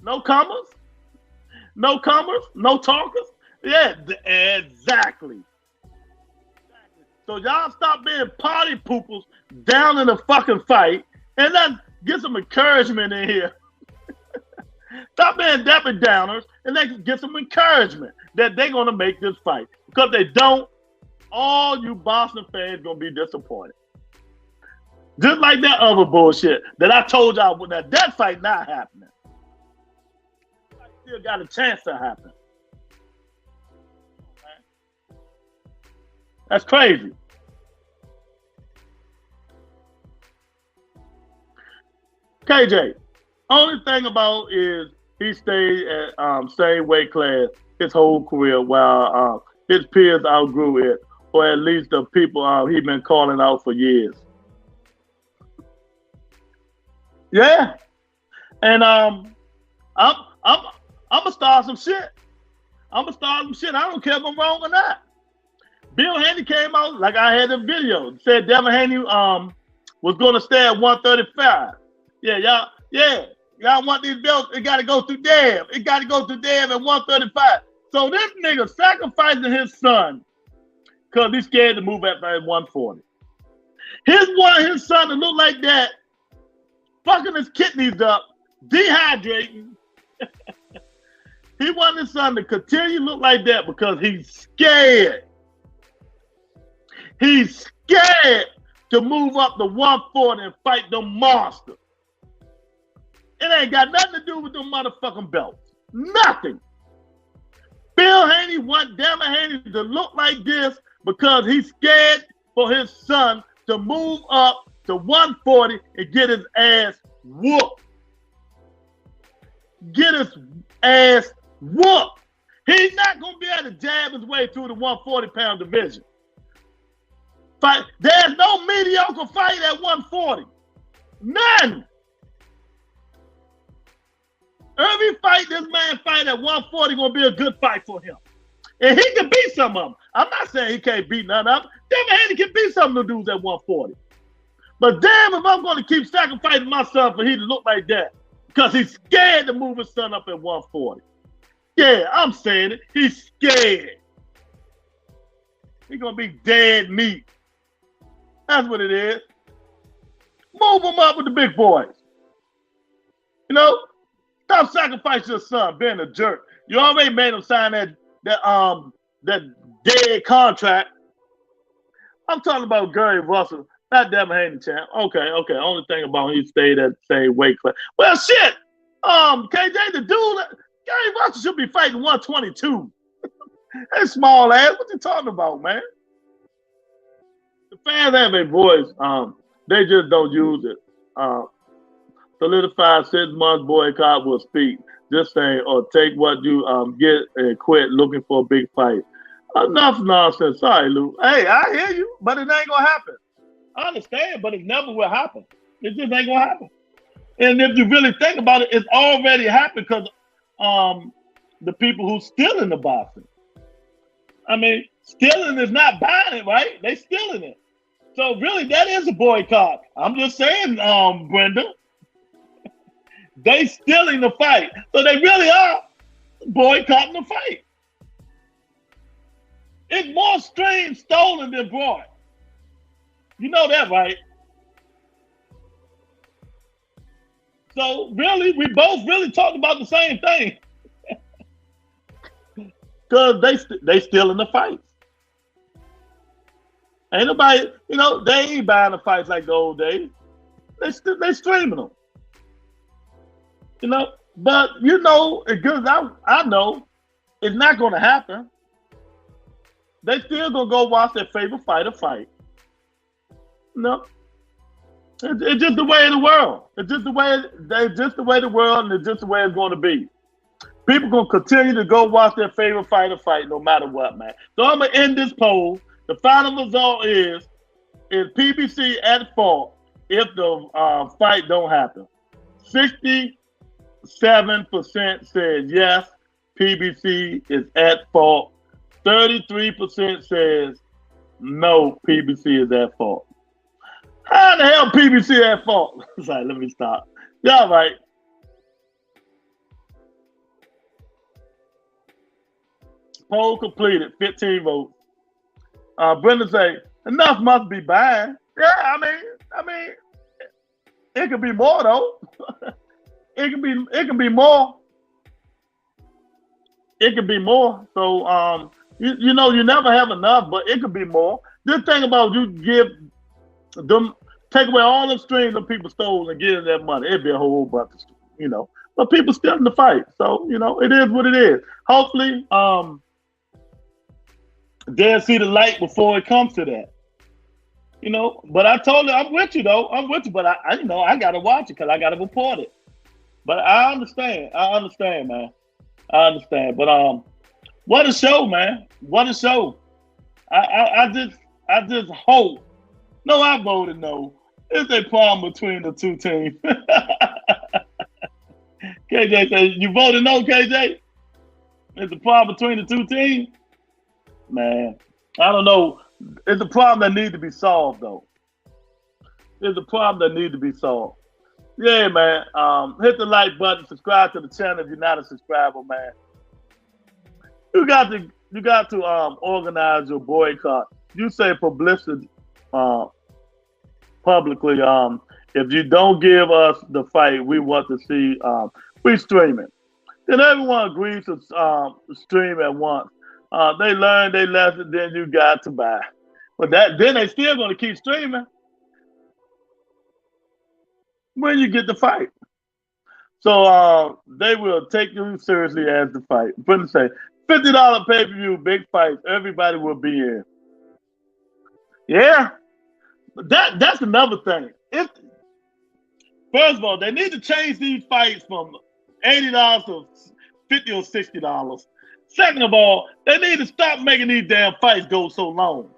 No comers? No comers? No talkers? Yeah, exactly. So y'all stop being party poopers down in the fucking fight and then get some encouragement in here. Stop being Debbie Downers and then get some encouragement that they're going to make this fight. Because they don't, all you Boston fans going to be disappointed. Just like that other bullshit that I told y'all, that fight not happening. Still got a chance to happen. That's crazy. KJ, only thing about is he stayed at same weight class his whole career while his peers outgrew it, or at least the people he been calling out for years. Yeah, and I'm gonna start some shit. I don't care if I'm wrong or not. Bill Haney came out, like I had a video, said Devin Haney was gonna stay at 135. Y'all want these belts, it gotta go through Dev. It gotta go through Dev at 135. So this nigga sacrificing his son because he's scared to move at 140. His son to look like that, fucking his kidneys up, dehydrating. He wanted his son to continue to look like that because he's scared. He's scared to move up to 140 and fight them monsters. It ain't got nothing to do with them motherfucking belts. Nothing. Bill Haney want Devin Haney to look like this because he's scared for his son to move up to 140 and get his ass whooped. Get his ass whooped. He's not going to be able to jab his way through the 140-pound division. There's no mediocre fight at 140. None. Every fight this man fight at 140 going to be a good fight for him. And he can beat some of them. I'm not saying he can't beat none of them. Devin Haney can beat some of the dudes at 140. But damn if I'm going to keep sacrificing myself for he to look like that. Because he's scared to move his son up at 140. Yeah, I'm saying it. He's scared. He's gonna be dead meat. That's what it is. Move him up with the big boys. You know, stop sacrificing your son, being a jerk. You already made him sign that dead contract. I'm talking about Gary Russell, not Devin Haney, champ. Okay. Only thing about him, he stayed at the same weight class. Well, shit. KJ, the dude, Gary Russell should be fighting 122. That's small ass. What you talking about, man? The fans have a voice. They just don't use it. Solidify 6 months boycott will speak. Just saying, or take what you get and quit looking for a big fight. Enough nonsense. Sorry, Lou. Hey, I hear you, but it ain't gonna happen. I understand, but it never will happen. It just ain't gonna happen. And if you really think about it, it's already happened because the people who stealing the boxing. I mean, stealing is not buying it, right? They stealing it. So really, that is a boycott. I'm just saying, Brenda. They stealing the fight. So they really are boycotting the fight. It's more streams stolen than brought. You know that, right? So really, we both really talked about the same thing. Because they stealing the fights. Ain't nobody, they ain't buying the fights like the old days. They streaming them. But because I know it's not going to happen. They still gonna go watch their favorite fighter fight. It's just the way of the world. It's just the way the world, and it's just the way it's going to be. People gonna continue to go watch their favorite fighter fight no matter what, man. So I'm gonna end this poll. The final result is PBC at fault if the fight don't happen? 67% says yes, PBC is at fault. 33% says no, PBC is at fault. How the hell PBC at fault? Sorry, let me stop. Y'all right. Poll completed, 15 votes. Brenda say, enough must be buying. Yeah, I mean, it could be more though. It can be more. It could be more. So you never have enough, but it could be more. This thing about you give them, take away all the streams that people stole and give them that money, it'd be a whole bunch of, but people still in the fight. So, it is what it is. Hopefully, they'll see the light before it comes to that. But I told her, I'm with you though. I'm with you, but I gotta watch it because I gotta report it. But I understand, man. I understand. But what a show, man. What a show. I just hope. No, I voted no. It's a problem between the two teams. KJ says, you voted no, KJ? It's a problem between the two teams? Man, I don't know. It's a problem that needs to be solved, though. It's a problem that needs to be solved. Yeah, man. Hit the like button, subscribe to the channel if you're not a subscriber, man. You got to organize your boycott. You say publicity publicly. If you don't give us the fight we want to see, we stream it. Then everyone agrees to stream at once. They learn their lesson, then you got to buy. But then they still going to keep streaming when you get the fight. So they will take you seriously as the fight. Brenda say, $50 pay-per-view, big fights, everybody will be in. Yeah, that's another thing. First of all, they need to change these fights from $80 to $50 or $60. Second of all, they need to stop making these damn fights go so long.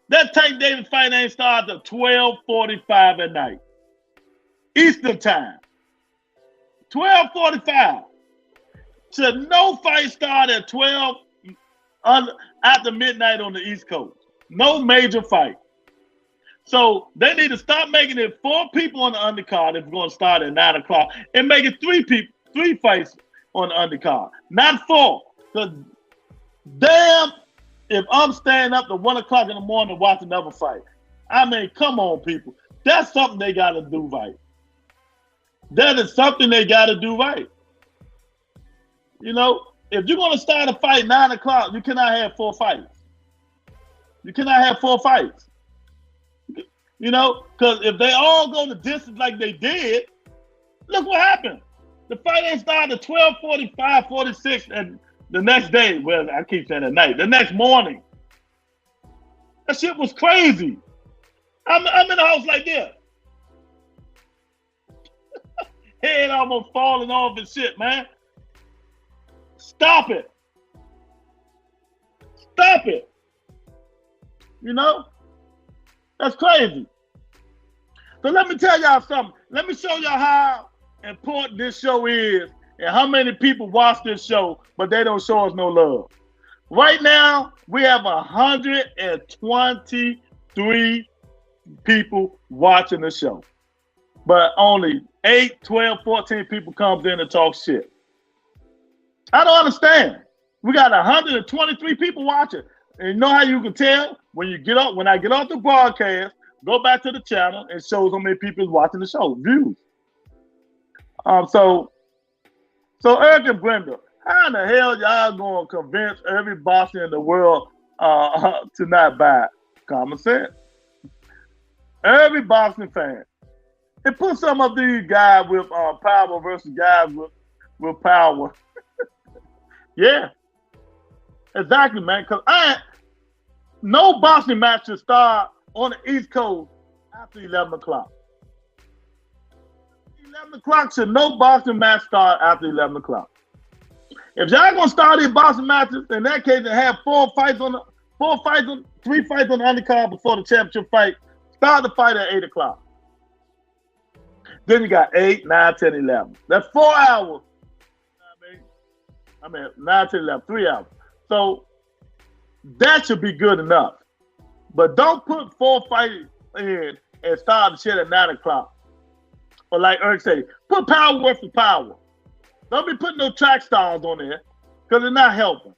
That Tank Davis fight ain't started at 12:45 at night. Eastern time. 12:45. Should no fight start at 12 after midnight on the East Coast. No major fight. So they need to stop making it 4 people on the undercard if we're going to start at 9 o'clock and make it 3 fights on the undercard, not 4. Because damn, if I'm staying up to 1 o'clock in the morning to watch another fight, I mean, come on, people. That's something they got to do right. That is something they got to do right. You know, if you're going to start a fight 9 o'clock, you cannot have 4 fights. You cannot have 4 fights. You know, because if they all go the distance like they did, look what happened. The fight ain't started at 12:45, 46, and the next day, well, I keep saying at night, the next morning. That shit was crazy. I'm in the house like this. Head almost falling off and shit, man. Stop it. Stop it. You know? That's crazy. So let me tell y'all something. Let me show y'all how important this show is and how many people watch this show, but they don't show us no love. Right now, we have 123 people watching the show, but only 8, 12, 14 people comes in and talk shit. I don't understand. We got 123 people watching. And you know how you can tell? When I get off the broadcast, go back to the channel and shows how many people is watching the show, views. So Eric and Brenda, how in the hell y'all gonna convince every boxer in the world to not buy? Common sense. Every boxing fan. And put some of these guys with power versus guys with power. Yeah. Exactly, man. Because no boxing match should start on the East Coast after 11 o'clock. 11 o'clock should no boxing match start after 11 o'clock. If y'all gonna start these boxing matches, in that case, they have 3 fights on the undercard before the championship fight. Start the fight at 8 o'clock. Then you got 8, 9, 10, 11. That's 4 hours. I mean, 9, 10, 11, 3 hours. So that should be good enough. But don't put 4 fights in and start the shit at 9 o'clock. Or like Eric said, put power versus power. Don't be putting no track stars on there because they're not helping.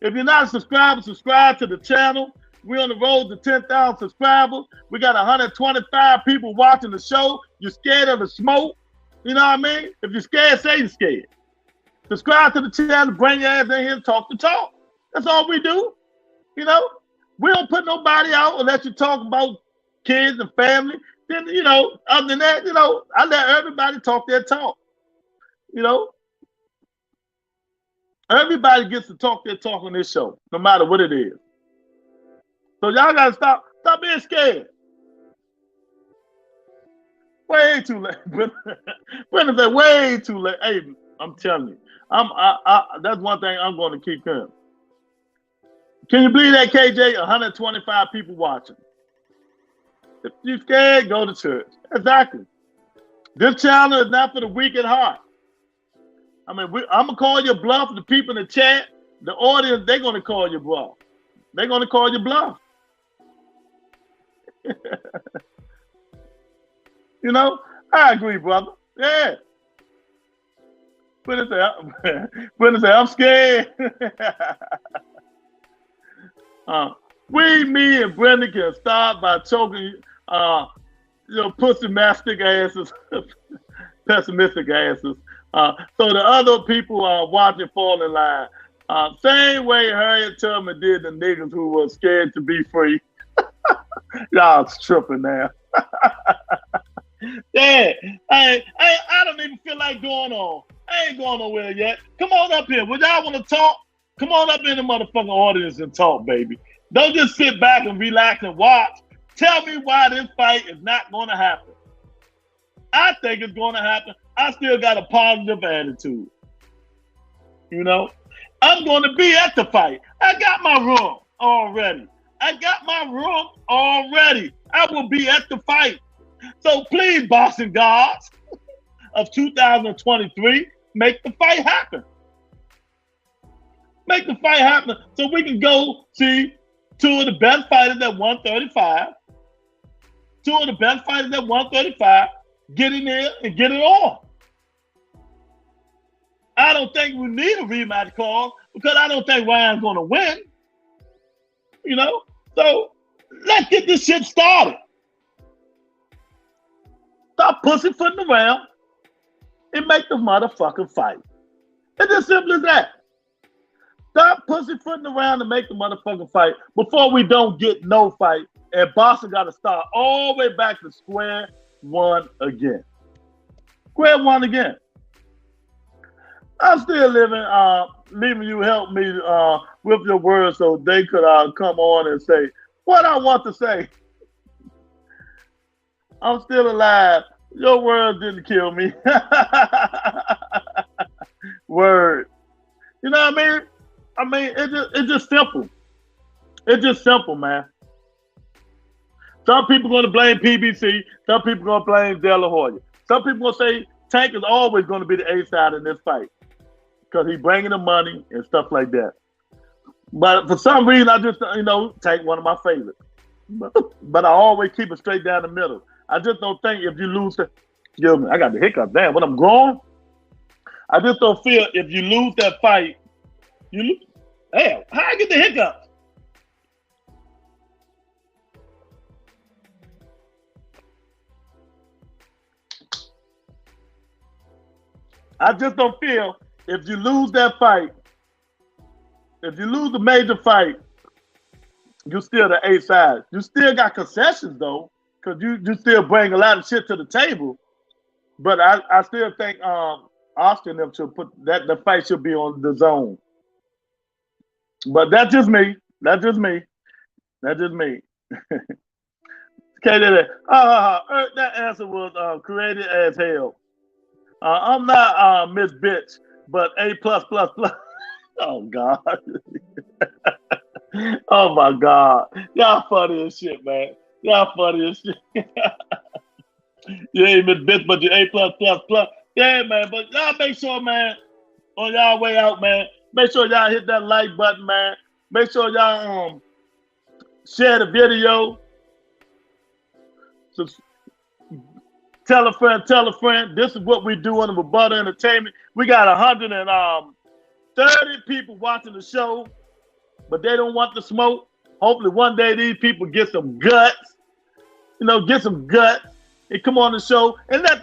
If you're not a subscriber, subscribe to the channel. We're on the road to 10,000 subscribers. We got 125 people watching the show. You're scared of the smoke. You know what I mean? If you're scared, say you're scared. Subscribe to the channel, bring your ass in here and talk the talk. That's all we do. You know? We don't put nobody out unless you talk about kids and family. Then, you know, other than that, you know, I let everybody talk their talk. You know? Everybody gets to talk their talk on this show, no matter what it is. So y'all gotta stop being scared. Way too late. Brenda said, way too late. Hey, I'm telling you, that's one thing I'm going to keep doing. Can you believe that, KJ? 125 people watching. If you're scared, go to church. Exactly. This channel is not for the weak at heart. I mean, I'm gonna call your bluff. The people in the chat, the audience, they're gonna call your bluff. They're gonna call your bluff. You know, I agree, brother. Yeah. Brenda said, I'm scared. Me and Brenda can start by choking, pussy mastic asses, pessimistic asses. So the other people watching fall in line. Same way Harriet Tubman did the niggas who were scared to be free. Y'all tripping now. Yeah, I don't even feel like going on. I ain't going nowhere yet. Come on up here. Would y'all want to talk? Come on up in the motherfucking audience and talk, baby. Don't just sit back and relax and watch. Tell me why this fight is not going to happen. I think it's going to happen. I still got a positive attitude. You know? I'm going to be at the fight. I got my room already. I will be at the fight. So please, boxing gods of 2023, make the fight happen. Make the fight happen so we can go see 2 of the best fighters at 135. 2 of the best fighters at 135 get in there and get it on. I don't think we need a rematch call because I don't think Ryan's going to win. You know? So let's get this shit started. Stop pussyfooting around and make the motherfucking fight. It's as simple as that. Stop pussyfooting around and make the motherfucking fight before we don't get no fight. And Boston got to start all the way back to square one again. Square one again. I'm still leaving you help me with your words so they could come on and say what I want to say. I'm still alive. Your words didn't kill me. Word. You know what I mean? I mean, it's just simple. It's just simple, man. Some people going to blame PBC. Some people going to blame De La Hoya. Some people going to say Tank is always going to be the A side in this fight because he's bringing the money and stuff like that. But for some reason, I just, Tank one of my favorites. But I always keep it straight down the middle. I just don't think if you lose excuse me, I got the hiccup. Damn, when I'm growing, I just don't feel if you lose that fight, you lose. Hell, how I get the hiccups? I just don't feel if you lose that fight, if you lose the major fight, you still the A side. You still got concessions though, because you still bring a lot of shit to the table. But I still think Austin them should put that the fight should be on the zone. But that's just me. That's just me. That's just me. Okay, that answer was created as hell. I'm not Miss Bitch, but A+++. Oh God. Oh my God. Y'all funny as shit, man. Y'all funny as shit. You ain't Miss Bitch, but you A+++. Yeah, man. But y'all make sure, man, on y'all way out, man. Make sure y'all hit that like button, man. Make sure y'all share the video. So, tell a friend. This is what we do on the Rebuttal Entertainment. We got 130 people watching the show, but they don't want the smoke. Hopefully one day these people get some guts. Get some guts and come on the show and let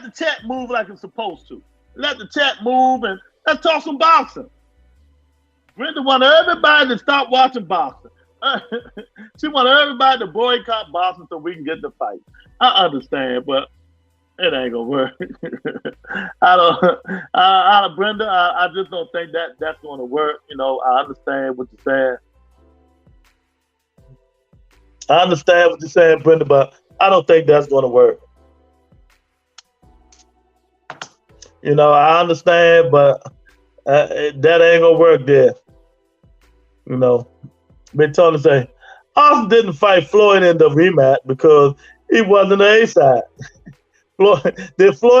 the chat move like it's supposed to. Let the chat move and let's talk some boxing. Brenda wanted everybody to stop watching boxing. She wanted everybody to boycott boxing so we can get the fight. I understand, but it ain't gonna work. Brenda, I just don't think that's gonna work. I understand what you're saying. I understand what you're saying, Brenda, but I don't think that's gonna work. I understand, but that ain't gonna work there. Been told to say, Austin didn't fight Floyd in the rematch because he wasn't the A side. Floyd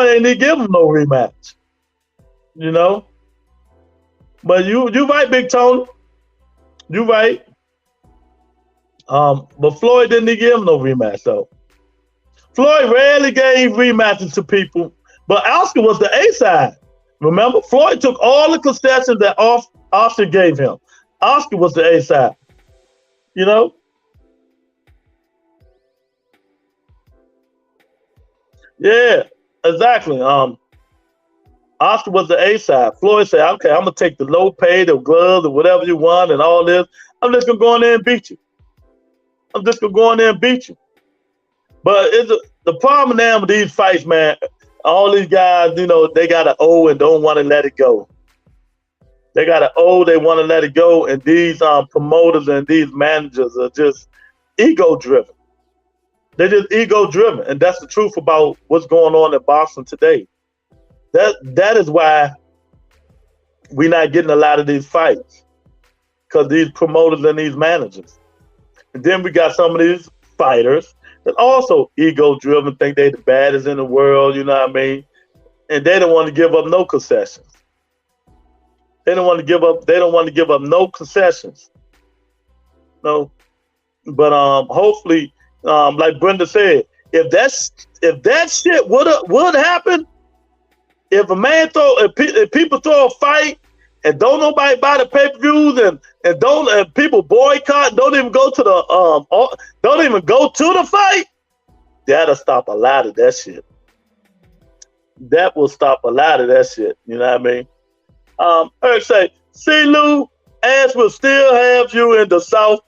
ain't even give him no rematch. But you right, Big Tony. You right. But Floyd didn't even give him no rematch though. Floyd rarely gave rematches to people, but Oscar was the A side. Remember, Floyd took all the concessions that Oscar gave him. Oscar was the A side. Yeah, exactly. Oscar was the A side. Floyd said, okay, I'm gonna take the low pay, the gloves, or whatever you want, and all this. I'm just gonna go in there and beat you. But the problem now with these fights, man, all these guys, they got an O and don't want to let it go. They got an O, they want to let it go, and these promoters and these managers are just ego-driven. They're just ego-driven, and that's the truth about what's going on in boxing today. That is why we're not getting a lot of these fights, because these promoters and these managers. And then we got some of these fighters that also ego-driven, think they the baddest in the world, you know what I mean? And they don't want to give up no concessions. They don't want to give up no concessions. No. But hopefully, like Brenda said, if that shit would happen, if people throw a fight and don't nobody buy the pay-per-views and people boycott, don't even go to the fight, that'll stop a lot of that shit. That will stop a lot of that shit. You know what I mean? Eric say, see Lou, ass will still have you in the South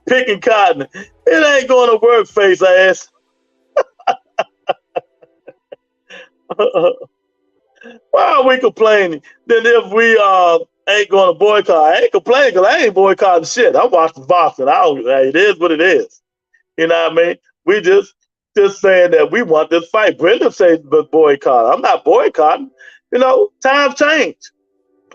picking cotton. It ain't gonna work, face ass. Why are we complaining? Then if we ain't gonna boycott, I ain't complaining because I ain't boycotting shit. I'm watching boxing. It is what it is. You know what I mean? We just saying that we want this fight. Brenda says boycott. I'm not boycotting. You know, times change.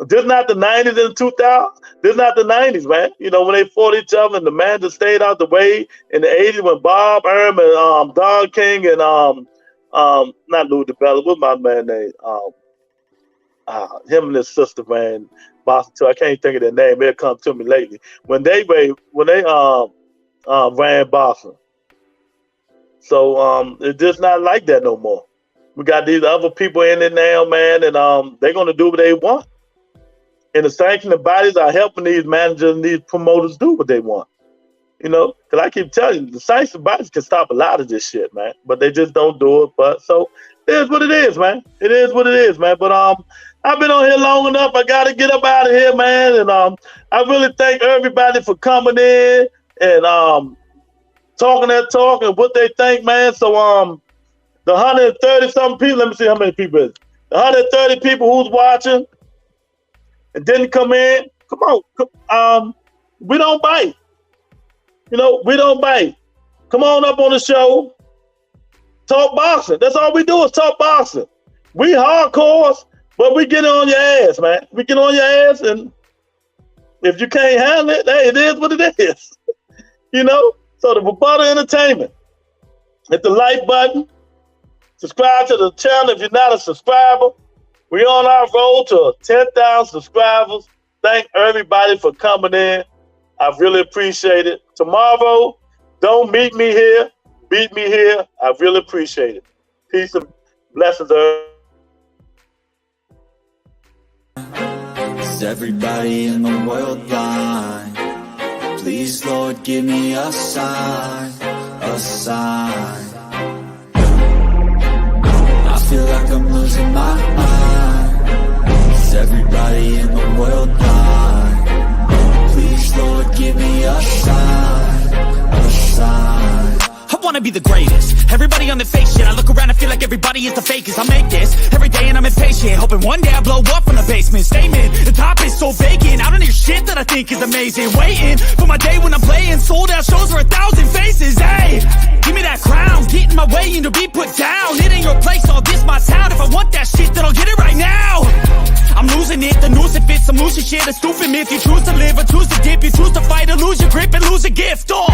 This is not the 90s and 2000s. This is not the 90s, man. You know, when they fought each other and the man just stayed out the way in the 80s when Bob Erm and Don King and not Lou DiBella, what's my man name? Him and his sister ran boxing too. I can't think of their name. It'll come to me lately. When they ran boxing. So it's just not like that no more. We got these other people in it now, man, and they're gonna do what they want. And the sanctioning bodies are helping these managers and these promoters do what they want. You know, because I keep telling you, the sanctioning bodies can stop a lot of this shit, man. But they just don't do it. But so it is what it is, man. It is what it is, man. But I've been on here long enough. I gotta get up out of here, man. And I really thank everybody for coming in and talking that talk and what they think, man. So the 130 something people, let me see how many people it is. The 130 people who's watching and didn't come in, come on. We don't bite. You know, we don't bite. Come on up on the show. Talk boxing. That's all we do is talk boxing. We hardcores, but we get on your ass, man. We get on your ass, and if you can't handle it, hey, it is what it is. You know? So the Rebuttal Entertainment, hit the like button, subscribe to the channel if you're not a subscriber. We're on our road to 10,000 subscribers. Thank everybody for coming in. I really appreciate it. Tomorrow, don't meet me here. Beat me here. I really appreciate it. Peace and blessings. Is everybody in the world blind? Please, Lord, give me a sign, a sign. I feel like I'm losing my mind. Is everybody in the world blind? Please, Lord, give me a sign, a sign. I wanna be the greatest. Everybody on the fake shit. I look around and feel like everybody is the fakest. I make this every day and I'm impatient, hoping one day I blow up from the basement. Statement, the top is so vacant. I don't hear shit that I think is amazing. Waiting for my day when I'm playing sold out shows for 1,000 faces. Hey, give me that crown, get in my way and to be put down. It ain't your place, all this my town. If I want that shit, then I'll get it right now. I'm losing it, the noose it fits. I'm losing shit, a stupid myth. You choose to live or choose to dip. You choose to fight or lose your grip and lose a gift. Oh.